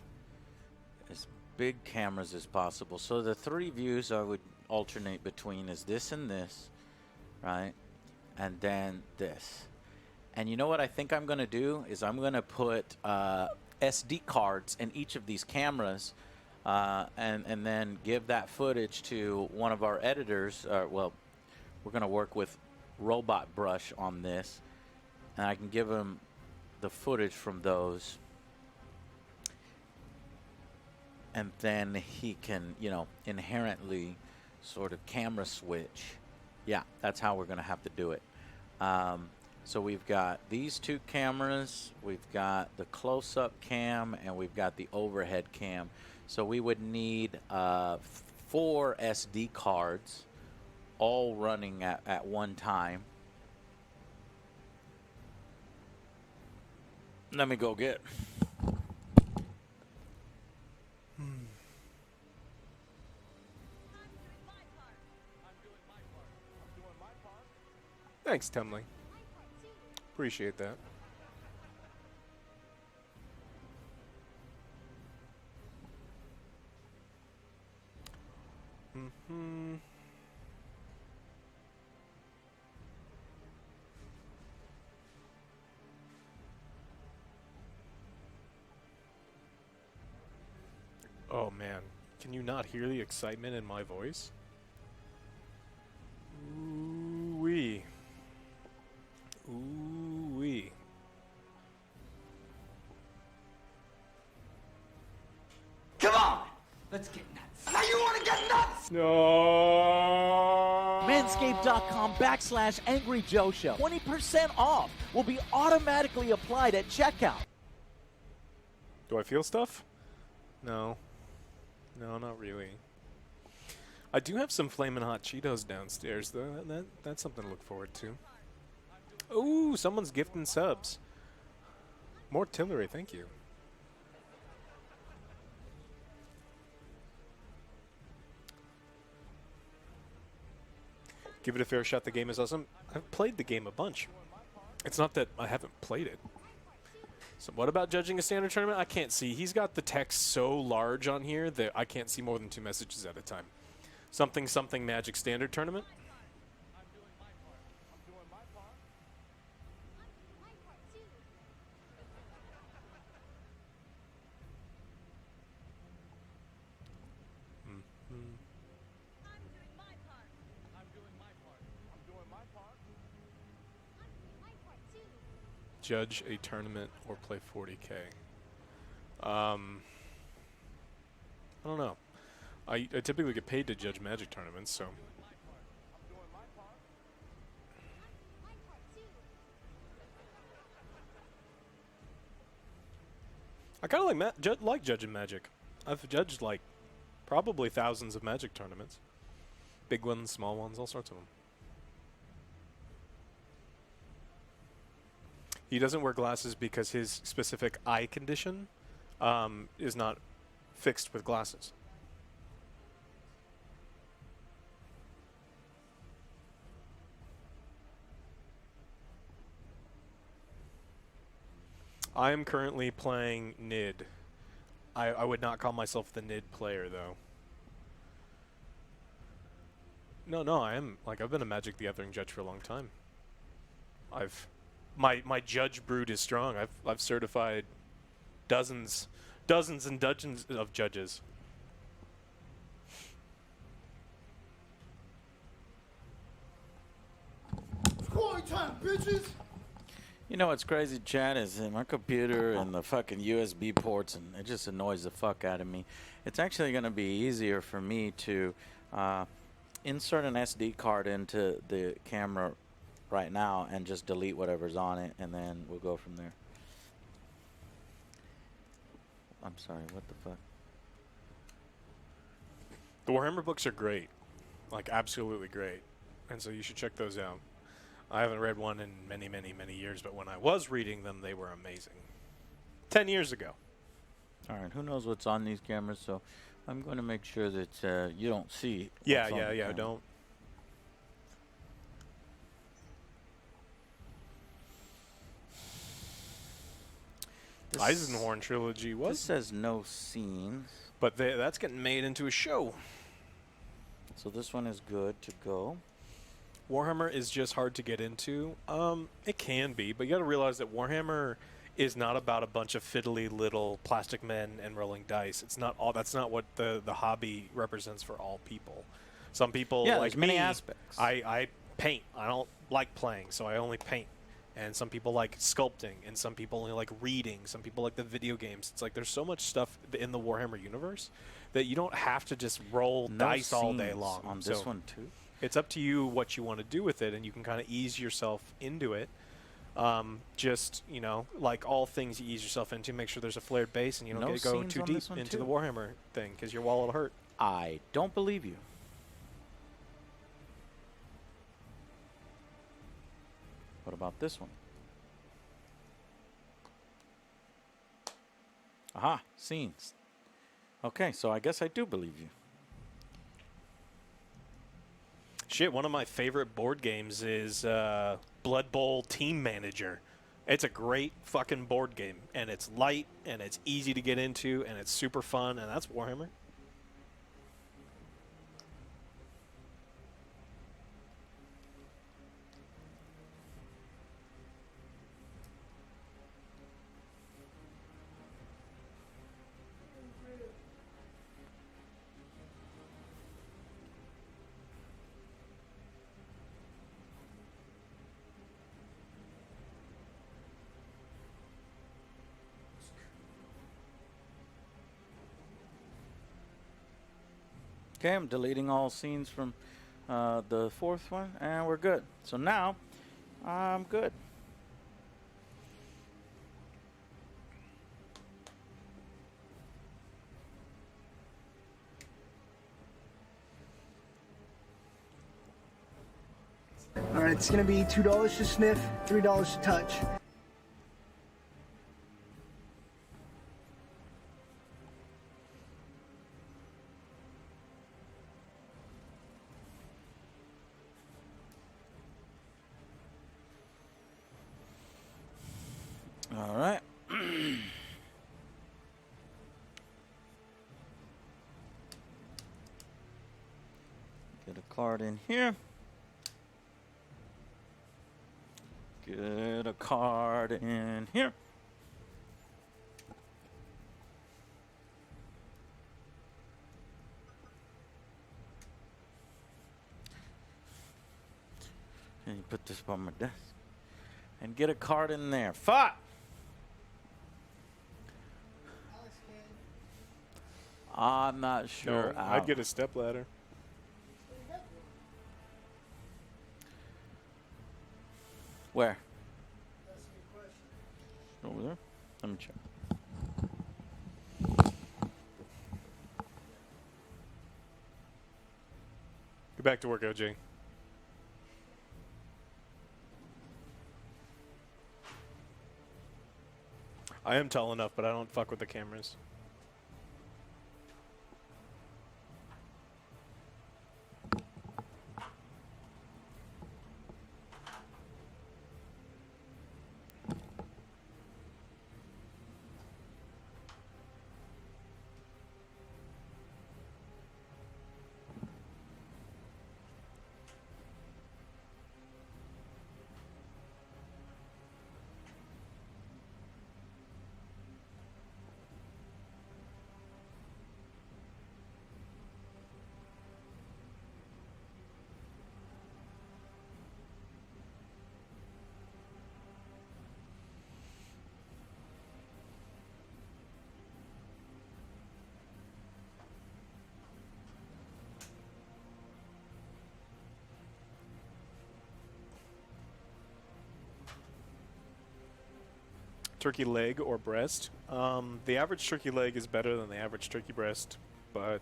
as big cameras as possible. So the three views I would alternate between is this and this, right? And then this. And you know what I think I'm going to do is I'm going to put SD cards in each of these cameras and then give that footage to one of our editors. Well, we're going to work with Robot Brush on this, and I can give him the footage from those, and then he can, you know, inherently sort of camera switch. Yeah, that's how we're going to have to do it. So we've got these two cameras, we've got the close-up cam, and we've got the overhead cam. So we would need 4 SD cards all running at one time. Let me go get. Thanks, Tumley. Appreciate that. Oh man, can you not hear the excitement in my voice? Ooh-wee. Ooh-wee. Come on! Let's get nuts. Now you want to get nuts! No! Manscaped.com/Angry Joe Show. 20% off will be automatically applied at checkout. Do I feel stuff? No. No, not really. I do have some flamin' hot Cheetos downstairs, though. That's something to look forward to. Ooh, someone's gifting subs. More Tillery, thank you. Give it a fair shot. The game is awesome. I've played the game a bunch. It's not that I haven't played it. So what about judging a standard tournament? I can't see. He's got the text so large on here that I can't see more than 2 messages at a time. Something, something Magic Standard Tournament. judge a tournament or play 40K? I don't know. I typically get paid to judge Magic tournaments, so. I kind of like judging Magic. I've judged like probably thousands of Magic tournaments. Big ones, small ones, all sorts of them. He doesn't wear glasses because his specific eye condition is not fixed with glasses. I am currently playing Nid. I would not call myself the Nid player, though. No, I am. Like, I've been a Magic the Gathering judge for a long time. My judge brood is strong. I've certified dozens and dozens of judges. Scoring time, bitches! You know what's crazy, Chad, is my computer and the fucking USB ports, and it just annoys the fuck out of me. It's actually going to be easier for me to insert an SD card into the camera right now and just delete whatever's on it, and then we'll go from there. I'm sorry, what the fuck? The Warhammer books are great. Like, absolutely great. And so you should check those out. I haven't read one in many, many, many years, but when I was reading them, they were amazing. 10 years ago. All right, who knows what's on these cameras, so I'm going to make sure that you don't see Yeah, what's on the camera. don't. This- Eisenhorn trilogy This was, says no scenes, but that's getting made into a show. so this one is good to go. Warhammer is just hard to get into. It can be, but you got to realize that Warhammer is not about a bunch of fiddly little plastic men and rolling dice. It's not all. That's not what the hobby represents for all people. Some people, Yeah, like there's many me, aspects. I paint. I don't like playing, so I only paint. And some people like sculpting, and some people only like reading. Some people like the video games. It's like there's so much stuff in the Warhammer universe that you don't have to just roll No dice all day scenes long. on this So one too. it's up to you what you want to do with it, and you can kind of ease yourself into it. Just, you know, like all things you ease yourself into, make sure there's a flared base and you don't No get to go scenes too on deep this one into the too? Warhammer thing because your wallet will hurt. I don't believe you. What about this one? Aha, scenes. Okay, so I guess I do believe you. Shit, one of my favorite board games is Blood Bowl Team Manager. It's a great fucking board game, and it's light, and it's easy to get into, and it's super fun, and that's Warhammer. Okay, I'm deleting all scenes from the fourth one, and we're good. So now, I'm good. All right, it's gonna be $2 to sniff, $3 to touch. All right. Get a card in here. Get a card in here. Can you put this on my desk? and get a card in there. Fuck! I'm not sure. No, I'd get a step ladder. Where? Over there? Let me check. Get back to work, OJ. I am tall enough, but I don't fuck with the cameras. Turkey leg or breast. The average turkey leg is better than the average turkey breast, but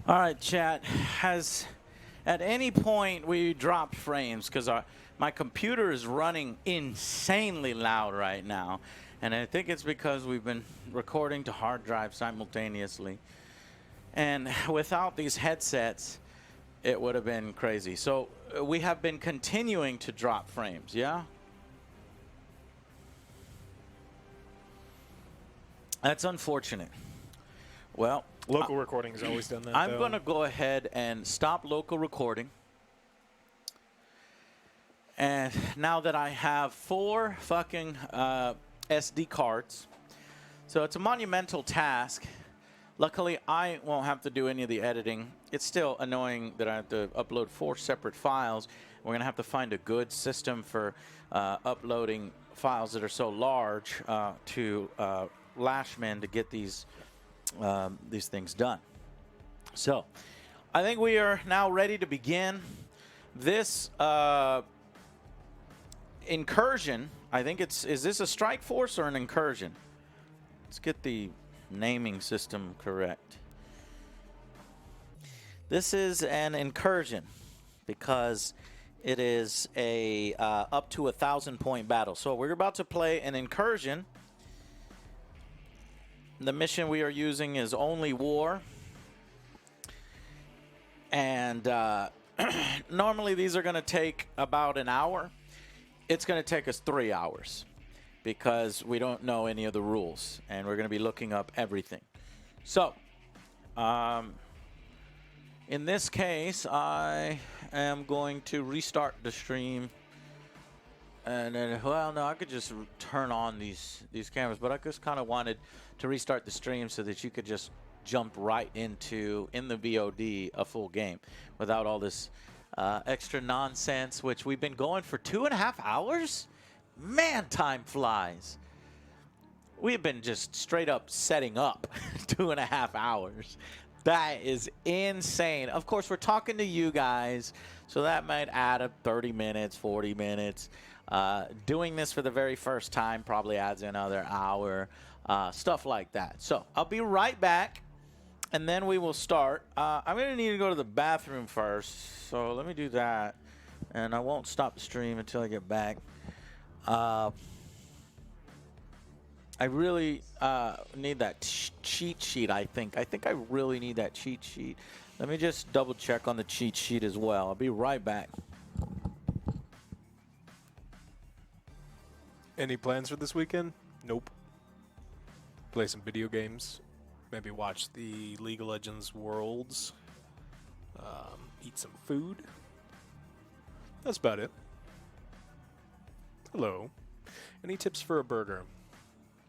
All right, chat. Has at any point we dropped frames? Because my computer is running insanely loud right now. And I think it's because we've been recording to hard drive simultaneously. And without these headsets, it would have been crazy. So we have been continuing to drop frames, yeah? That's unfortunate. Well, local recording has always done that. I'm though. going to go ahead and stop local recording. And now that I have 4 fucking SD cards, so it's a monumental task. Luckily, I won't have to do any of the editing. It's still annoying that I have to upload 4 separate files. We're going to have to find a good system for uploading files that are so large to Lashman to get these things done. So, I think we are now ready to begin this incursion. I think is this a strike force or an incursion? Let's get the naming system correct. This is an incursion because it is a up to 1,000-point battle. So we're about to play an incursion. The mission we are using is only war. And normally these are going to take about an hour. It's going to take us 3 hours because we don't know any of the rules. And we're going to be looking up everything. So, in this case, I am going to restart the stream. And then, well, no, I could just turn on these cameras, but I just kind of wanted to restart the stream so that you could just jump right into, in the VOD, a full game without all this extra nonsense, which we've been going for 2.5 hours? Man, time flies. We've been just straight up setting up 2.5 hours. That is insane. Of course, we're talking to you guys, so that might add up 30 minutes, 40 minutes. Doing this for the very first time probably adds another hour, stuff like that. So I'll be right back, and then we will start. I'm going to need to go to the bathroom first, so let me do that, and I won't stop the stream until I get back. I really need that cheat sheet, I think. I think I really need that cheat sheet. Let me just double check on the cheat sheet as well. I'll be right back. Any plans for this weekend? Nope. Play some video games. Maybe watch the League of Legends Worlds. Eat some food. That's about it. Hello. Any tips for a burger?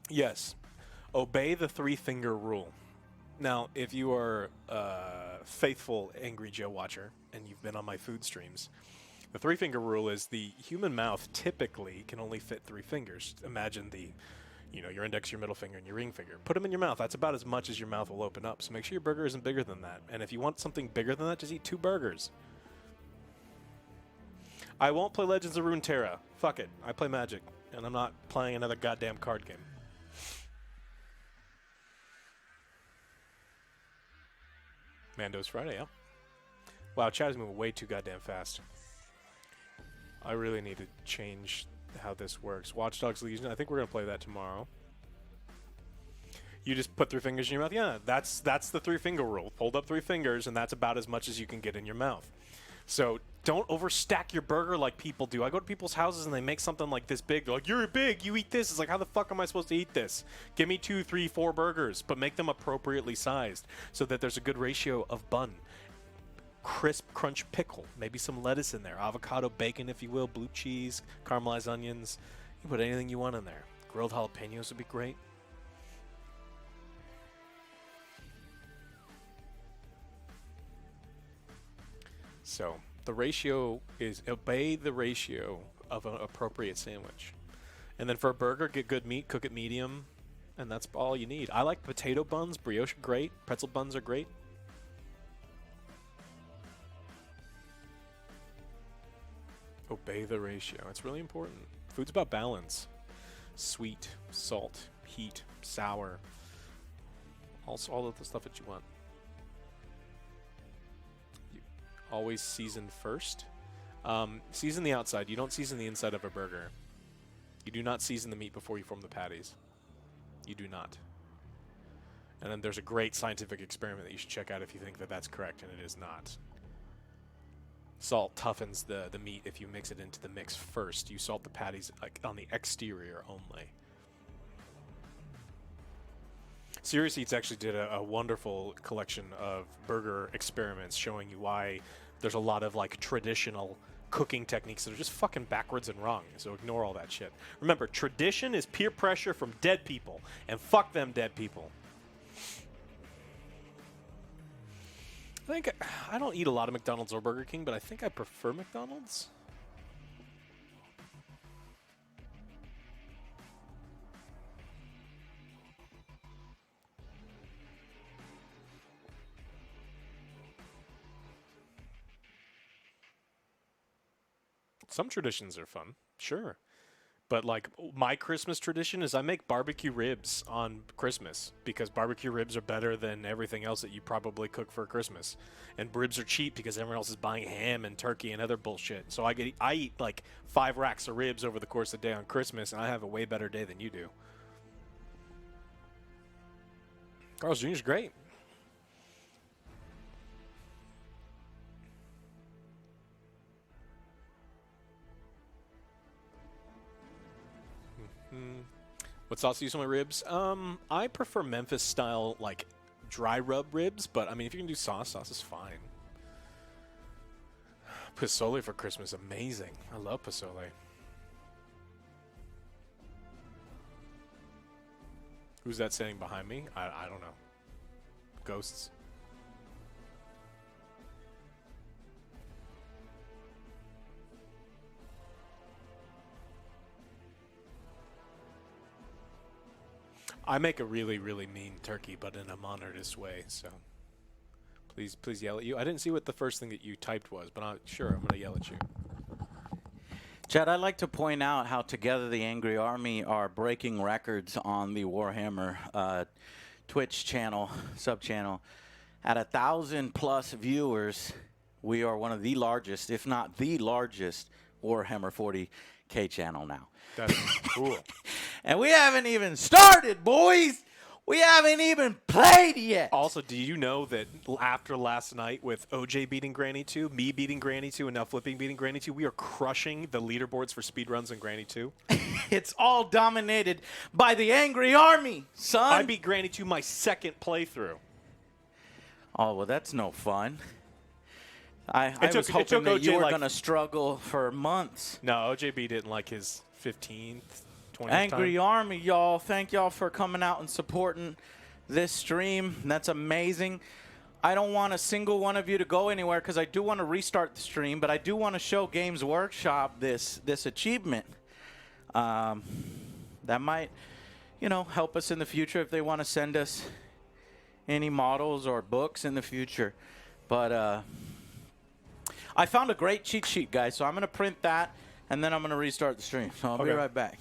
Yes. Obey the 3-finger rule. Now, if you are a faithful Angry Joe watcher and you've been on my food streams, The three-finger rule is the human mouth typically can only fit 3 fingers. Imagine your index, your middle finger, and your ring finger. Put them in your mouth. That's about as much as your mouth will open up. So make sure your burger isn't bigger than that. And if you want something bigger than that, just eat 2 burgers. I won't play Legends of Runeterra. Fuck it. I play Magic, and I'm not playing another goddamn card game. Mando's Friday, yeah. Wow, chat is moving way too goddamn fast. I really need to change how this works. Watch Dogs Legion, I think we're going to play that tomorrow. You just put 3 fingers in your mouth? Yeah, that's the 3-finger rule. Hold up 3 fingers, and that's about as much as you can get in your mouth. So don't overstack your burger like people do. I go to people's houses, and they make something like this big. They're like, you're big, you eat this. It's like, how the fuck am I supposed to eat this? Give me 2, 3, 4 burgers, but make them appropriately sized so that there's a good ratio of bun. Crisp crunch pickle, maybe some lettuce in there, avocado, bacon, if you will, blue cheese, caramelized onions. You can put anything you want in there. Grilled jalapenos would be great. So the ratio is obey the ratio of an appropriate sandwich. And then for a burger, get good meat, cook it medium, and that's all you need. I like potato buns, brioche are great, pretzel buns are great. Obey the ratio. It's really important. Food's about balance. Sweet, salt, heat, sour. Also all of the stuff that you want. You always season first. Season the outside. You don't season the inside of a burger. You do not season the meat before you form the patties. You do not. And then there's a great scientific experiment that you should check out if you think that that's correct, and it is not. Salt toughens the meat if you mix it into the mix first. You salt the patties like on the exterior only. Serious Eats actually did a wonderful collection of burger experiments showing you why there's a lot of like traditional cooking techniques that are just fucking backwards and wrong. So ignore all that shit. Remember, tradition is peer pressure from dead people, and fuck them dead people. I don't eat a lot of McDonald's or Burger King, but I think I prefer McDonald's. Some traditions are fun, sure. But like my Christmas tradition is I make barbecue ribs on Christmas because barbecue ribs are better than everything else that you probably cook for Christmas. And ribs are cheap because everyone else is buying ham and turkey and other bullshit. So I eat like 5 racks of ribs over the course of the day on Christmas, and I have a way better day than you do. Carl's Jr.'s great. What sauce do you use on my ribs? I prefer Memphis style, like dry rub ribs, but I mean, if you can do sauce, sauce is fine. Pozole for Christmas, amazing. I love pozole. Who's that saying behind me? I don't know. Ghosts. I make a really, really mean turkey, but in a monarchist way, so please yell at you. I didn't see what the first thing that you typed was, but I'm going to yell at you. Chad, I'd like to point out how Together the Angry Army are breaking records on the Warhammer Twitch channel, sub-channel. At 1,000+ viewers, we are one of the largest, if not the largest, Warhammer 40K channel now. That's cool. And we haven't even started, boys. We haven't even played yet. Also, do you know that after last night with OJ beating Granny 2, me beating Granny 2, and now Flipping beating Granny 2, we are crushing the leaderboards for speedruns in Granny 2? It's all dominated by the Angry Army, son. I beat Granny 2 my second playthrough. Oh, well, that's no fun. I was hoping that you were going to struggle for months. No, OJ beat it in like his 15th, 20th Angry time. Army, y'all. Thank y'all for coming out and supporting this stream. That's amazing. I don't want a single one of you to go anywhere because I do want to restart the stream, but I do want to show Games Workshop this achievement. That might, help us in the future if they want to send us any models or books in the future. But I found a great cheat sheet, guys, so I'm going to print that, and then I'm going to restart the stream. So I'll be right back.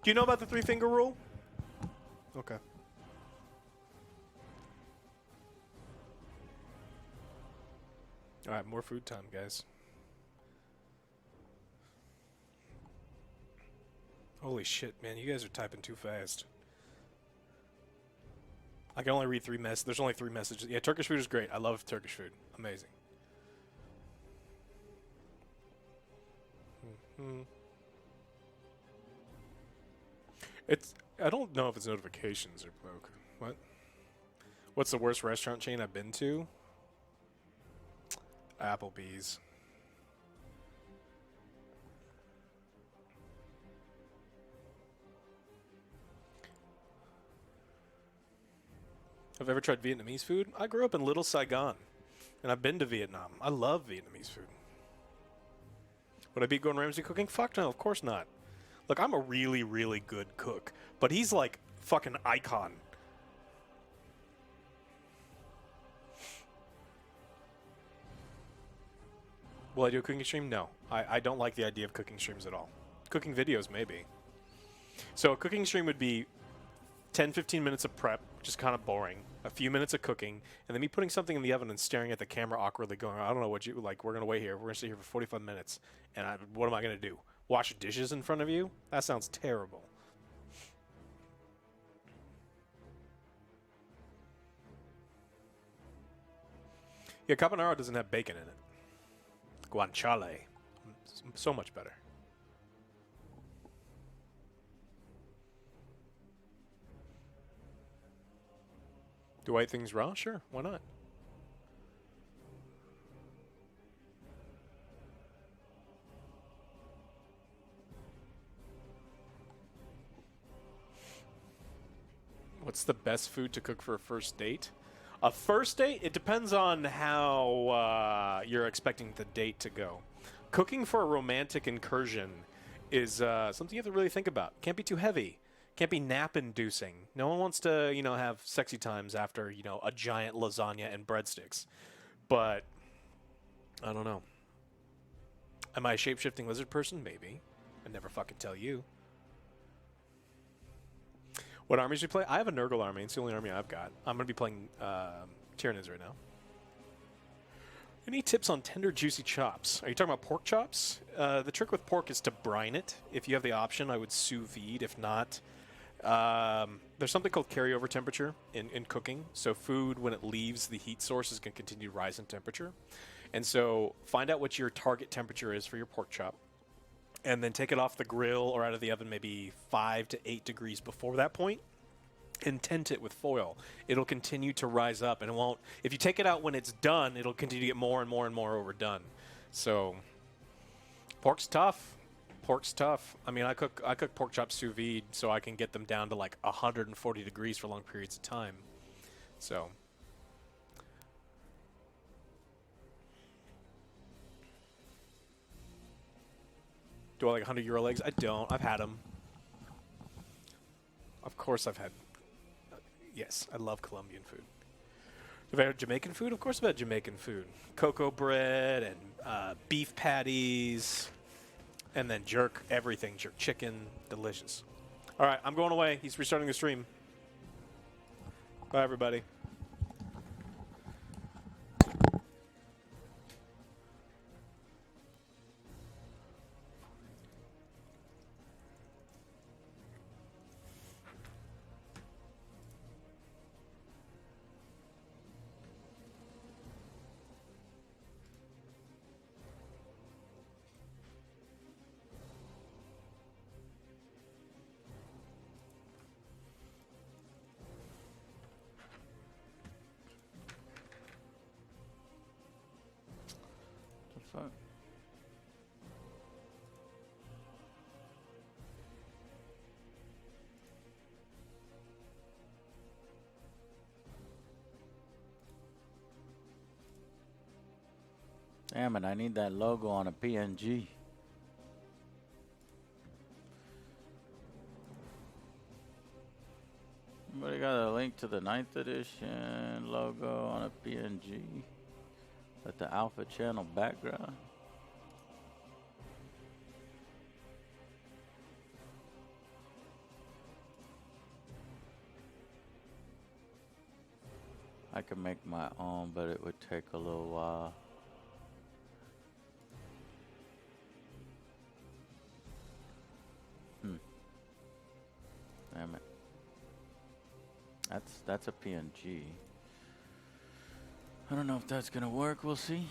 Do you know about the 3-finger rule? Okay. All right, more food time, guys. Holy shit, man, you guys are typing too fast. I can only read 3 messages. There's only 3 messages. Yeah, Turkish food is great. I love Turkish food. Amazing. I don't know if it's notifications or broke. What? What's the worst restaurant chain I've been to? Applebee's. Have you ever tried Vietnamese food? I grew up in Little Saigon, and I've been to Vietnam. I love Vietnamese food. Would I beat Gordon Ramsay cooking? Fuck no, of course not. Look, I'm a really, really good cook, but he's like fucking icon. Will I do a cooking stream? No. I don't like the idea of cooking streams at all. Cooking videos, maybe. So a cooking stream would be 10-15 minutes of prep, which is kind of boring, a few minutes of cooking, and then me putting something in the oven and staring at the camera awkwardly going, I don't know what you, like, we're going to wait here. We're going to sit here for 45 minutes, and what am I going to do? Wash dishes in front of you? That sounds terrible. Yeah, carbonara doesn't have bacon in it. Guanciale. So much better. Do I eat things raw? Sure, why not? What's the best food to cook for a first date? A first date? It depends on how you're expecting the date to go. Cooking for a romantic incursion is something you have to really think about. Can't be too heavy. Can't be nap-inducing. No one wants to, have sexy times after, a giant lasagna and breadsticks. But, I don't know. Am I a shape-shifting lizard person? Maybe. I'd never fucking tell you. What armies do you play? I have a Nurgle army. It's the only army I've got. I'm going to be playing Tyranids right now. Any tips on tender, juicy chops? Are you talking about pork chops? The trick with pork is to brine it. If you have the option, I would sous vide. If not, there's something called carryover temperature in cooking. So food, when it leaves the heat source, is going to continue to rise in temperature. And so find out what your target temperature is for your pork chop. And then take it off the grill or out of the oven maybe 5 to 8 degrees before that point, and tent it with foil. It'll continue to rise up, and it won't. If you take it out when it's done, it'll continue to get more and more and more overdone. So, pork's tough. Pork's tough. I mean, I cook pork chops sous vide, so I can get them down to like 140 degrees for long periods of time. So. Do I like 100 euro legs? I don't. I've had them. Of course I've had. Yes, I love Colombian food. Have I had Jamaican food? Of course I've had Jamaican food. Cocoa bread and beef patties. And then jerk everything. Jerk chicken. Delicious. All right, I'm going away. He's restarting the stream. Bye, everybody. Fuck. Damn it, I need that logo on a PNG. Anybody got a link to the 9th edition logo on a PNG? With the Alpha Channel background? I could make my own, but it would take a little while. Damn it. That's a PNG. I don't know if that's gonna work. We'll see.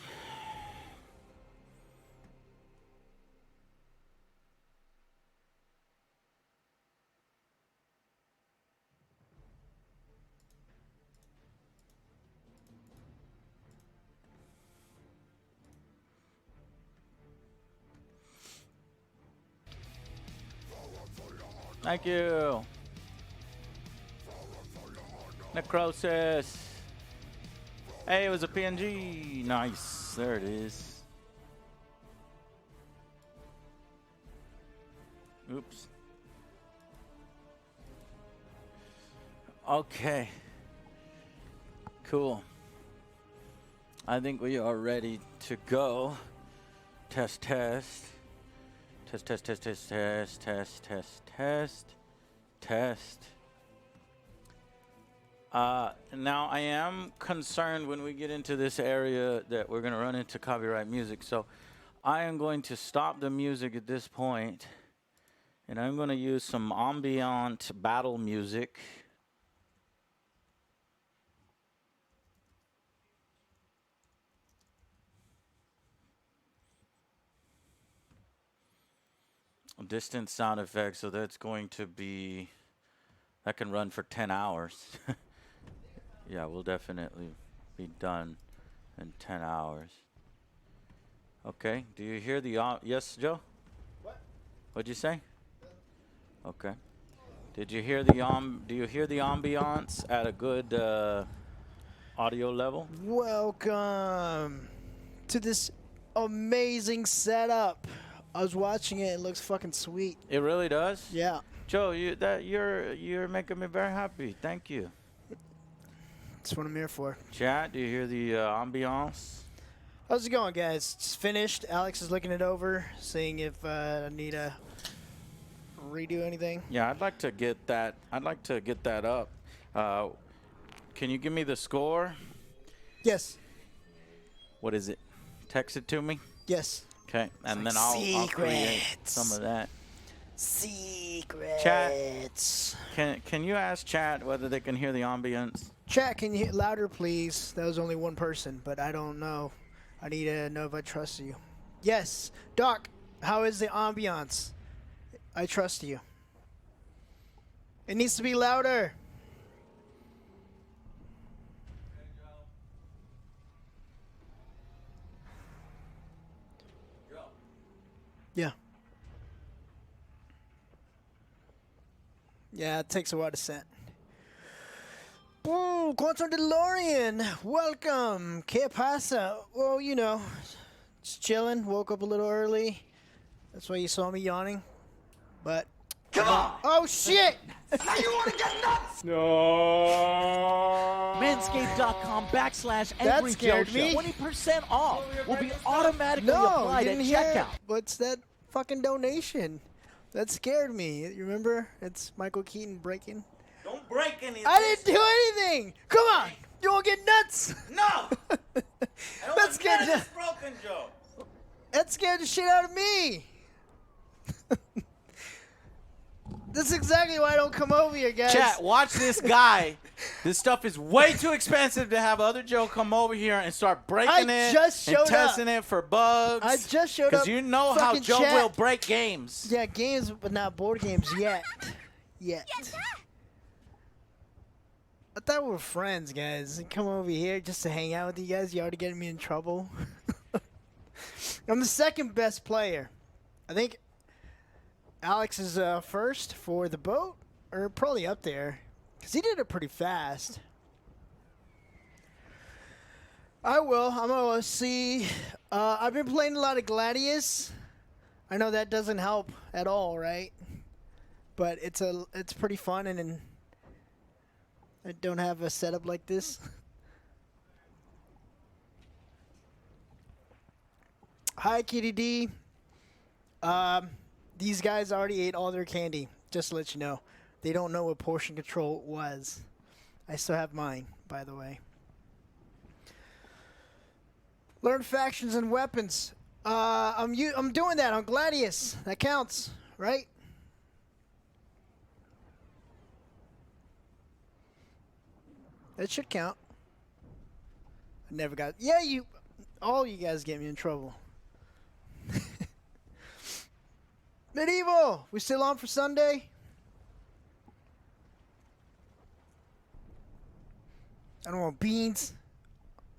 Thank you. Necrosis. Hey, it was a PNG. Nice. There it is. Oops. Okay. Cool. I think we are ready to go. Test, test. Test, test, test, test, test, test, test, test, test. Now I am concerned when we get into this area that we're going to run into copyright music. So I am going to stop the music at this point, and I'm going to use some ambient battle music. Distance sound effects, so that's going to be, that can run for 10 hours. Yeah, we'll definitely be done in 10 hours. Okay, do you hear the, yes, Joe? What? What'd you say? Okay. Did you hear the, do you hear the ambiance at a good audio level? Welcome to this amazing setup. I was watching it. It looks fucking sweet. It really does? Yeah. Joe, you're making me very happy. Thank you. That's what I'm here for. Chat, do you hear the ambiance? How's it going, guys? It's finished. Alex is looking it over, seeing if I need to redo anything. Yeah, I'd like to get that. I'd like to get that up. Can you give me the score? Yes. What is it? Text it to me. Yes. Okay, and then I'll create some of that. Secrets. Chat. Can you ask chat whether they can hear the ambience? Chat, can you hit louder, please? That was only one person, but I don't know. I need to know if I trust you. Yes. Doc, how is the ambiance? I trust you. It needs to be louder. Yeah. Yeah, it takes a while to send. Boom, Quantum DeLorean, welcome. ¿Qué pasa? Well, you know, just chilling. Woke up a little early. That's why you saw me yawning. But Come on! oh shit! Now you want to get nuts? Manscaped.com/Angry Joe scared Show. me. 20% off will be automatically No, you applied at didn't hear it. checkout. What's that fucking donation? That scared me. You remember? It's Michael Keaton breaking. Don't break anything. I didn't do anything. Come on, you won't get nuts. No. That scared the, broken, Joe. that scared the shit out of me. That's exactly why I don't come over here, guys. Chat, watch this guy. This stuff is way too expensive to have other Joe come over here and start breaking I it just and showed testing it for bugs. I just showed up. Because you know how Fucking Joe chat. will break games. Yeah, games, but not board games yet. Yet. I thought we were friends, guys. Come over here just to hang out with you guys. You already getting me in trouble. I'm the second best player. I think Alex is first for the boat, or probably up there, because he did it pretty fast. I will. I'm going to see I've been playing a lot of Gladius. I know that doesn't help at all, right? But it's pretty fun, and I don't have a setup like this. Hi, Kitty D. These guys already ate all their candy. Just to let you know, they don't know what portion control was. I still have mine, by the way. Learn factions and weapons. I'm doing that on Gladius. That counts, right? That should count. I never got. Yeah, all you guys get me in trouble. Medieval, we still on for Sunday? I don't want beans.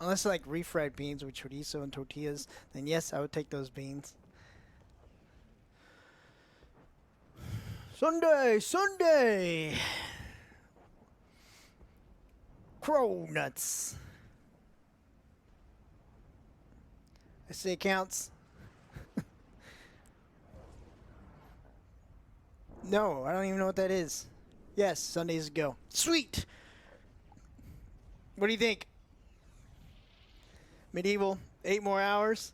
Unless like refried beans with chorizo and tortillas, then yes, I would take those beans. Sunday! Crow nuts. I say it counts. No, I don't even know what that is. Yes, Sundays go. Sweet! What do you think? Medieval, 8 more hours.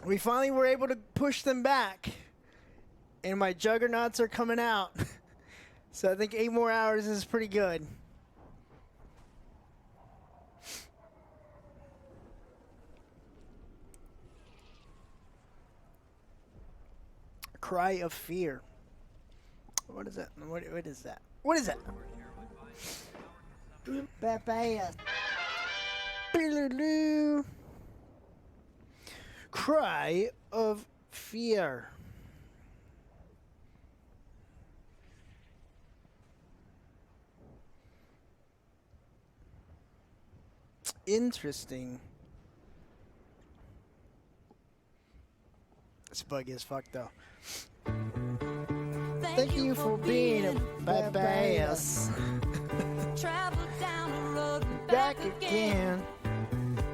We finally were able to push them back. And my juggernauts are coming out. So I think 8 more hours is pretty good. Cry of fear. What is that? What is that? What is that? Cry of fear. Interesting. It's buggy as fuck though. Thank you for being a badass. Travel down the road and Back again.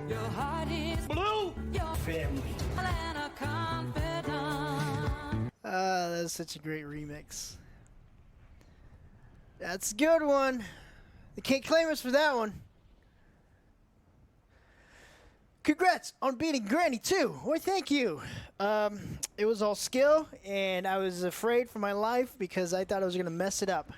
Your heart is blue. Your Family. and a confidant. That was such a great remix. That's a good one. They can't claim us for that one. Congrats on beating Granny too. Why, thank you. It was all skill, and I was afraid for my life because I thought I was going to mess it up.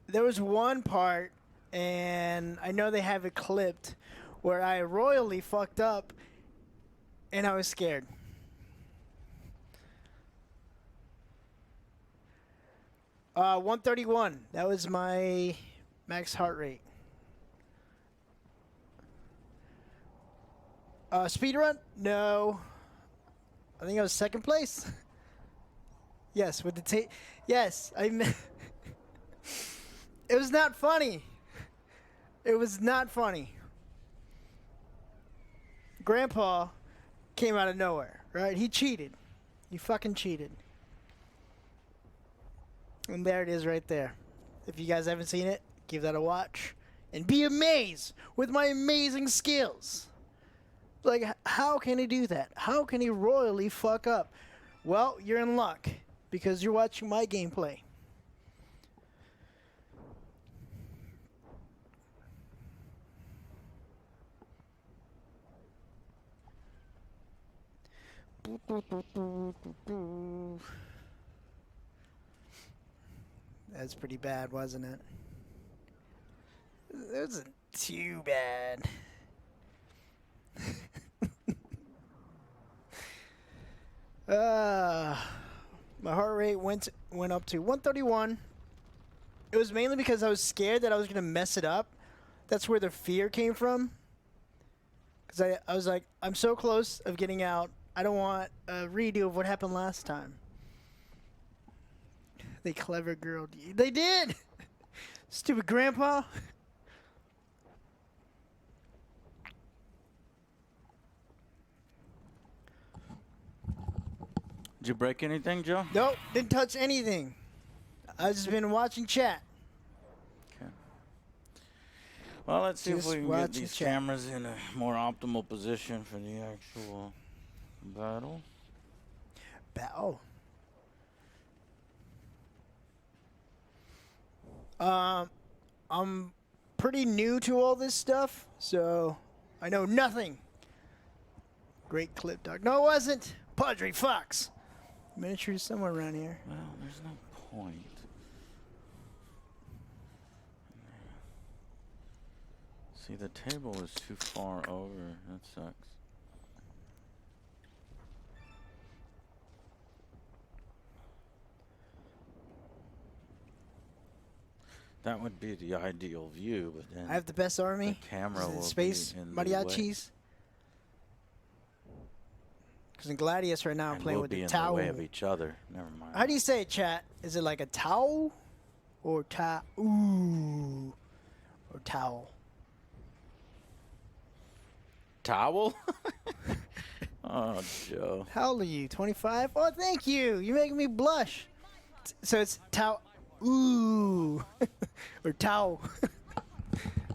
There was one part, and I know they have it clipped, where I royally fucked up, and I was scared. 131. That was my max heart rate. Speed run? No. I think I was second place. Yes, with the yes, it was not funny. It was not funny. Grandpa came out of nowhere, right? He cheated. He fucking cheated. And there it is right there. If you guys haven't seen it, give that a watch. And be amazed with my amazing skills. Like, how can he do that? How can he royally fuck up? Well, you're in luck. Because you're watching my gameplay. That's pretty bad, wasn't it? It wasn't too bad. My heart rate went up to 131. It was mainly because I was scared that I was going to mess it up. That's where the fear came from. Because I was like, I'm so close of getting out. I don't want a redo of what happened last time. They clever girl. They did! Stupid grandpa. Did you break anything, Joe? Nope, didn't touch anything. I've just been watching chat. Okay. Well, let's see if Just we can get watch these the chat. cameras in a more optimal position for the actual battle. Oh. I'm pretty new to all this stuff, so I know nothing. Great clip, dog. No, it wasn't. Padre Fox. Miniatures somewhere around here. Well, there's no point. See, the table is too far over. That sucks. That would be the ideal view, but then I have the best army. the camera Is it will Space be in the way. mariachis. Because in Gladius right now I'm And playing we'll with be the in Tau. the way of each other. Never mind. How do you say it, chat? Is it like a Tau? Or Tau? Or Towel? Towel? Oh, Joe. How old are you? 25? Oh, thank you. You're making me blush. So it's Tau. Ooh. Or Tau.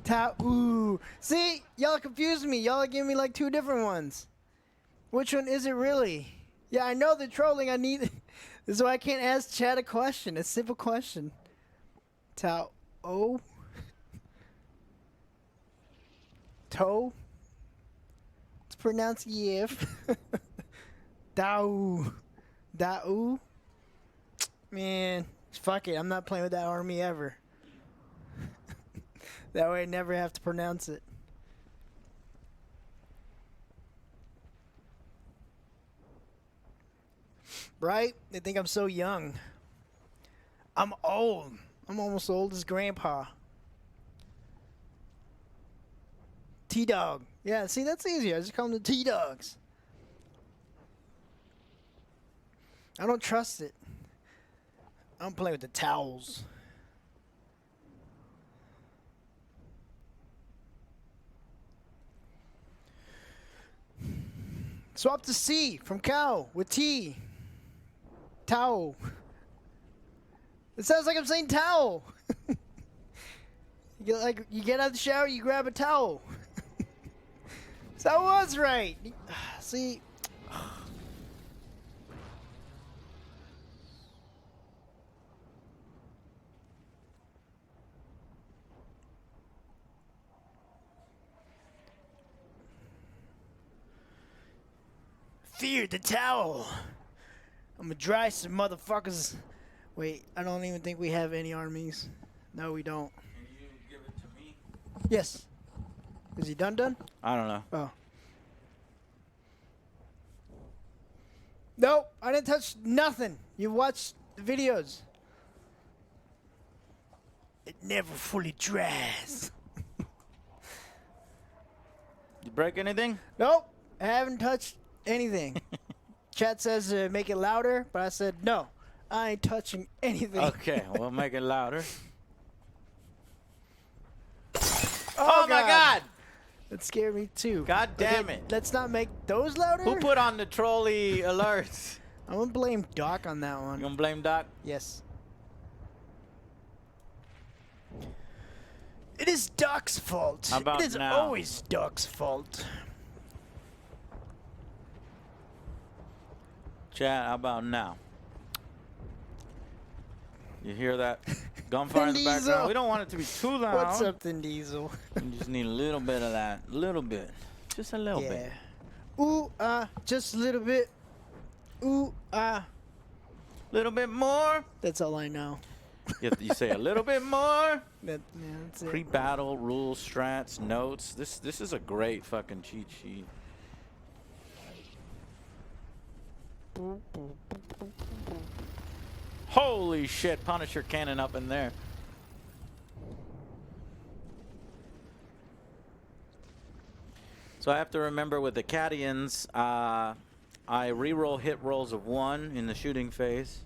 Tau. Ooh. See? Y'all confused me. Y'all are giving me like two different ones. Which one is it really? Yeah, I know the trolling. I need. This is why I can't ask chat a question. A simple question. Tau. Oh. Toe. It's pronounced Yif. Dao. Dao. Man, fuck it. I'm not playing with that army ever. That way I never have to pronounce it. Right? They think I'm so young. I'm old. I'm almost old as Grandpa. T-Dog. Yeah, see, that's easier. I just call them the T-Dogs. I don't trust it. I'm playing with the towels. Swap to C from cow with T. Towel. It sounds like I'm saying towel. You get out of the shower, you grab a towel. So I was right. See. Fear the towel. I'm gonna dry some motherfuckers. Wait, I don't even think we have any armies. No, we don't. Can you give it to me? Yes. Is he done? I don't know. Oh. Nope, I didn't touch nothing. You watched the videos. It never fully dries. You break anything? Nope, I haven't touched anything. Chat says make it louder, but I said no. I ain't touching anything. Okay, we'll make it louder. Oh, my God! That scared me too. God damn Okay, it. Let's not make those louder. Who put on the trolley alerts? I'm gonna blame Doc on that one. You gonna blame Doc? Yes. It is Doc's fault. How about it is now? always Doc's fault. Chat, how about now? You hear that gunfire in the Diesel. background? We don't want it to be too loud. What's up, Thin Diesel? We just need a little bit of that. A little bit. Just a little bit. Ooh, just a little bit. Ooh, Little bit more. That's all I know. You say a little bit more. That's it. Pre-battle rules, strats, notes. This is a great fucking cheat sheet. Holy shit, Punisher cannon up in there. So I have to remember with the Cadians, I reroll hit rolls of 1 in the shooting phase.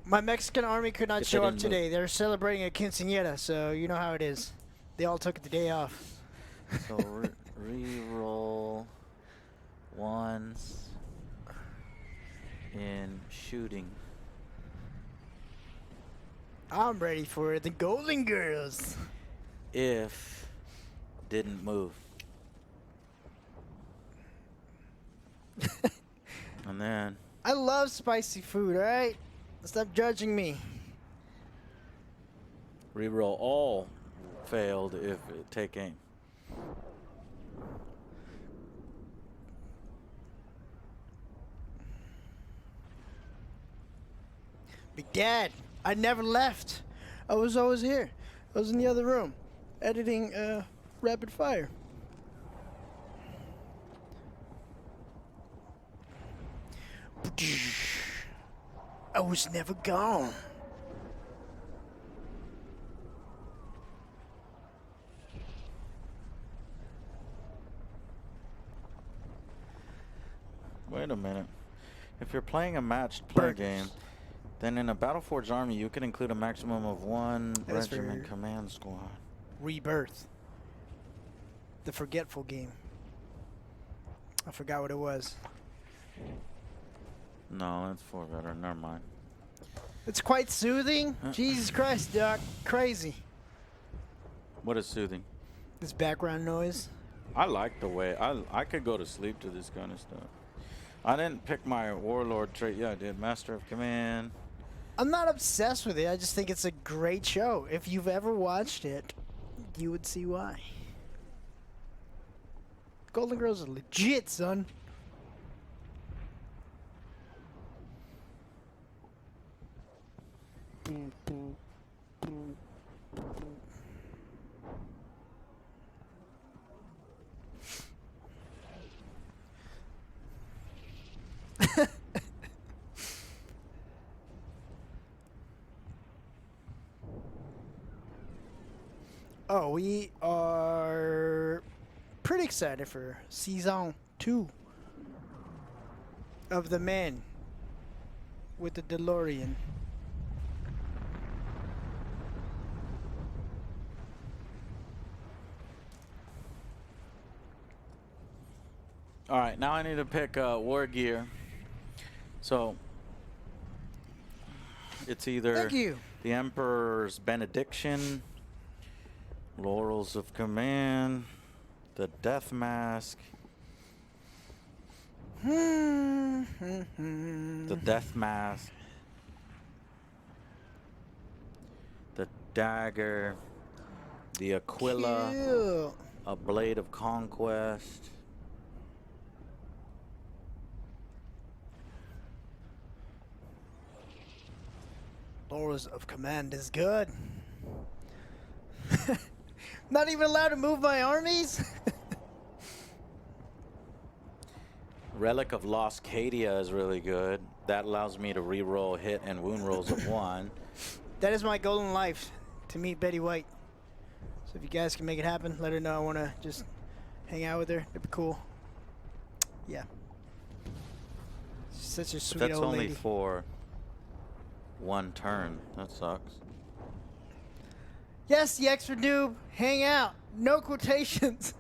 My Mexican army could not If they show up didn't today. They're celebrating a quinceañera, so you know how it is. They all took the day off. So reroll 1s in shooting. I'm ready for the Golden Girls. if didn't move. And then I love spicy food, all right? Stop judging me. reroll all failed if it take aim. Big Dad, I never left. I was always here. I was in the other room, editing Rapid Fire. I was never gone. Wait a minute. If you're playing a matched play Burgers. game, then in a Battleforged army you can include a maximum of one That's regiment for- command squad. Rebirth. The forgetful game. I forgot what it was. No, that's for better. Never mind. It's quite soothing. Jesus Christ, Doc. Crazy. What is soothing? This background noise. I like the way I could go to sleep to this kind of stuff. I didn't pick my warlord trait. Yeah, I did. Master of Command. I'm not obsessed with it. I just think it's a great show. If you've ever watched it, you would see why. Golden Girls are legit, son. Oh, we are pretty excited for season 2 of The Man with the DeLorean. All right, now I need to pick war gear. So it's either Thank you. the Emperor's Benediction, Laurels of Command, the Death Mask, the Death Mask, the Dagger, the Aquila, Kill. a Blade of Conquest. Laurels of Command is good. Not even allowed to move my armies? Relic of Lost Cadia is really good. That allows me to re-roll hit and wound rolls of 1. That is my goal in life, to meet Betty White. So if you guys can make it happen, let her know I want to just hang out with her. It'd be cool. Yeah. She's such a But sweet that's old only lady. for 1 turn. That sucks. Yes, the extra noob, hang out. No quotations.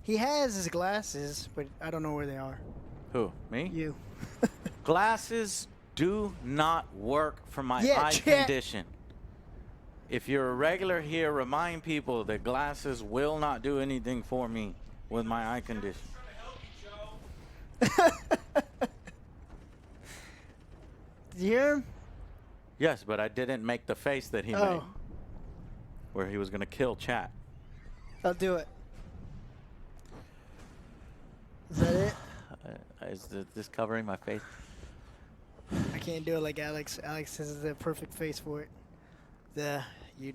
He has his glasses, but I don't know where they are. Who? Me? You. Glasses do not work for my Yeah, eye chat. condition. If you're a regular here, remind people that glasses will not do anything for me with my eye condition. Did you hear him? Yes, but I didn't make the face that he made, Oh, where he was going to kill chat. I'll do it. Is that it? This covering my face? I can't do it like Alex. Alex has the perfect face for it. The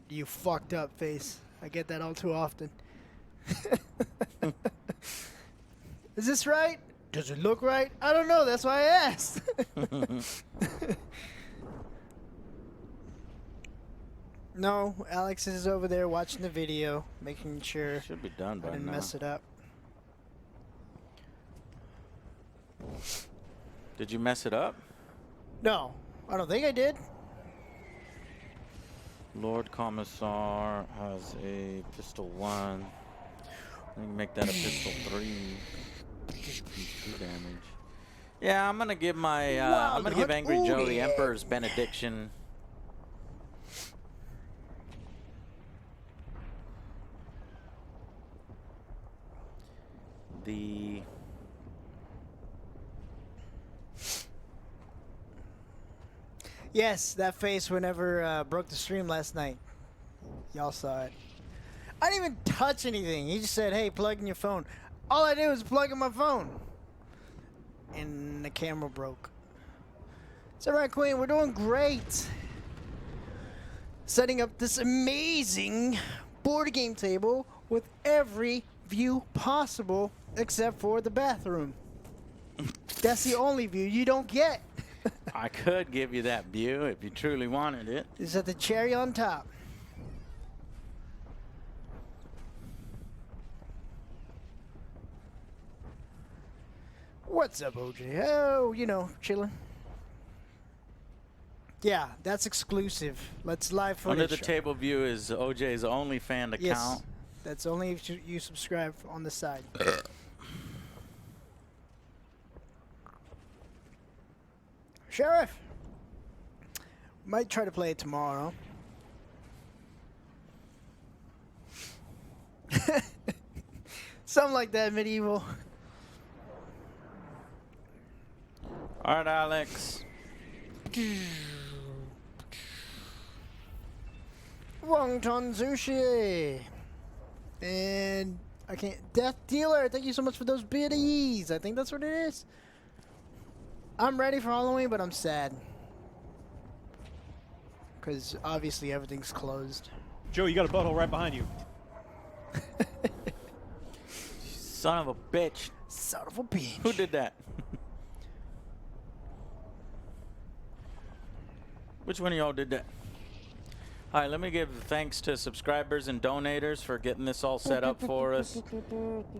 you fucked up face. I get that all too often. Is this right? Does it look right? I don't know. That's why I asked. No, Alex is over there watching the video, making sure Should be done I by didn't now. mess it up. Did you mess it up? No, I don't think I did. Lord Commissar has a pistol 1. Let me make that a pistol 3. 2 damage. Yeah, I'm gonna give my I'm gonna give Angry Joe the Wild Emperor's Benediction. the... Yes, that face whenever broke the stream last night. Y'all saw it. I didn't even touch anything. He just said, hey, plug in your phone. All I did was plug in my phone. And the camera broke. It's alright, Queen. We're doing great. Setting up this amazing board game table with every view possible except for the bathroom. That's the only view you don't get. I could give you that view if you truly wanted it. Is that the cherry on top? What's up, OJ? Oh, you know, chilling. Yeah, that's exclusive. Let's live footage. Under the table view is OJ's only fan account. Yes, that's only if you subscribe on the side. Sheriff! Might try to play it tomorrow. Something like that, medieval. All right, Alex. Wonton Sushi. And I can't. Death Dealer, thank you so much for those biddies. I think that's what it is. I'm ready for Halloween, but I'm sad. Because obviously everything's closed. Joe, you got a butthole right behind you. Son of a bitch. Son of a bitch. Who did that? Which one of y'all did that? All right, let me give thanks to subscribers and donators for getting this all set up for us.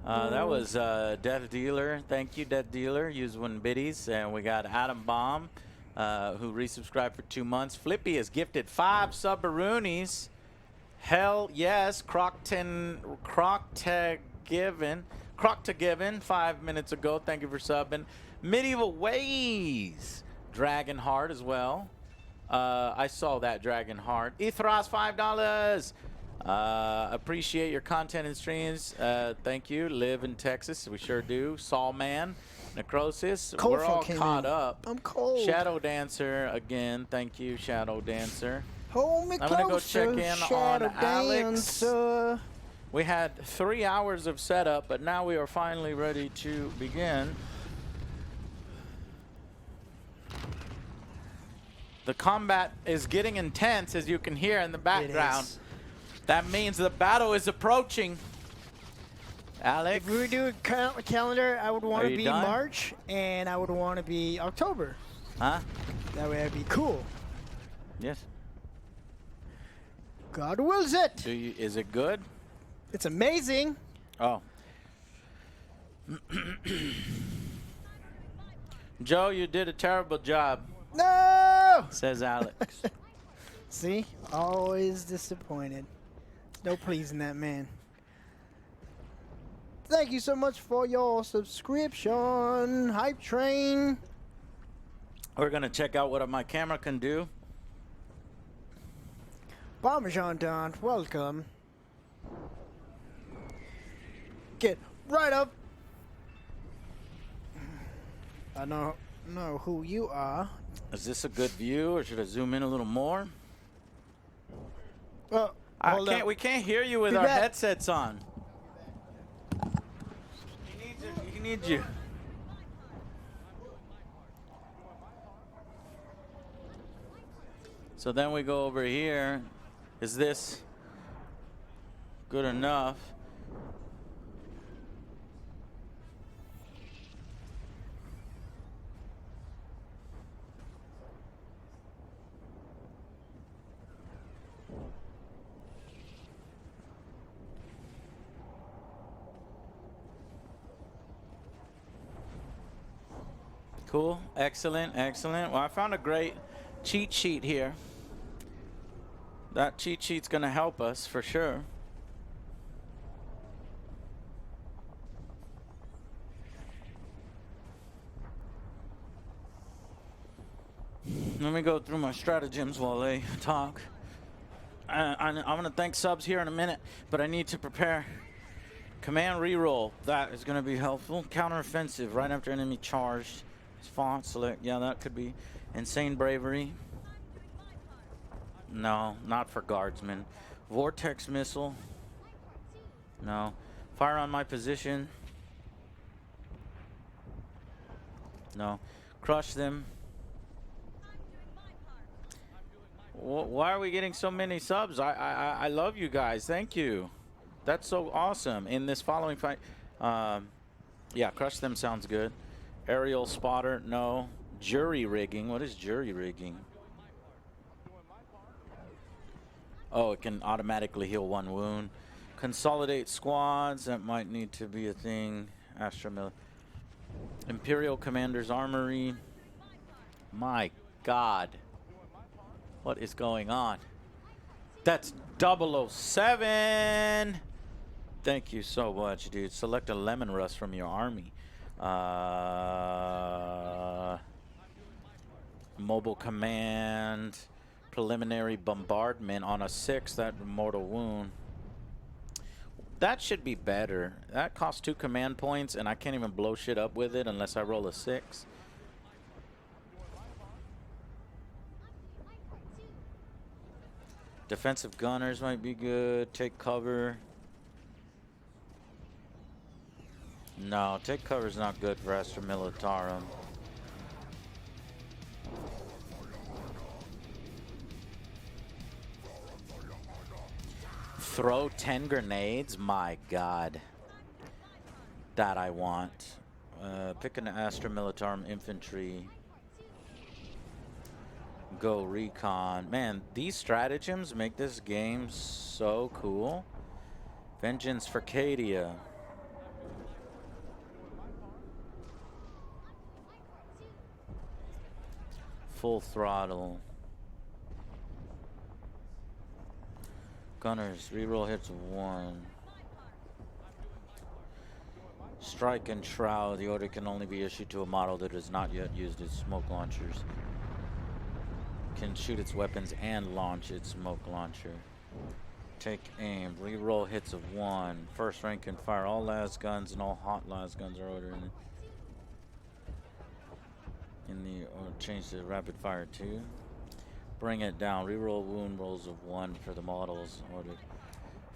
That was Death Dealer. Thank you, Death Dealer. Use one biddies. And we got Adam Bomb, who resubscribed for 2 months. Flippy has gifted 5 subbaroonies. Hell yes. Croctagiven 5 minutes ago. Thank you for subbing. Medieval Ways. Dragon Heart as well. I saw that Dragon Heart. Ethros, $5. Appreciate your content and streams. Thank you. Live in Texas. We sure do. Saul Man. Necrosis. Cold We're all came caught in. up. I'm cold. Shadow Dancer again. Thank you, Shadow Dancer. Hold me I'm gonna go closer, check in Shadow on Alex. Dancer. We had 3 hours of setup, but now we are finally ready to begin. The combat is getting intense, as you can hear in the background. That means the battle is approaching. Alex? If we were to do a calendar, I would want Are to you be done? March, and I would want to be October. Huh? That way I'd be cool. Yes. God wills it. Is it good? It's amazing. Oh. Joe, you did a terrible job, No! says Alex. See? Always disappointed. No pleasing that man. Thank you so much for your subscription, Hype Train. We're going to check out what my camera can do. Parmesan Don, welcome. Get right up. I don't know who you are. Is this a good view, or should I zoom in a little more? Oh, hold up. We can't hear you with Be our back. headsets on. He needs you. So then we go over here. Is this good enough? Cool. Excellent. Excellent. Well, I found a great cheat sheet here. That cheat sheet's going to help us for sure. Let me go through my stratagems while they talk. I'm going to thank subs here in a minute, but I need to prepare Command reroll. That is going to be helpful. Counteroffensive right after enemy charged. Font select. Yeah, that could be. Insane bravery. No, not for guardsmen. Vortex missile. No. Fire on my position. No. Crush them. Why are we getting so many subs? I love you guys. Thank you. That's so awesome. In this following fight, yeah, crush them sounds good. Aerial spotter, no. Jury rigging. What is jury rigging? Oh, it can automatically heal 1 wound. Consolidate squads. That might need to be a thing. Astromil. Imperial Commander's Armory. My God. What is going on? That's 007. Thank you so much, dude. Select a lemon rust from your army. Mobile command. Preliminary bombardment on a 6. That mortal wound. That should be better. That costs 2 command points, and I can't even blow shit up with it unless I roll a 6. Defensive gunners might be good. Take cover. No, take cover is not good for Astra Militarum. Throw 10 grenades? My God. That I want. Pick an Astra Militarum infantry. Go recon. Man, these stratagems make this game so cool. Vengeance for Cadia. Full throttle. Gunners, reroll hits of 1. Strike and Shroud. The order can only be issued to a model that has not yet used its smoke launchers. Can shoot its weapons and launch its smoke launcher. Take aim. Reroll hits of 1. First rank can fire all las guns, and all hot las guns are ordered in the or change to rapid fire 2. Bring it down. Reroll wound rolls of 1 for the models ordered.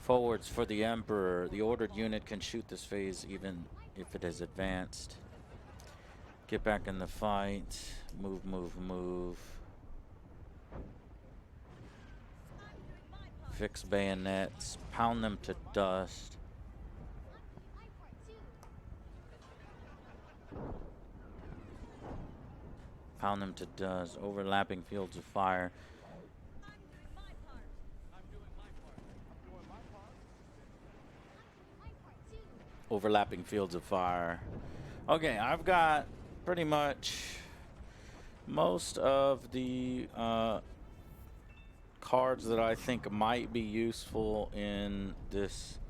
Forwards for the Emperor. The ordered unit can shoot this phase even if it has advanced. Get back in the fight. Move, move, move. Fix bayonets. Pound them to dust. Pound them to dust. Overlapping fields of fire. Overlapping fields of fire. Okay, I've got pretty much most of the cards that I think might be useful in this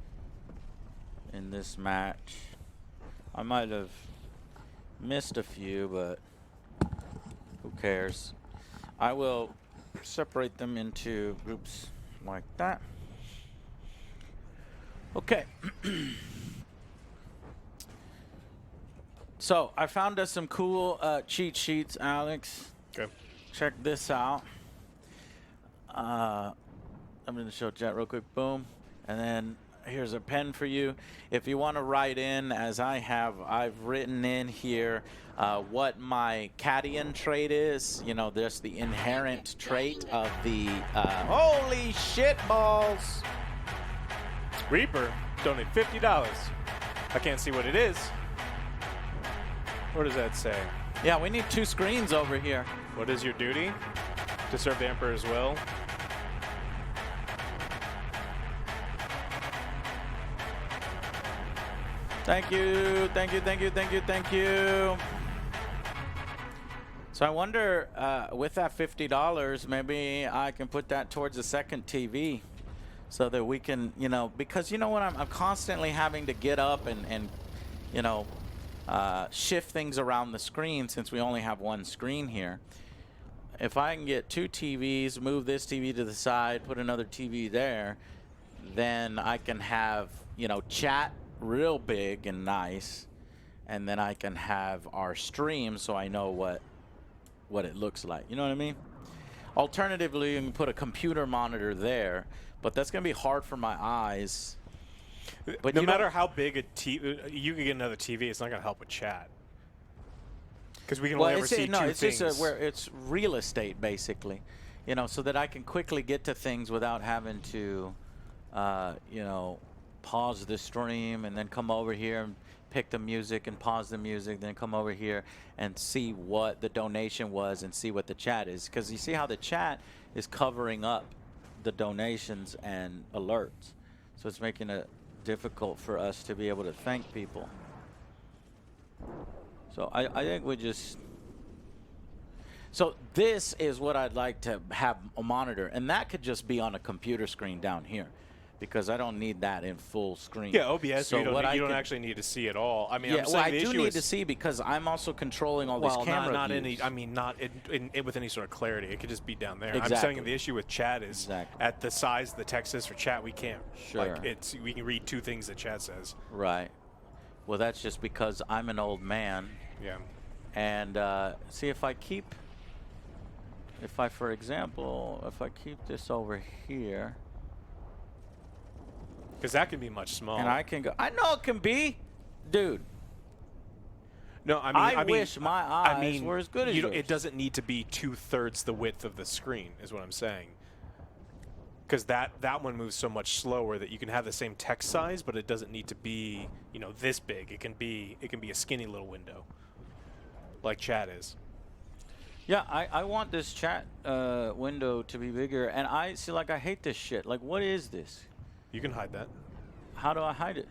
match. I might have missed a few, but who cares? I will separate them into groups like that. Okay. So I found us some cool cheat sheets, Alex. Okay. Check this out. I'm going to show chat real quick. Boom. And then here's a pen for you. If you want to write in, as I have, I've written in here what my Cadian trait is. You know, there's the inherent trait of the... holy shit balls! Reaper, donate $50. I can't see what it is. What does that say? Yeah, we need 2 screens over here. What is your duty? To serve the Emperor's will. Thank you, thank you, thank you, thank you, thank you. So I wonder, with that $50, maybe I can put that towards a second TV so that we can, you know, because you know what, I'm constantly having to get up and you know, shift things around the screen since we only have 1 screen here. If I can get 2 TVs, move this TV to the side, put another TV there, then I can have, you know, chat real big and nice, and then I can have our stream so I know what it looks like. You know what I mean? Alternatively, you can put a computer monitor there, but that's going to be hard for my eyes. But no matter how big a TV, you can get another TV. It's not going to help with chat because we can only ever see two it's things. just where it's real estate basically, you know, so that I can quickly get to things without having to, you know, pause the stream and then come over here and pick the music and pause the music, then come over here and see what the donation was and see what the chat is. Because you see how the chat is covering up the donations and alerts. So it's making it difficult for us to be able to thank people. So I think we just... So this is what I'd like to have a monitor. And that could just be on a computer screen down here, because I don't need that in full screen. Yeah, OBS, so you don't actually need to see it all. I mean, yeah, I'm saying well, I the do issue need is, to see because I'm also controlling all well, these camera not views. any. I mean, not with any sort of clarity. It could just be down there. Exactly. I'm saying the issue with chat is Exactly. at the size the text is for chat, we can't. Sure. Like we can read two things that chat says. Right. Well, that's just because I'm an old man. Yeah. And see, if I, for example, if I keep this over here. Because that can be much smaller. And I can go. I know it can be, dude. No, I mean, wish my eyes were as good as yours. It doesn't need to be 2/3 the width of the screen, is what I'm saying. Because that one moves so much slower that you can have the same text size, but it doesn't need to be, you know, this big. It can be a skinny little window, like chat is. Yeah, I want this chat window to be bigger, and I see, like, I hate this shit. Like, what is this? You can hide that. How do I hide it?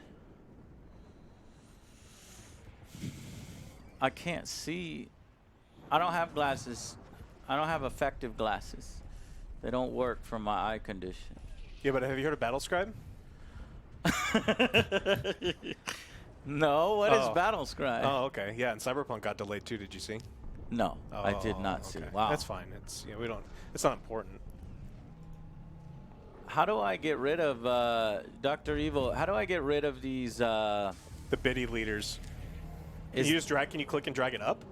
I can't see. I don't have glasses. I don't have effective glasses. They don't work for my eye condition. Yeah, but have you heard of Battlescribe? No, what is Battlescribe? Oh, okay. Yeah, and Cyberpunk got delayed too. Did you see? No, I did not see. Okay. Wow. That's fine. It's we don't. It's not important. How do I get rid of Dr. Evil? How do I get rid of these? The biddy leaders. Can you just drag? Can you click and drag it up?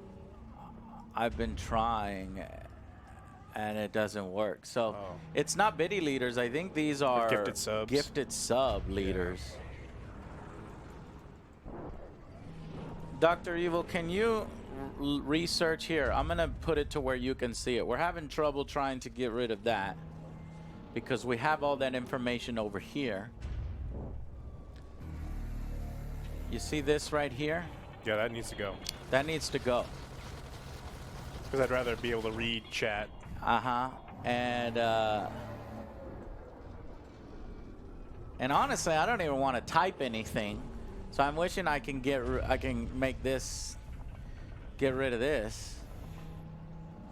I've been trying, and it doesn't work. So it's not biddy leaders. I think these are gifted subs. Gifted sub leaders. Yeah. Dr. Evil, can you research here? I'm gonna put it to where you can see it. We're having trouble trying to get rid of that, because we have all that information over here. You see this right here? Yeah, that needs to go. That needs to go. Because I'd rather be able to read chat. Uh-huh. And honestly, I don't even want to type anything. So I'm wishing I can get rid of this.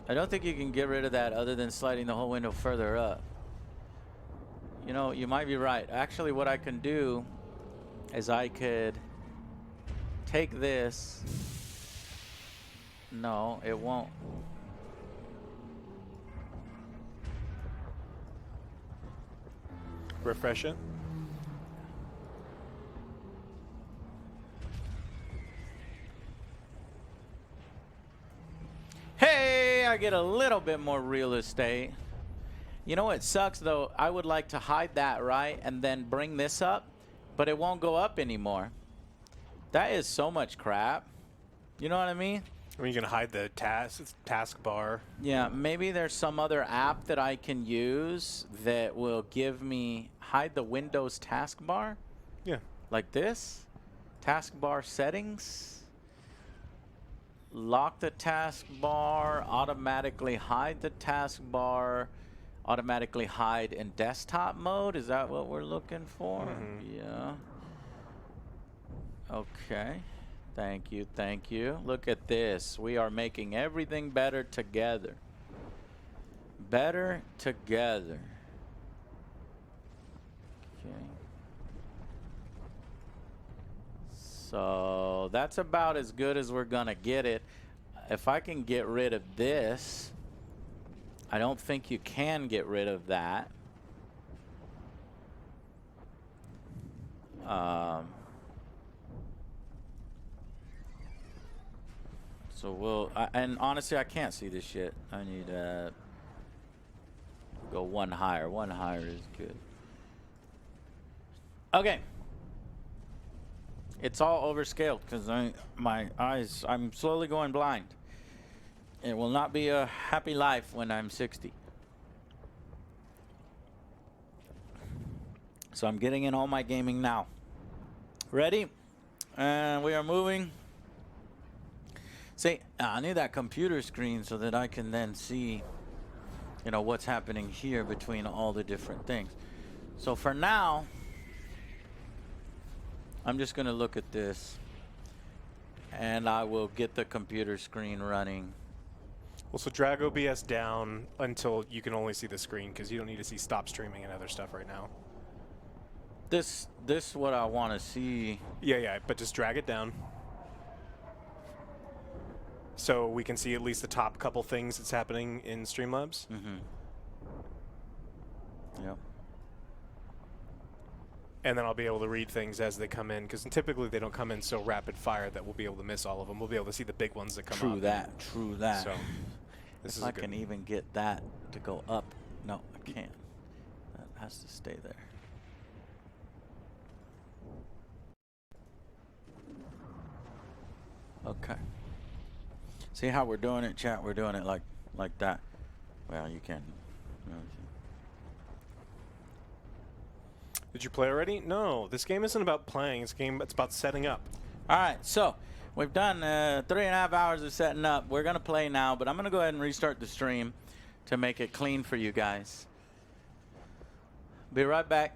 I don't think you can get rid of that other than sliding the whole window further up. You know, you might be right. Actually, what I can do is I could take this. No, it won't. Refresh it. Hey, I get a little bit more real estate. You know what sucks though? I would like to hide that, right? And then bring this up, but it won't go up anymore. That is so much crap. You know what I mean? I mean, you can hide the taskbar. Yeah, maybe there's some other app that I can use that will give me hide the Windows taskbar. Yeah. Like this. Taskbar settings. Lock the taskbar. Automatically hide the taskbar. Automatically hide in desktop mode. Is that what we're looking for? Mm-hmm. Yeah. Okay. Thank you, thank you. Look at this. We are making everything better together. Better together. Okay. So that's about as good as we're gonna get it. If I can get rid of this, I don't think you can get rid of that. So we'll, and honestly, I can't see this shit. I need go one higher. One higher is good. Okay. It's all overscaled because my eyes, I'm slowly going blind. It will not be a happy life when I'm 60. So I'm getting in all my gaming now. Ready? And we are moving. See, I need that computer screen so that I can then see, you know, what's happening here between all the different things. So for now, I'm just going to look at this, and I will get the computer screen running. Well, so drag OBS down until you can only see the screen, because you don't need to see stop streaming and other stuff right now. This is what I want to see. Yeah, but just drag it down. So we can see at least the top couple things that's happening in Streamlabs. Mm-hmm. Yep. And then I'll be able to read things as they come in, because typically they don't come in so rapid fire that we'll be able to miss all of them. We'll be able to see the big ones that come up. True that. So this if is I can even get that to go up. No, I can't. That has to stay there. Okay. See how we're doing it, chat? We're doing it like that. Well, you can. Did you play already? No, this game isn't about playing. It's about setting up. All right, so we've done 3.5 hours of setting up. We're going to play now, but I'm going to go ahead and restart the stream to make it clean for you guys. Be right back.